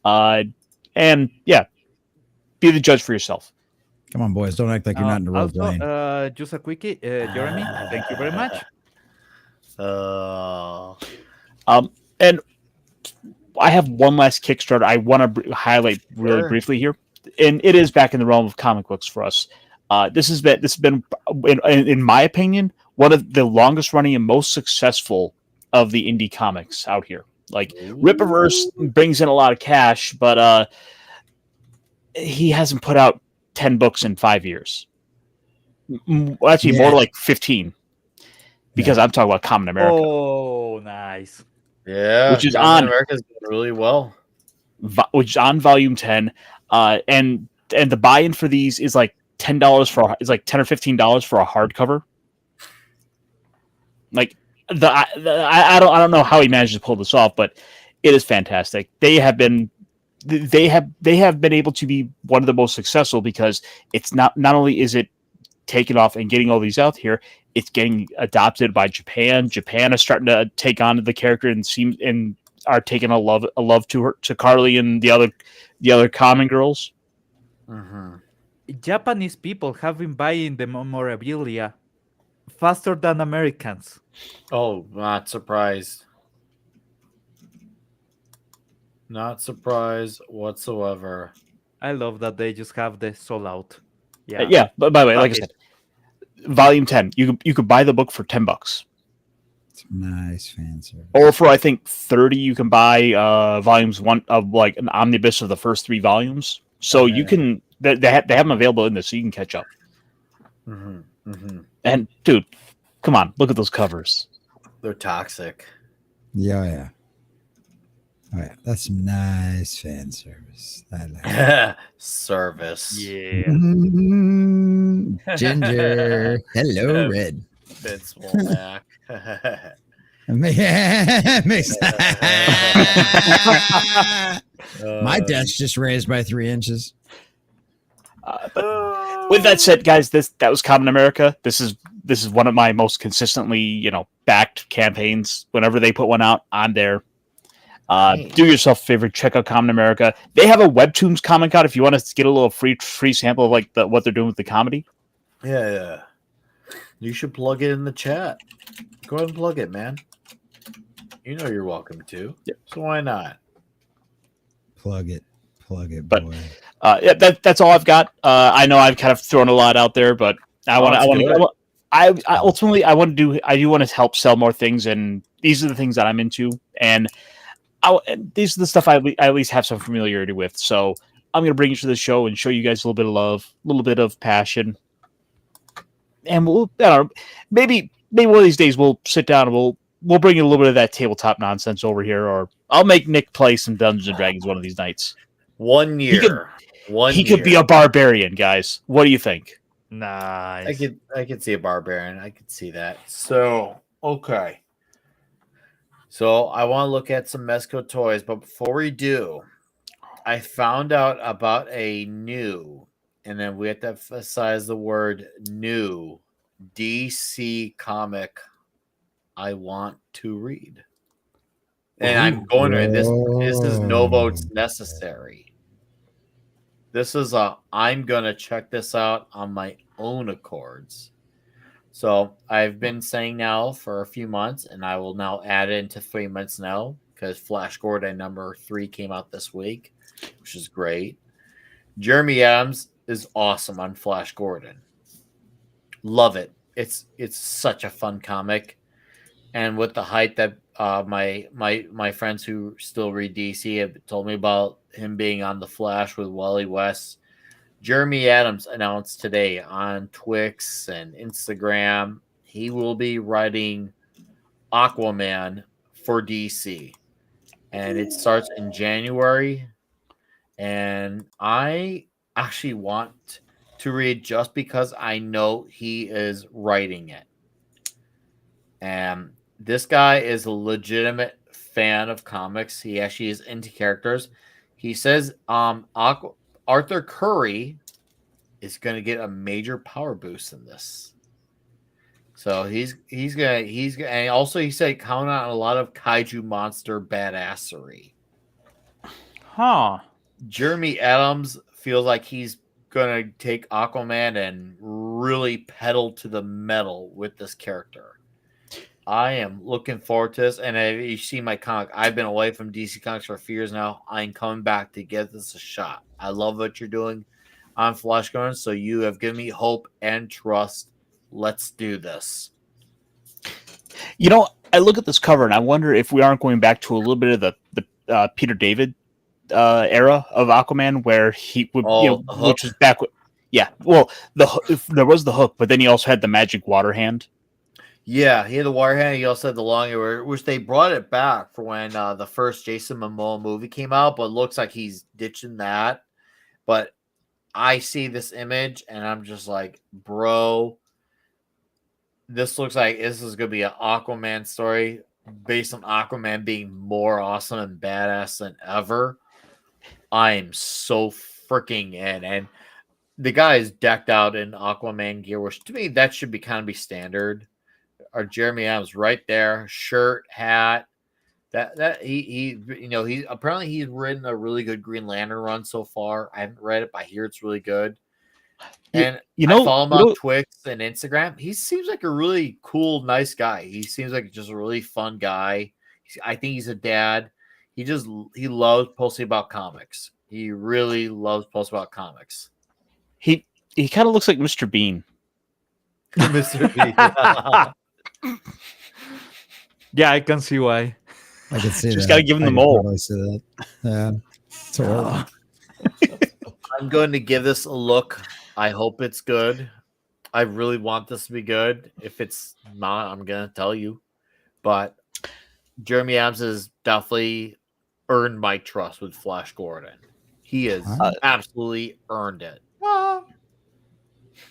and yeah, be the judge for yourself. Come on, boys. Don't act like you're not into role playing. Just a quickie, Jeremy. Thank you very much. And I have one last Kickstarter I want to highlight really briefly here, and it is back in the realm of comic books for us. This has been in my opinion, one of the longest running and most successful of the indie comics out here. Like Rippaverse brings in a lot of cash, but he hasn't put out 10 books in 5 years. Actually, more like 15. Because I'm talking about Common America. Oh, nice. Yeah, which is Captain on America's doing really well. which is on volume 10. And the buy-in for these is like $10 for is like $10 or $15 for a hardcover. Like I don't know how he managed to pull this off, but it is fantastic. They have been able to be one of the most successful because it's not only is it taking off and getting all these out here, it's getting adopted by Japan. Japan is starting to take on the character and are taking a love to Carly and the other common girls. Mm-hmm. Japanese people have been buying the memorabilia faster than Americans. Oh, not surprised. Not surprised whatsoever. I love that they just have the sold out. Yeah. Yeah, but by the way, like I Package. said, volume 10, you could buy the book for $10. Nice fan service. Or for I think 30, you can buy volumes one of like an omnibus of the first 3 volumes. So you can they have them available in this, so you can catch up. Mm-hmm. Mm-hmm. And dude, come on, look at those covers. They're toxic. Yeah, yeah. Oh, yeah. That's some nice fan service. I like it. Service. Yeah. Ginger. Hello, Red. Vince Womack. My desk just raised by 3 inches. But with that said, guys, that was Common America. This is one of my most consistently backed campaigns. Whenever they put one out, I'm there. Do yourself a favor, check out Common America. They have a Webtoons comic out if you want to get a little free sample of like what they're doing with the comedy. Yeah. You should plug it in the chat. Go ahead and plug it, man. You know you're welcome to. Yep. So why not? Plug it, But- boy. Yeah, that's all I've got. I know I've kind of thrown a lot out there, but I ultimately want to help sell more things, and these are the things that I'm into, and these are the stuff I at least have some familiarity with. So I'm going to bring you to the show and show you guys a little bit of love, a little bit of passion, and we'll maybe one of these days we'll sit down and we'll bring you a little bit of that tabletop nonsense over here, or I'll make Nick play some Dungeons and Dragons one of these nights. 1 year. He could be a barbarian, guys. What do you think? Nice. I could see a barbarian. I could see that. So okay. So I want to look at some Mezco toys, but before we do, I found out about a new, and then we have to emphasize the word new, DC comic I want to read. And I'm going to this is no votes necessary. This is I'm gonna check this out on my own accords. So I've been saying now for a few months, and I will now add it into 3 months now because Flash Gordon number 3 came out this week, which is great. Jeremy Adams is awesome on Flash Gordon. Love it. It's such a fun comic, and with the hype that my friends who still read DC have told me about him being on the Flash with Wally West. Jeremy Adams announced today on Twix and Instagram he will be writing Aquaman for DC, and it starts in January. And I actually want to read just because I know he is writing it. And this guy is a legitimate fan of comics. He actually is into characters. He says Arthur Curry is going to get a major power boost in this. So he's gonna and also he said count on a lot of kaiju monster badassery. Huh. Jeremy Adams feels like he's gonna take Aquaman and really pedal to the metal with this character. I am looking forward to this, and if you see my comic, I've been away from DC Comics for a few years now. I'm coming back to give this a shot. I love what you're doing on Flash Gordon, so you have given me hope and trust. Let's do this. I look at this cover and I wonder if we aren't going back to a little bit of the Peter David era of Aquaman, where he would, which was back. Yeah, well, if there was the Hook, but then he also had the magic water hand. Yeah, he had the wire hand. He also had the long hair, which they brought it back for when the first Jason Momoa movie came out, but it looks like he's ditching that. But I see this image and I'm just like, bro, this looks like this is gonna be an Aquaman story based on Aquaman being more awesome and badass than ever. I am so freaking in, and the guy is decked out in Aquaman gear, which to me that should be kind of be standard. Or Jeremy Adams right there, shirt, hat. That he apparently he's written a really good Green Lantern run so far. I haven't read it, but I hear it's really good. You, And you I know, follow him you on know, Twix and Instagram. He seems like a really cool, nice guy. He seems like just a really fun guy. I think he's a dad. He loves posting about comics. He really loves posting about comics. he he kind of looks like Mr. Bean. Mr. B. Yeah, I can see why. I can see Just that. gotta give him I the could mole. totally see that. Yeah. It's horrible. I'm going to give this a look. I hope it's good. I really want this to be good. If it's not, I'm going to tell you. But Jeremy Adams has definitely earned my trust with Flash Gordon. He has absolutely earned it.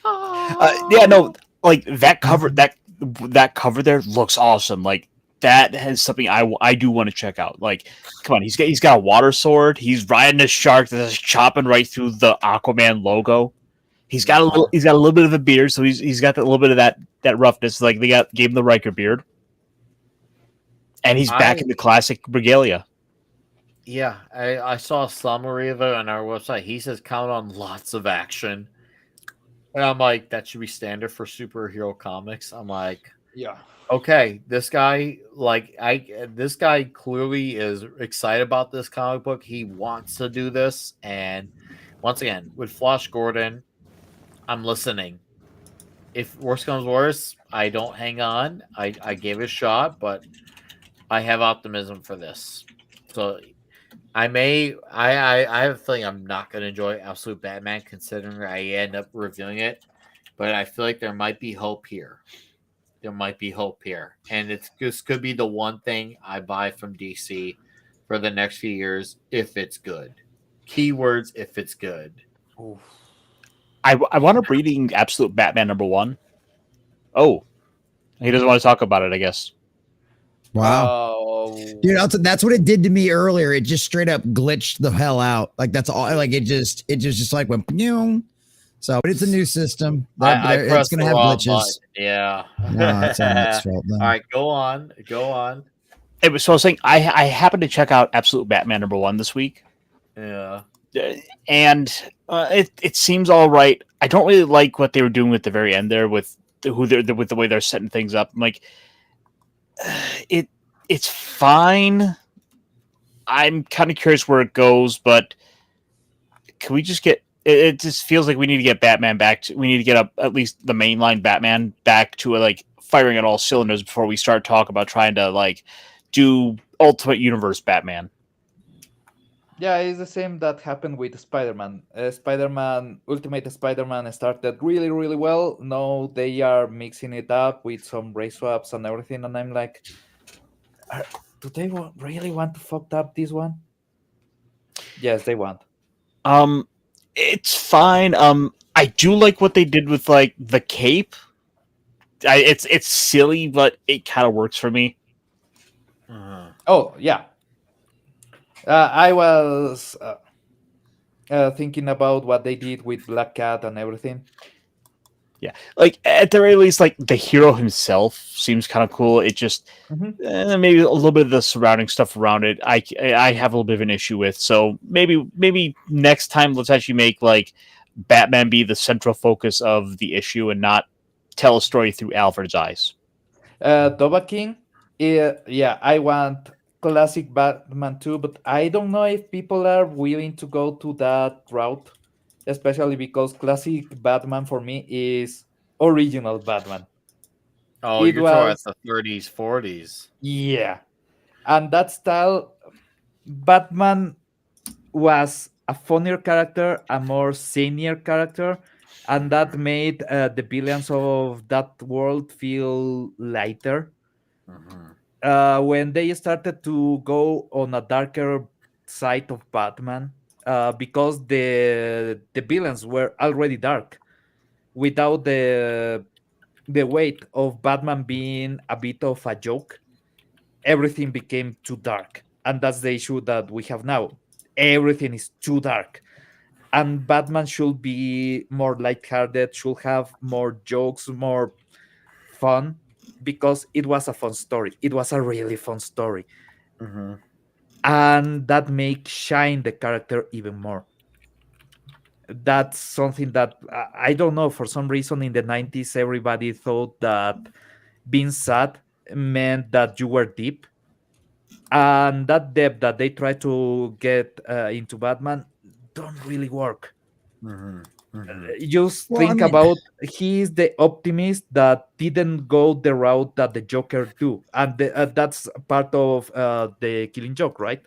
Yeah, no, like that cover that cover there looks awesome. Like that has something I do want to check out. Like, come on, he's got a water sword. He's riding a shark that's chopping right through the Aquaman logo. He's got a little bit of a beard, so he's got a little bit of that roughness. Like they gave him the Riker beard, and he's back in the classic regalia. Yeah, I saw a summary of it on our website. He says count on lots of action. And I'm like, that should be standard for superhero comics. I'm like, Yeah. okay, this guy clearly is excited about this comic book. He wants to do this. And once again, with Flash Gordon, I'm listening. If worse comes worse, I don't hang on. I gave it a shot, but I have optimism for this. So I have a feeling I'm not going to enjoy Absolute Batman considering I end up reviewing it, but I feel like there might be hope here. There might be hope here, and this could be the one thing I buy from DC for the next few years if it's good. Keywords if it's good. I want up reading Absolute Batman #1. Oh, he doesn't want to talk about it, I guess. Wow. Dude, that's what it did to me earlier. It just straight up glitched the hell out. Like that's all. Like it just like went. So, but it's a new system. It's gonna have glitches. Button. Yeah. No, it's on its fault then. All right, go on. So I was saying I happened to check out Absolute Batman #1 this week. Yeah. And it seems all right. I don't really like what they were doing at the very end there with the way they're setting things up. I'm like, it's fine. I'm kind of curious where it goes, but can we just get? It just feels like we need to get Batman back. We need to get at least the mainline Batman back to like firing at all cylinders before we start talking about trying to like do Ultimate Universe Batman. Yeah, it's the same that happened with Spider-Man. Ultimate Spider-Man started really, really well. Now they are mixing it up with some race swaps and everything, and I'm like, do they really want to fuck up this one? Yes, they want. It's fine. I do like what they did with like the cape. It's silly, but it kind of works for me. Oh yeah. I was thinking about what they did with Black Cat and everything. Yeah, like at the very least, like the hero himself seems kind of cool. It just maybe a little bit of the surrounding stuff around it. I have a little bit of an issue with. So maybe next time let's actually make like Batman be the central focus of the issue and not tell a story through Alfred's eyes. Toba King, yeah, I want classic Batman too, but I don't know if people are willing to go to that route, especially because classic Batman for me is original Batman. Oh, you're talking about the 30s, 40s. Yeah. And that style, Batman was a funnier character, a more senior character, and that made the villains of that world feel lighter. Mhm. When they started to go on a darker side of Batman, because the villains were already dark without the weight of Batman being a bit of a joke, everything became too dark. And that's the issue that we have now. Everything is too dark. And Batman should be more lighthearted, should have more jokes, more fun, because it was a fun story. It was a really fun story. Mhm. And that makes shine the character even more. That's something that I don't know. For some reason, in the 90s, everybody thought that being sad meant that you were deep, and that depth that they try to get into Batman don't really work. Mhm. Mhm. Just Well, I think mean, about, he is the optimist that didn't go the route that the Joker do, and that's part of the Killing Joke, right?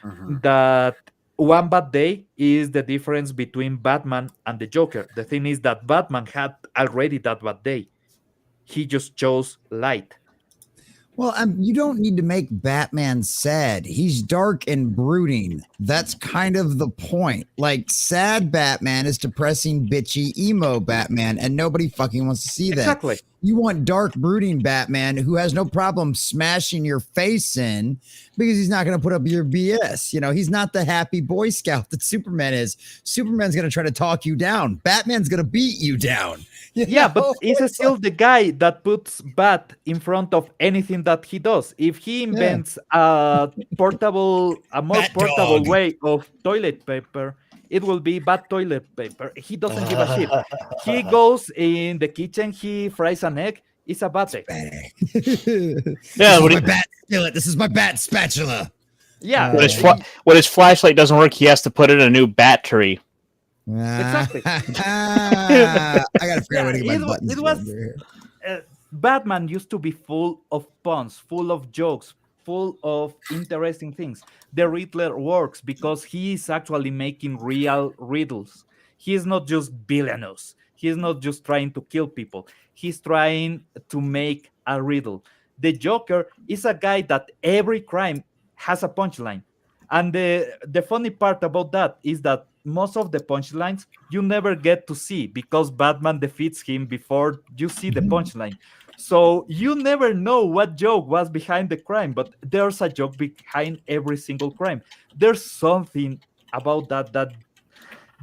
Mhm. That one bad day is the difference between Batman and the Joker. The thing is that Batman had already that bad day. He just chose light. well, you don't need to make Batman sad. He's dark and brooding. That's kind of the point. Like, sad Batman is depressing, bitchy, emo Batman, and nobody fucking wants to see that. Exactly. You want dark, brooding Batman who has no problem smashing your face in because he's not going to put up your BS. You know, he's not the happy Boy Scout that Superman is. Superman's going to try to talk you down, Batman's going to beat you down. You Yeah, but know? is It's still like, the guy that puts Bat in front of anything that he does. If he yeah, invents a more Bat portable Dog. way of toilet paper, it will be Bat toilet paper. He doesn't give a shit. He goes in the kitchen, he fries an egg. It's a bat egg. Bang. This Yeah, is my bat skillet. This is my bat spatula. Yeah, when y- when his flashlight doesn't work, he has to put in a new battery. exactly. I gotta figure out a Yeah, way to get my buttons it to was under here. Batman used to be full of puns, full of jokes, full of interesting things. The Riddler works because he is actually making real riddles. He is not just villainous. He is not just trying to kill people. He's trying to make a riddle. The Joker is a guy that every crime has a punchline. And the funny part about that is that most of the punchlines you never get to see because Batman defeats him before you see the punchline. So you never know what joke was behind the crime, but there's a joke behind every single crime. There's something about that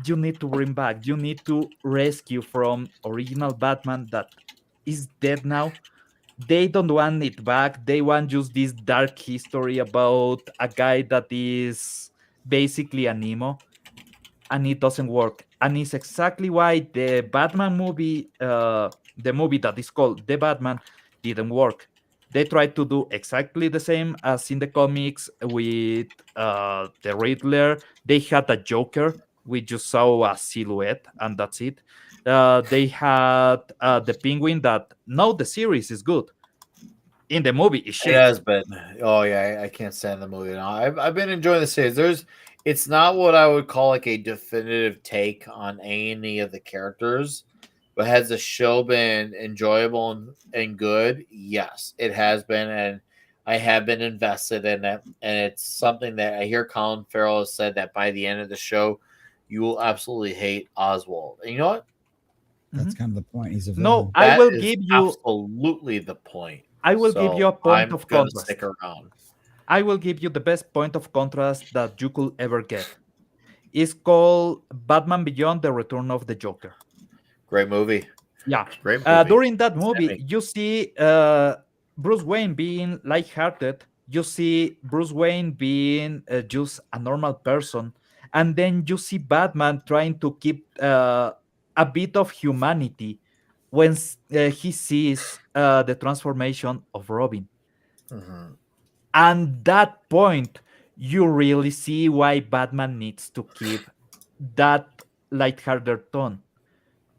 you need to bring back. You need to rescue from original Batman that is dead now. They don't want it back. They want just this dark history about a guy that is basically an emo, and it doesn't work. And it's exactly why the Batman movie, the movie that is called The Batman, didn't work. They tried to do exactly the same as in the comics with the Riddler. They had a Joker. We just saw a silhouette, and that's it. They had the Penguin. That no, the series is good. In the movie, is It shit. has been. Oh yeah, I can't stand the movie now. I've been enjoying the series. It's not what I would call like a definitive take on any of the characters, but has the show been enjoyable and good? Yes, it has been, and I have been invested in it. And it's something that I hear Colin Farrell has said that by the end of the show, you will absolutely hate Oswald. And you know what? That's Mhm. kind of the point. He's a No, villain. That is absolutely the point. I will give you So a point I'm of gonna stick contrast. around. I will give you the best point of contrast that you could ever get. It's called Batman Beyond: The Return of the Joker. Great movie. Yeah. Great movie. During that movie, Outstanding. you see Bruce Wayne being lighthearted. You see Bruce Wayne being just a normal person. And then you see Batman trying to keep a bit of humanity when he sees the transformation of Robin. Mhm. And that point, you really see why Batman needs to keep that lighthearted tone,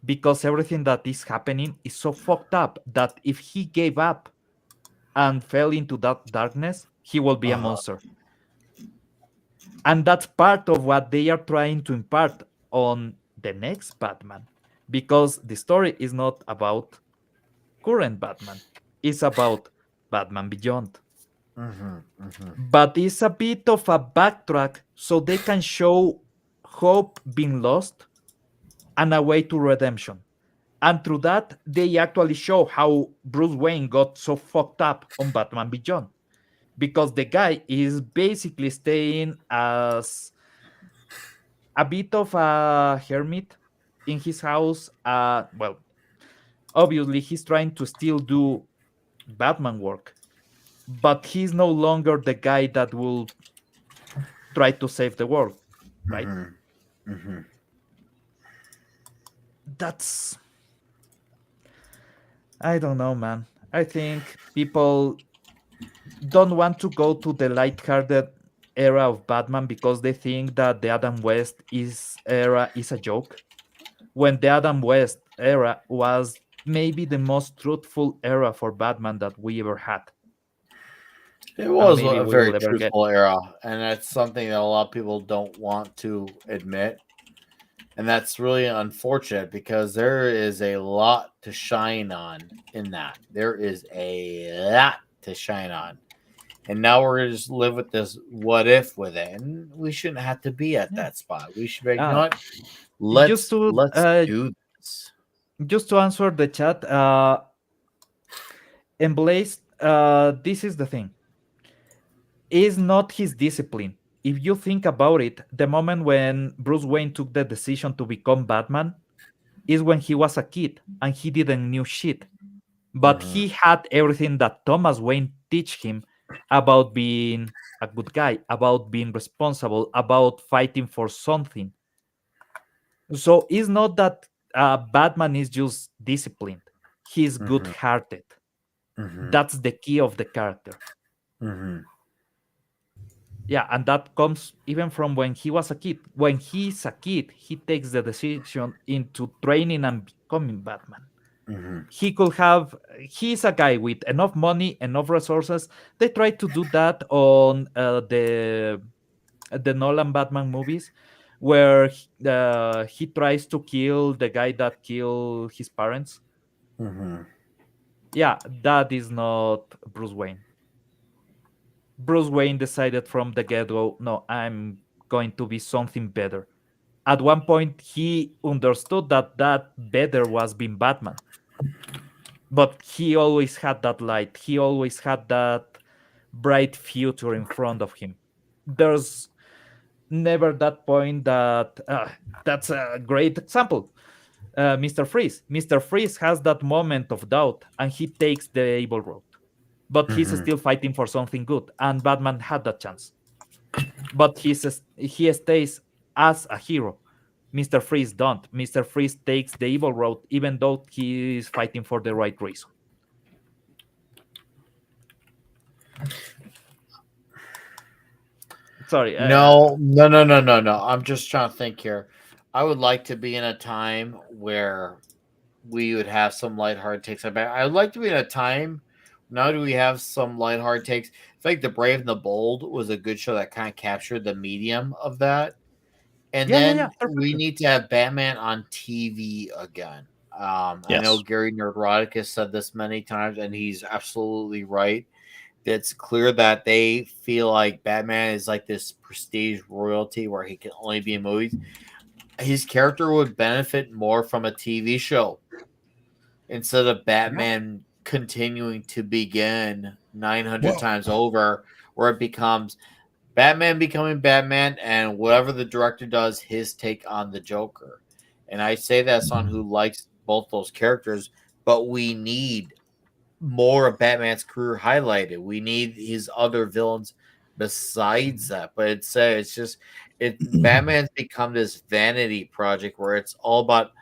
because everything that is happening is so fucked up that if he gave up and fell into that darkness, he will be a Uh-huh. monster. And that's part of what they are trying to impart on the next Batman. because the story is not about current Batman. It's about Batman Beyond. But it's a bit of a backtrack so they can show hope being lost and a way to redemption. And through that, they actually show how Bruce Wayne got so fucked up on Batman Beyond. Because the guy is basically staying as a bit of a hermit in his house. Well, obviously, he's trying to still do Batman work, but he's no longer the guy that will try to save the world, right? That's, I don't know, man. I think people don't want to go to the lighthearted era of Batman because they think that the Adam West is era is a joke. When the Adam West era was maybe the most truthful era for Batman that we ever had, It and was maybe a we will very ever get. truthful era, and that's something that a lot of people don't want to admit. And that's really unfortunate because there is a lot to shine on in that. There is a lot to shine on. And now we're gonna just live with this what if with it. And we shouldn't have to be at Yeah. that spot. We should be like, you know Uh, what? just to Let's uh, do this. just to answer the chat, and Blaze, this is the thing. Is not his discipline. If you think about it, the moment when Bruce Wayne took the decision to become Batman is when he was a kid and he didn't knew shit. But he had everything that Thomas Wayne teach him about being a good guy, about being responsible, about fighting for something. So it's not that Batman is just disciplined. He's good-hearted. That's the key of the character. Yeah, and that comes even from when he was a kid. When he's a kid, he takes the decision into training and becoming Batman. He could have, he's a guy with enough money, enough resources. They tried to do that on the Nolan Batman movies, where he tries to kill the guy that killed his parents. Yeah, that is not Bruce Wayne. Bruce Wayne decided from the get-go, no, I'm going to be something better. At one point, he understood that that better was being Batman, but he always had that light. He always had that bright future in front of him. There's never that point that that's a great example. Mr. Freeze. Mr. Freeze has that moment of doubt and he takes the evil road. But he's still fighting for something good. And Batman had that chance. But he stays as a hero. Mr. Freeze don't. Mr. Freeze takes the evil road even though he is fighting for the right reason. Sorry. No. I'm just trying to think here. I would like to be in a time where we would have some lighthearted takes. I would like to be in a time. Now do we have some lighthearted takes? I feel like The Brave and the Bold was a good show that kind of captured the medium of that. And then we need to have Batman on TV again. I know Gary Nerdrotic said this many times, and he's absolutely right. It's clear that they feel like Batman is like this prestige royalty where he can only be in movies. His character would benefit more from a TV show instead of Batman continuing to begin 900 times over, where it becomes Batman becoming Batman and whatever the director does, his take on the Joker. And I say that as someone who likes both those characters, but we need more of Batman's career highlighted. We need his other villains besides that. But it's just Batman's become this vanity project where it's all about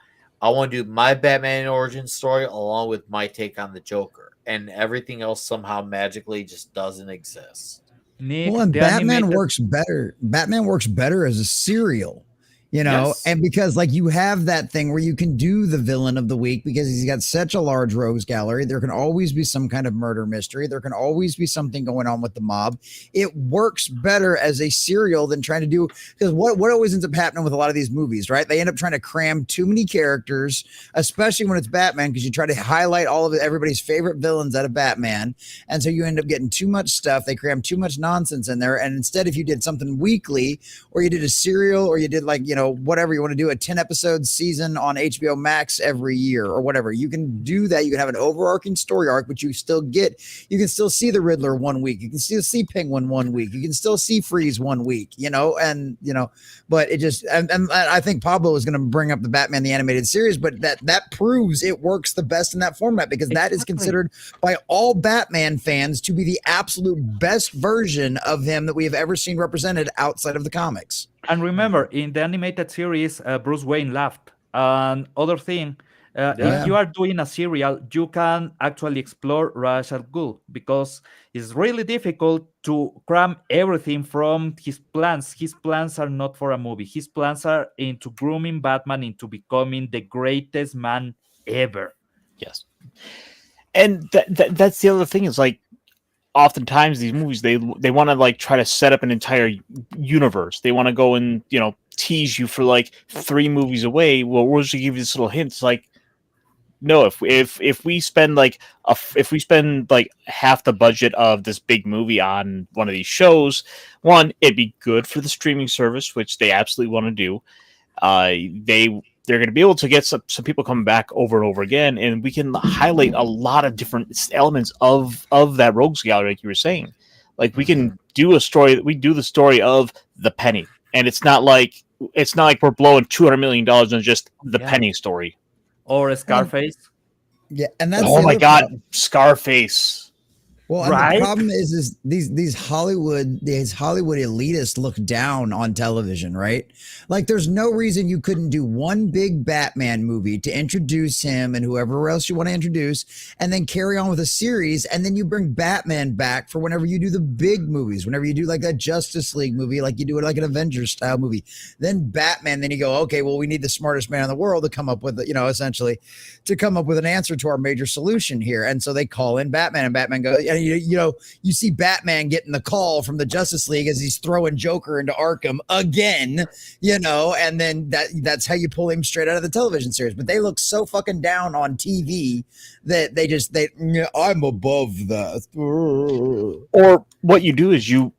I want to do my Batman origin story along with my take on the Joker, and everything else somehow magically just doesn't exist. Nick, well, and Batman works better. Batman works better as a serial. You know, Yes. and because like you have that thing where you can do the villain of the week because he's got such a large rogues gallery. There can always be some kind of murder mystery. There can always be something going on with the mob. It works better as a serial than trying to do, because what always ends up happening with a lot of these movies, right? They end up trying to cram too many characters, especially when it's Batman, because you try to highlight all of everybody's favorite villains out of Batman. And so you end up getting too much stuff. They cram too much nonsense in there. And instead, if you did something weekly, or you did a serial, or you did like, whatever you want to do, a 10 episode season on HBO Max every year or whatever, you can do that. You can have an overarching story arc, but you can still see the Riddler 1 week. You can still see Penguin 1 week. You can still see Freeze 1 week, but it just, and I think Pablo is going to bring up the Batman, the animated series, but that proves it works the best in that format, because that is considered by all Batman fans to be the absolute best version of him that we have ever seen represented outside of the comics. And remember, in the animated series, Bruce Wayne laughed. And other thing, if you are doing a serial, you can actually explore Ra's al Ghul, because it's really difficult to cram everything from his plans. His plans are not for a movie. His plans are into grooming Batman into becoming the greatest man ever. Yes. And that's the other thing, is like, oftentimes these movies, they want to like try to set up an entire universe. They want to go and tease you for like 3 movies away. Well, we'll just give you this little hint. It's like, no, if we spend like half the budget of this big movie on one of these shows, one, it'd be good for the streaming service, which they absolutely want to do. They're going to be able to get some people coming back over and over again, and we can highlight a lot of different elements of that rogues gallery, like you were saying. Like, we can do a story. We do the story of the Penny, and it's not like we're blowing $200 million on just the Penny story. Or Scarface. Yeah, and that's oh my god, Scarface. Well, and the problem is these Hollywood elitists look down on television, right? Like, there's no reason you couldn't do one big Batman movie to introduce him and whoever else you want to introduce, and then carry on with a series, and then you bring Batman back for whenever you do the big movies, whenever you do like that Justice League movie, like you do it like an Avengers style movie. Then Batman, then you go, okay, well, we need the smartest man in the world to come up with, essentially to come up with an answer to our major solution here. And so they call in Batman, and Batman goes, you see Batman getting the call from the Justice League as he's throwing Joker into Arkham again, and then that's how you pull him straight out of the television series. But they look so fucking down on TV that I'm above that. Or what you do is you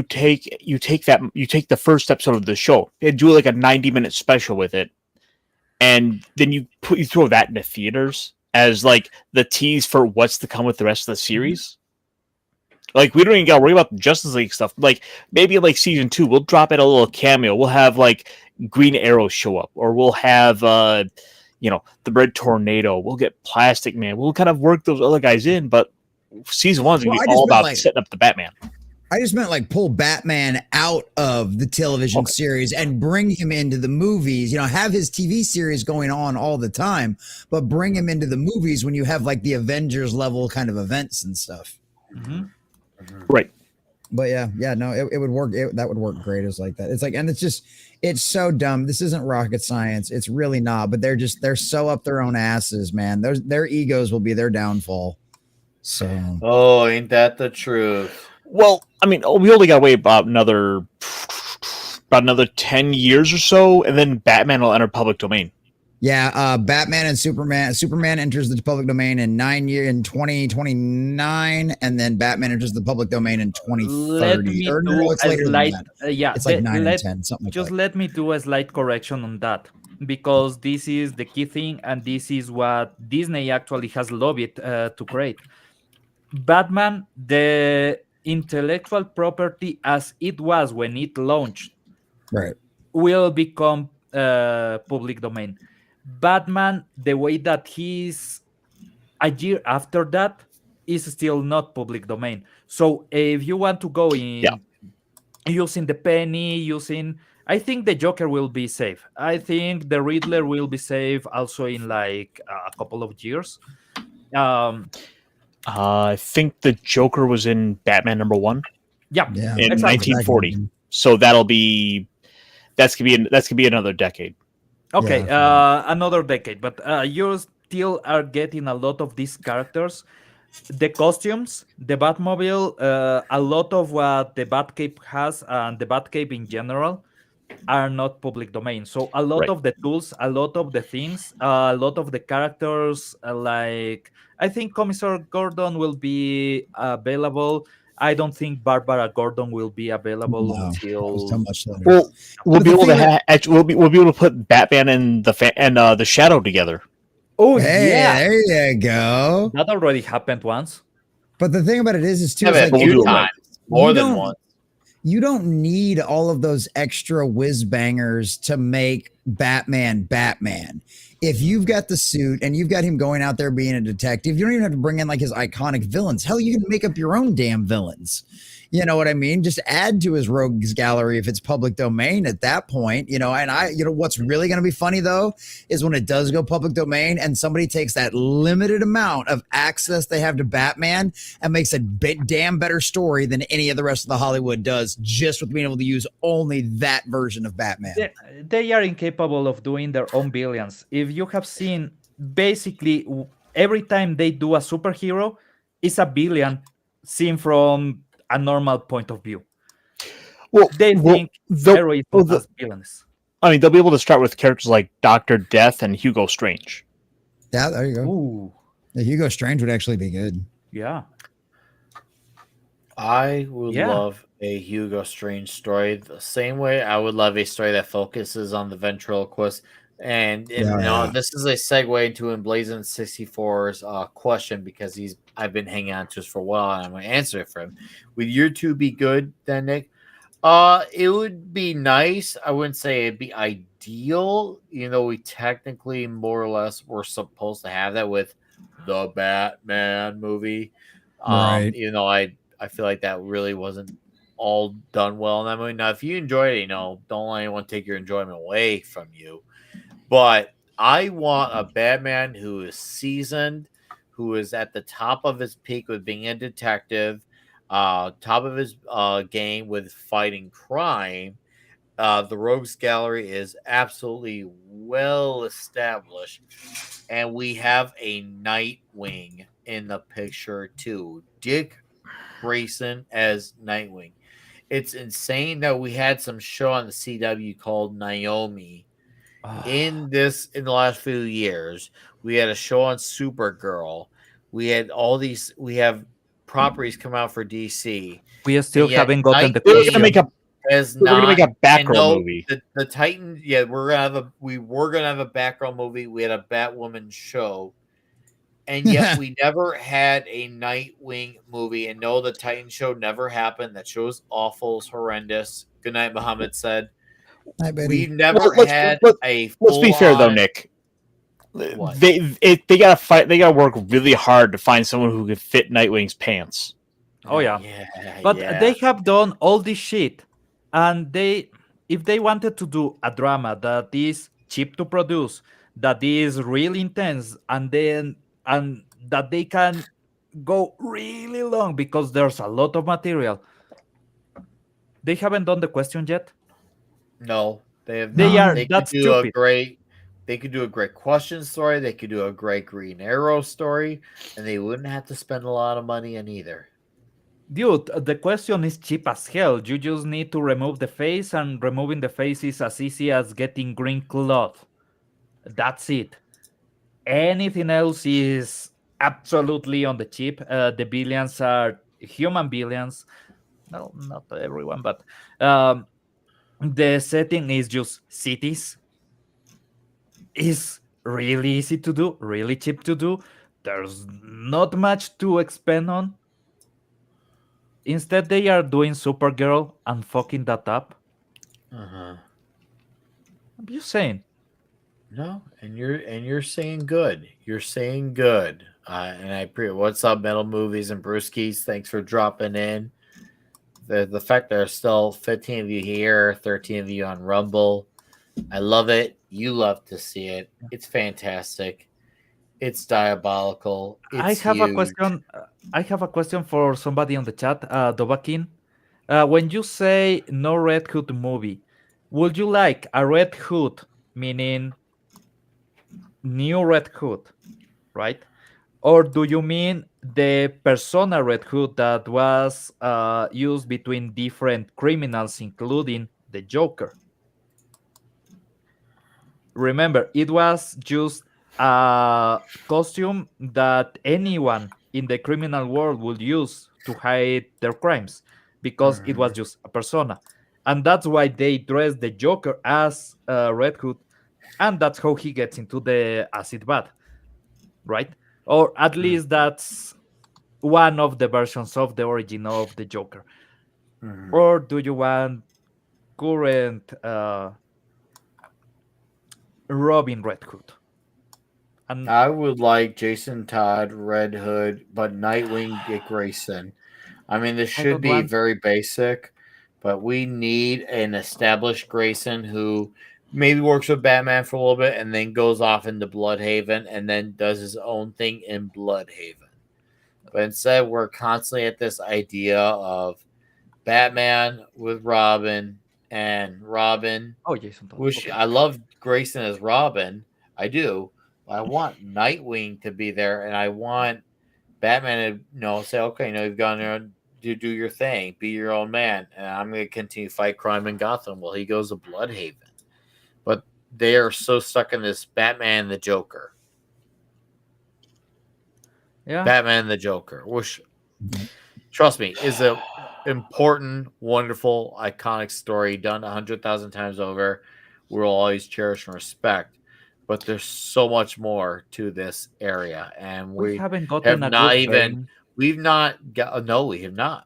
take the first episode of the show and do like a 90-minute special with it, and then you throw that into theaters as like the tease for what's to come with the rest of the series. Like, we don't even gotta worry about the Justice League stuff. Like, maybe like season 2, we'll drop in a little cameo. We'll have like Green Arrow show up, or we'll have the Red Tornado. We'll get Plastic Man. We'll kind of work those other guys in, but season 1 is gonna be all about setting up the Batman. I just meant like pull Batman out of the television series and bring him into the movies, have his TV series going on all the time, but bring him into the movies when you have like the Avengers level kind of events and stuff. Mm-hmm. Right. But no, it would work. That would work great as like that. It's like, and it's so dumb. This isn't rocket science. It's really not, but they're so up their own asses, man. Their egos will be their downfall. So. Oh, ain't that the truth? Well, I mean, we only got to wait about another 10 years or so, and then Batman will enter public domain. Yeah, Batman and Superman. Superman enters the public domain in 2029, and then Batman enters the public domain in 2030. It's later than that. It's like 9 and 10, something like that. Let me do a slight correction on that, because this is the key thing, and this is what Disney actually has lobbied to create. Batman, the intellectual property as it was when it launched, right, will become public domain. Batman, the way that he's a year after that, is still not public domain. So if you want to go in using the Penny, I think the Joker will be safe. I think the Riddler will be safe also in like a couple of years. I think the Joker was in Batman #1. Yeah, in 1940. So that'll be that's gonna be another decade. Okay, Yeah, another decade, but you still are getting a lot of these characters. The costumes, the Batmobile, a lot of what the Batcape has, and the Batcape in general, are not public domain. So a lot Right. of the tools, a lot of the things, a lot of the characters, like I think Commissar Gordon will be available. I don't think Barbara Gordon will be available no, that was so until. much later. Well, we'll But be the able to thing that, we'll be able to put Batman and the Shadow together. Oh hey, yeah, there you go. that already happened once. But the thing about it is too, Have it's it like a We'll few do it right. times, more you than don't once. you don't need all of those extra whiz bangers to make Batman Batman. If you've got the suit and you've got him going out there being a detective, you don't even have to bring in like his iconic villains. Hell, you can make up your own damn villains. You know what I mean? Just add to his rogues gallery if it's public domain at that point, And what's really going to be funny though is when it does go public domain and somebody takes that limited amount of access they have to Batman and makes a damn better story than any of the rest of the Hollywood does, just with being able to use only that version of Batman. They are incapable of doing their own billions. If you have seen, basically every time they do a superhero, it's a billion seen from a normal point of view. Well, They think heroism the, as villains. I mean, they'll be able to start with characters like Doctor Death and Hugo Strange. Yeah, there you go. Ooh, Yeah, Hugo Strange would actually be good. yeah. I would Yeah. love a Hugo Strange story the same way I would love a story that focuses on the ventriloquist. And Yeah. this is a segue into Emblazoned 64's question because I've been hanging on to this for a while and I'm going to answer it for him. Would your two be good then, Nick? It would be nice. I wouldn't say it'd be ideal. We technically more or less were supposed to have that with the Batman movie. Right. I feel like that really wasn't all done well in that movie. Now, if you enjoyed it, don't let anyone take your enjoyment away from you. But I want a Batman who is seasoned, who is at the top of his peak with being a detective, top of his game with fighting crime. The Rogues Gallery is absolutely well established, and we have a Nightwing in the picture too. Dick Grayson as Nightwing. It's insane that we had some show on the CW called Naomi. In the last few years, we had a show on Supergirl. We had we have properties come out for DC. We still And yet haven't gotten the We're Nightwing gonna make question. has we're gonna make not. a And Batgirl no, movie. the Titan. Yeah, we were gonna have a Batgirl movie. We had a Batwoman show, and yet we never had a Nightwing movie. And no, the Titan show never happened. That show is awful, it's horrendous. Good night, Muhammad said. Hi, Betty. We've never Let's- had let's- a Let's be fair though, full-on- Nick. What? They gotta fight. They gotta work really hard to find someone who could fit Nightwing's pants. Oh yeah. Yeah, But yeah. they have done all this shit, and if they wanted to do a drama that is cheap to produce, that is really intense, and that they can go really long because there's a lot of material. They haven't done the question yet. No, they have They not. are They could that do stupid. they could do a great question story. They could do a great Green Arrow story, and they wouldn't have to spend a lot of money on either. Dude, the question is cheap as hell. You just need to remove the face, and removing the face is as easy as getting green cloth. That's it. Anything else is absolutely on the cheap. The billions are human billions. No, not everyone, but the setting is just cities. Is really easy to do, really cheap to do. There's not much to expand on. Instead, they are doing Supergirl and fucking that up. Uh-huh. I'm just saying. No, and you're saying good. You're saying good. And I appreciate. What's up, Metal Movies and Brewskis? Thanks for dropping in. The fact there are still 15 of you here, 13 of you on Rumble. I love it. You love to see it. It's fantastic. It's diabolical. I It's have a huge. question. I have a question for somebody on the chat, Dobakin. When you say no Red Hood movie, Would you like a Red Hood, meaning new Red Hood, right? Or do you mean the persona Red Hood that was used between different criminals, including the Joker? Remember, it was just a costume that anyone in the criminal world would use to hide their crimes because it was Mhm. just a persona. And that's why they dressed the Joker as Red Hood, and that's how he gets into the acid bath, right? Or at Mhm. least that's one of the versions of the origin of the Joker. Mhm. Or do you want current Robin Red Hood? And I would like Jason Todd, Red Hood, but Nightwing Dick Grayson. I mean, this I should don't be want. very basic, but we need an established Grayson who maybe works with Batman for a little bit and then goes off into Bloodhaven and then does his own thing in Bloodhaven. But instead, we're constantly at this idea of Batman with Robin and Robin. Oh, Jason Todd. Which Okay. I love Grayson as Robin. I do. I want Nightwing to be there, and I want Batman to say, okay, you've gone there to do your thing, be your own man, and I'm going to continue to fight crime in Gotham while he goes to Bloodhaven. But they are so stuck in this Batman and the Joker. Yeah. Batman and the Joker, which, trust me, is a important, wonderful, iconic story done 100,000 times over. We'll always cherish and respect. But there's so much more to this area, and We we haven't have gotten a not good even Bane. we've not got no, we have not.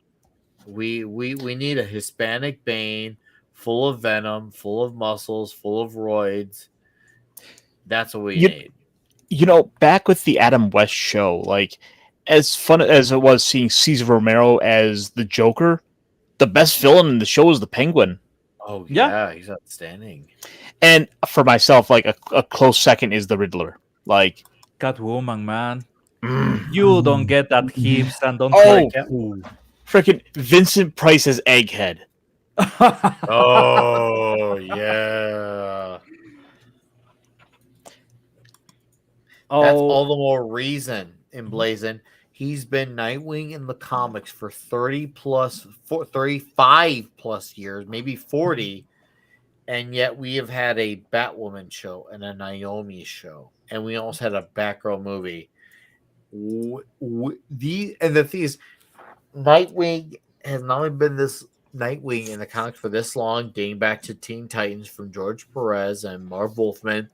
We need a Hispanic Bane, full of venom, full of muscles, full of roids. That's what we You need. back with the Adam West show, like as fun as it was seeing Cesar Romero as the Joker, the best villain in the show is the Penguin. Oh Yeah. yeah, he's outstanding. And for myself, like a close second is the Riddler. Like, Catwoman, man. mm, You don't get that hips and don't Sorry, feel oh, Cat. cool. freaking Vincent Price as Egghead. Oh yeah. That's Oh, all the more reason in Blazin. He's been Nightwing in the comics for 35 plus years, maybe 40. And yet we have had a Batwoman show and a Naomi show. And we also had a Batgirl movie. The thing is, Nightwing has not only been this Nightwing in the comics for this long, dating back to Teen Titans from George Perez and Marv Wolfman,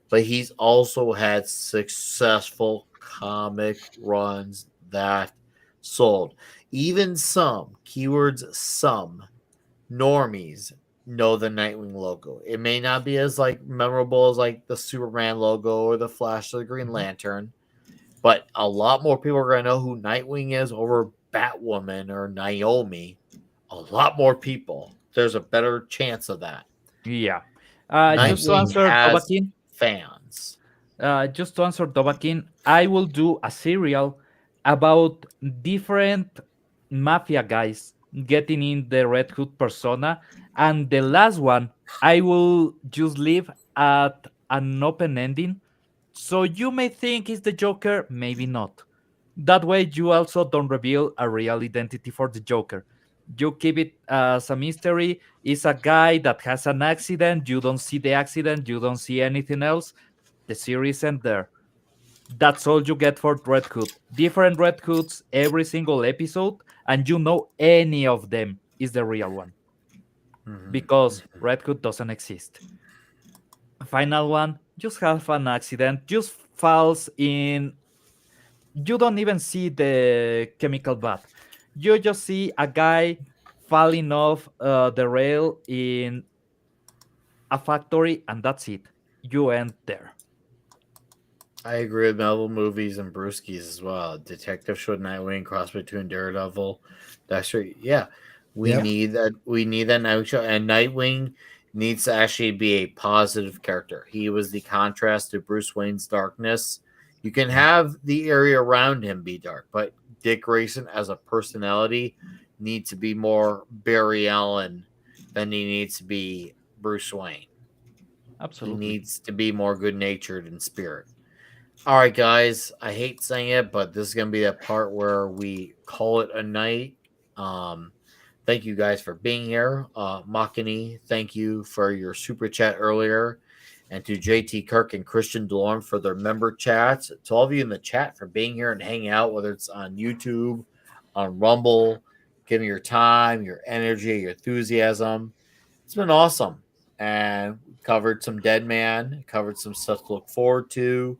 but he's also had successful comic runs that sold. Even some, keywords some, normies know the Nightwing logo. It may not be as like memorable as like the Superman logo or the Flash or the Green Lantern, but a lot more people are going to know who Nightwing is over Batwoman or Naomi. A lot more people. There's a better chance of that. yeah. Just to Nightwing answer has Tobakin, fans. I will do a serial about different mafia guys getting in the Red Hood persona, and the last one I will just leave at an open ending. So you may think it's the Joker, maybe not. That way, you also don't reveal a real identity for the Joker. You keep it as a mystery. It's a guy that has an accident. You don't see the accident. You don't see anything else. The series ends there. That's all you get for Red Hood. Different Red Hoods every single episode, and you know any of them is the real one Mhm. because Red Hood doesn't exist. Final one, just have an accident, just falls in. You don't even see the chemical bath. You just see a guy falling off the rail in a factory, and that's it. You end there. I agree with Marvel movies and Brewskis as well. Detective Show, Nightwing, cross between Daredevil, Dexter. Yeah, we Yep. need that. We need that Nightwing show, and Nightwing needs to actually be a positive character. He was the contrast to Bruce Wayne's darkness. You can have the area around him be dark, but Dick Grayson as a personality needs to be more Barry Allen than he needs to be Bruce Wayne. Absolutely. He needs to be more good natured in spirit. All right, guys. I hate saying it, but this is gonna be a part where we call it a night. Thank you guys for being here. Makani, thank you for your super chat earlier. And to JT Kirk and Christian Delorme for their member chats. To all of you in the chat for being here and hanging out, whether it's on YouTube, on Rumble, giving your time, your energy, your enthusiasm. It's been awesome. And we covered some Dead Man, covered some stuff to look forward to.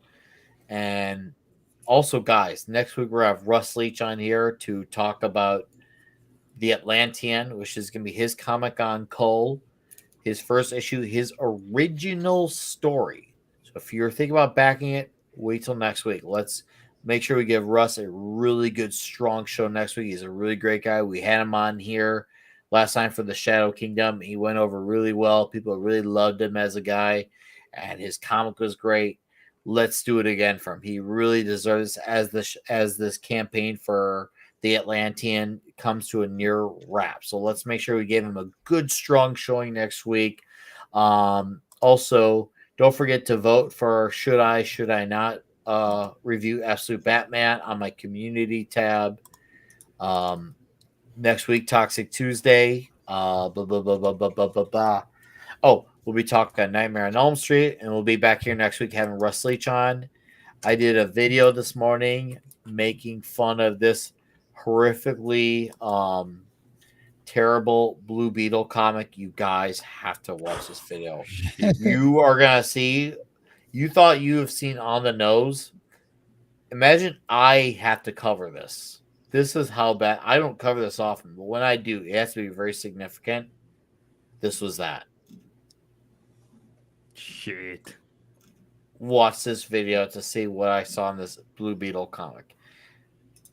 And also, guys, next week we're going to have Russ Leach on here to talk about The Atlantean, which is going to be his comic on Cole, his first issue, his original story. So if you're thinking about backing it, wait till next week. Let's make sure we give Russ a really good, strong show next week. He's a really great guy. We had him on here last time for the Shadow Kingdom. He went over really well. People really loved him as a guy, and his comic was great. Let's do it again for him. He really deserves as this campaign for the Atlantean comes to a near wrap. So let's make sure we give him a good, strong showing next week. Also, don't forget to vote for Should I Not review Absolute Batman on my community tab. Next week, Toxic Tuesday. Blah, blah, blah, blah, blah, blah, blah, blah. Oh, we'll be talking Nightmare on Elm Street, and we'll be back here next week having Russ Leach on. I did a video this morning making fun of this horrifically terrible Blue Beetle comic. You guys have to watch this video. You are going to see, you thought you have seen On the Nose. Imagine I have to cover this. This is how bad. I don't cover this often, but when I do, it has to be very significant. This was that. Shit. Watch this video to see what I saw in this Blue Beetle comic.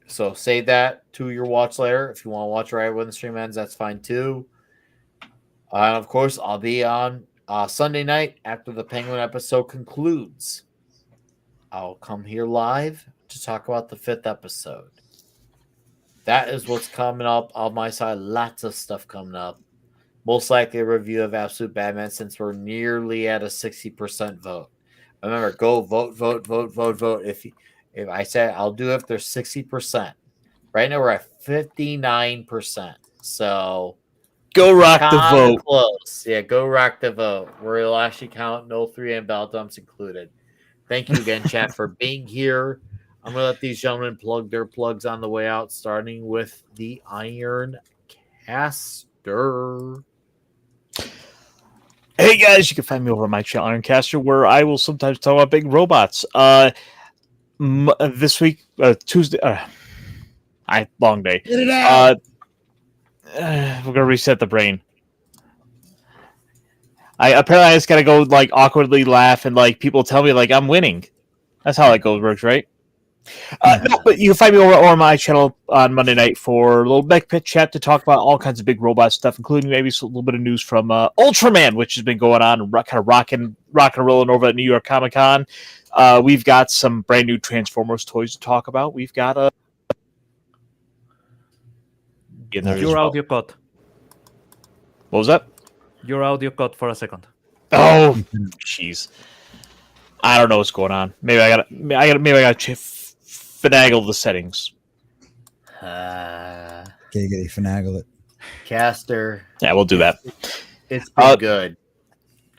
So save that to your watch later. If you want to watch right when the stream ends, that's fine too. And of course, I'll be on Sunday night after the Penguin episode concludes. I'll come here live to talk about the 5th episode. That is what's coming up on my side. Lots of stuff coming up. Most likely a review of Absolute Batman since we're nearly at a 60% vote. Remember, go vote, vote, vote, vote, vote. If I said I'll do it if there's 60%. Right now we're at 59%. So Go rock the vote. Close. Yeah, go rock the vote. We'll actually count no 3M ballot dumps included. Thank you again, chat, for being here. I'm going to let these gentlemen plug their plugs on the way out, starting with the Iron Caster. Hey guys, you can find me over on my channel Ironcaster, where I will sometimes talk about big robots. This week, Tuesday, long day. Get it out. We're gonna reset the brain. I just gotta go like awkwardly laugh and like people tell me like I'm winning. That's how it works, right? No, but you can find me over on my channel on Monday night for a little Mech Pit chat to talk about all kinds of big robot stuff, including maybe a little bit of news from Ultraman, which has been going on and kind of rocking and rolling over at New York Comic Con. We've got some brand new Transformers toys to talk about. We've got Your audio cut. What was that? Your audio cut for a second. Oh, jeez. I don't know what's going on. Maybe I gotta finagle the settings. Giggity, finagle it. Caster. Yeah, we'll do that. It's been good.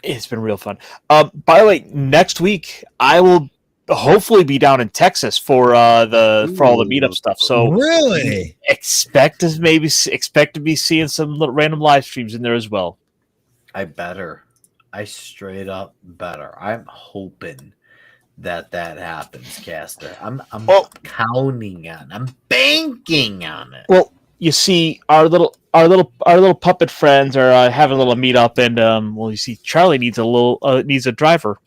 It's been real fun. By the way, next week I will hopefully be down in Texas for all the meetup stuff. So really expect to be seeing some little random live streams in there as well. I straight up better. I'm hoping that happens, Caster. I'm counting on. I'm banking on it. Well, you see, our little puppet friends are having a little meetup, and you see, Charlie needs a driver.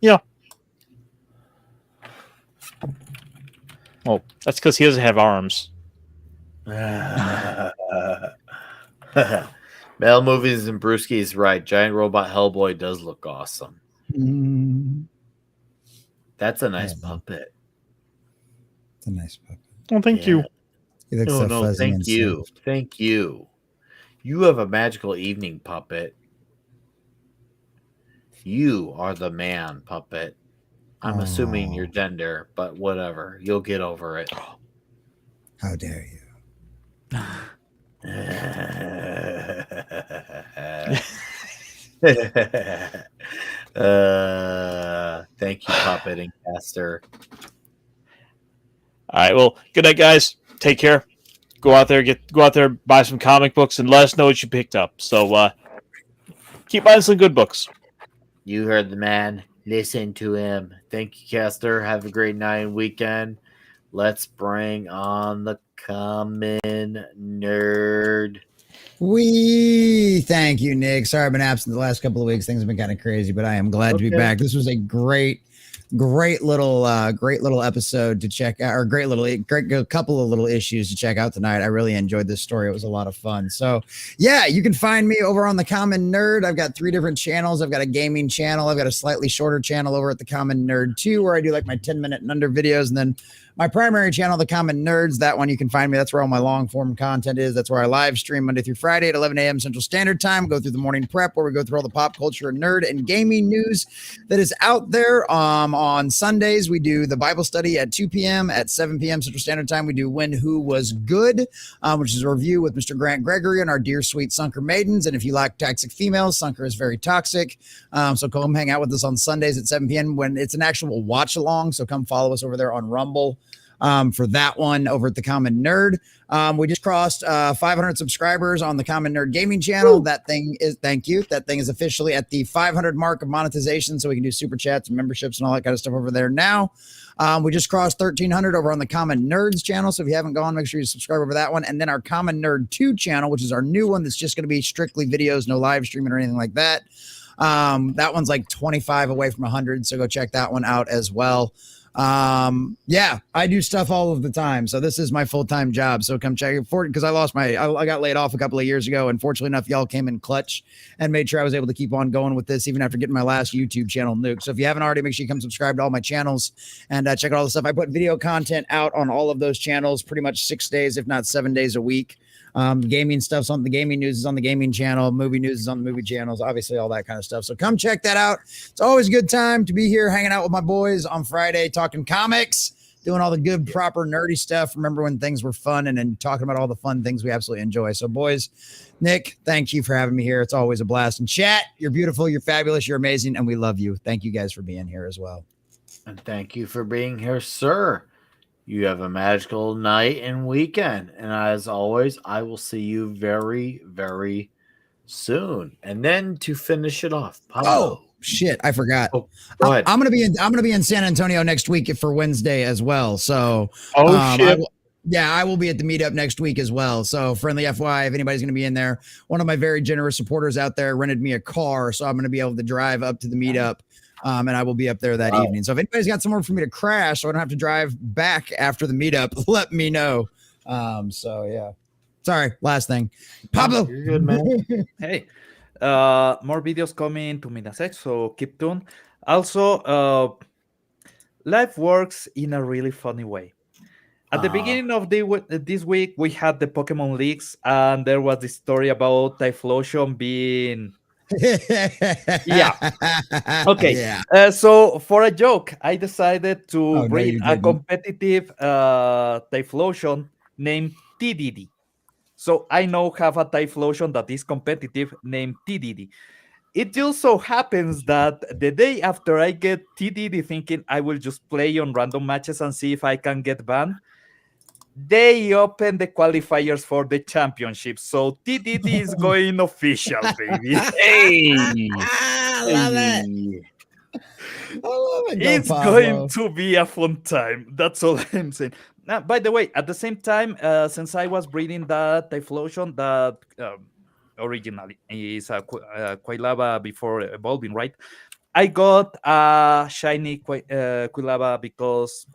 Yeah. Well, that's because he doesn't have arms. Male Movies and Brewski is right. Giant Robot Hellboy does look awesome. That's a nice puppet. It's a nice puppet. Well, thank you. He looks so fuzzy thank and you. soft. Thank you. You have a magical evening puppet. You are the man, puppet. I'm assuming your Oh, gender, but whatever. You'll get over it. how dare you? Thank you, puppet and caster. All right. Well, good night, guys. Take care. Go out there, buy some comic books, and let us know what you picked up. So keep buying some good books. You heard the man. Listen to him. Thank you, caster. Have a great night and weekend. Let's bring on the common nerd. We thank you, Nick. Sorry, I've been absent the last couple of weeks. Things have been kind of crazy, but I am glad to be Okay. back. This was a great little episode to check out, or great couple of little issues to check out tonight. I really enjoyed this story. It was a lot of fun. So yeah, you can find me over on the Common Nerd. I've got 3 different channels. I've got a gaming channel. I've got a slightly shorter channel over at the Common Nerd 2, where I do like my 10-minute and under videos, and then my primary channel, the Common Nerds, that one you can find me. That's where all my long form content is. That's where I live stream Monday through Friday at 11 a.m. Central Standard Time. Go through the morning prep where we go through all the pop culture and nerd and gaming news that is out there. On Sundays, we do the Bible study at 2 p.m. At 7 p.m. Central Standard Time, we do When Who Was Good, which is a review with Mr. Grant Gregory and our dear sweet Sunker maidens. And if you like toxic females, Sunker is very toxic. So come hang out with us on Sundays at 7 p.m. when it's an actual watch along. So come follow us over there on Rumble. For that one over at the Common Nerd. We just crossed 500 subscribers on the Common Nerd Gaming channel. Woo! Thank you. That thing is officially at the 500 mark of monetization, so we can do super chats and memberships and all that kind of stuff over there now. We just crossed 1,300 over on the Common Nerds channel, so if you haven't gone, make sure you subscribe over that one. And then our Common Nerd 2 channel, which is our new one that's just going to be strictly videos, no live streaming or anything like that. That one's like 25 away from 100, so go check that one out as well. Yeah, I do stuff all of the time, so this is my full-time job. So come check it for it, because I got laid off a couple of years ago, and fortunately enough, y'all came in clutch and made sure I was able to keep on going with this even after getting my last YouTube channel nuked. So if you haven't already, make sure you come subscribe to all my channels and check out all the stuff. I put video content out on all of those channels pretty much 6 days, if not 7 days a week. Gaming stuff's on the gaming news is on the gaming channel, movie news is on the movie channels, obviously all that kind of stuff. So come check that out. It's always a good time to be here hanging out with my boys on Friday, talking comics, doing all the good, proper nerdy stuff. Remember when things were fun, and then talking about all the fun things we absolutely enjoy. So boys, Nick, thank you for having me here. It's always a blast. And chat, you're beautiful, you're fabulous, you're amazing, and we love you. Thank you guys for being here as well. And thank you for being here, sir. You have a magical night and weekend. And as always, I will see you very, very soon. And then to finish it off, Pablo. Oh shit, I forgot. Oh, go ahead. I'm gonna be in San Antonio next week for Wednesday as well. So Shit. I will be at the meetup next week as well. So friendly FYI, if anybody's gonna be in there, one of my very generous supporters out there rented me a car, so I'm gonna be able to drive up to the meetup. And I will be up there that evening. So if anybody's got somewhere for me to crash so I don't have to drive back after the meetup, let me know. So yeah. Sorry, last thing. Pablo. You're good, man. Hey, more videos coming to Minasec, so keep tuned. Also, life works in a really funny way. At the beginning of this week, we had the Pokemon leaks, and there was the story about Typhlosion being... Yeah. Okay. Yeah. So for a joke, I decided to breed a didn't. competitive Typhlosion named TDD. So I now have a Typhlosion that is competitive named TDD. It just so happens that the day after I get TDD thinking I will just play on random matches and see if I can get banned, they open the qualifiers for the championship. So TDD is going official, baby. Hey. I love it. I love it. It's going to be a fun time. That's all I'm saying. Now, by the way, at the same time, since I was breeding that Typhlosion that originally is a Quilava before evolving, right? I got a shiny Quilava because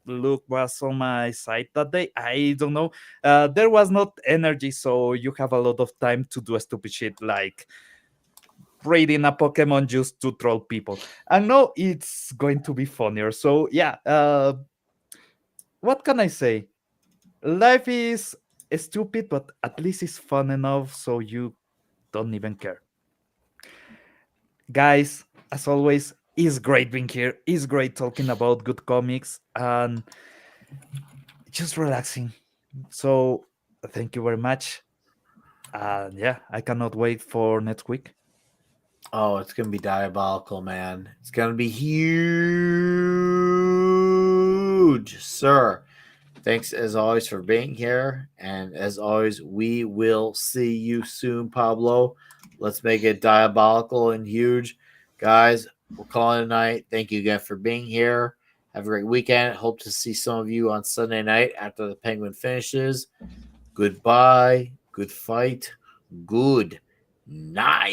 Luke was on my side that day. I don't know. There was not energy, so you have a lot of time to do stupid shit like breeding a Pokemon just to troll people. And no, it's going to be funnier. So yeah, what can I say? Life is stupid, but at least it's fun enough so you don't even care. guys, as always, it's great being here. It's great talking about good comics and just relaxing. So thank you very much. And yeah, I cannot wait for next week. Oh, it's gonna be diabolical, man. It's gonna be huge, sir. Thanks as always for being here. And as always, we will see you soon, Pablo. Let's make it diabolical and huge. Guys, we're calling it a night. Thank you again for being here. Have a great weekend. Hope to see some of you on Sunday night after the Penguin finishes. Goodbye. Good fight. Good night.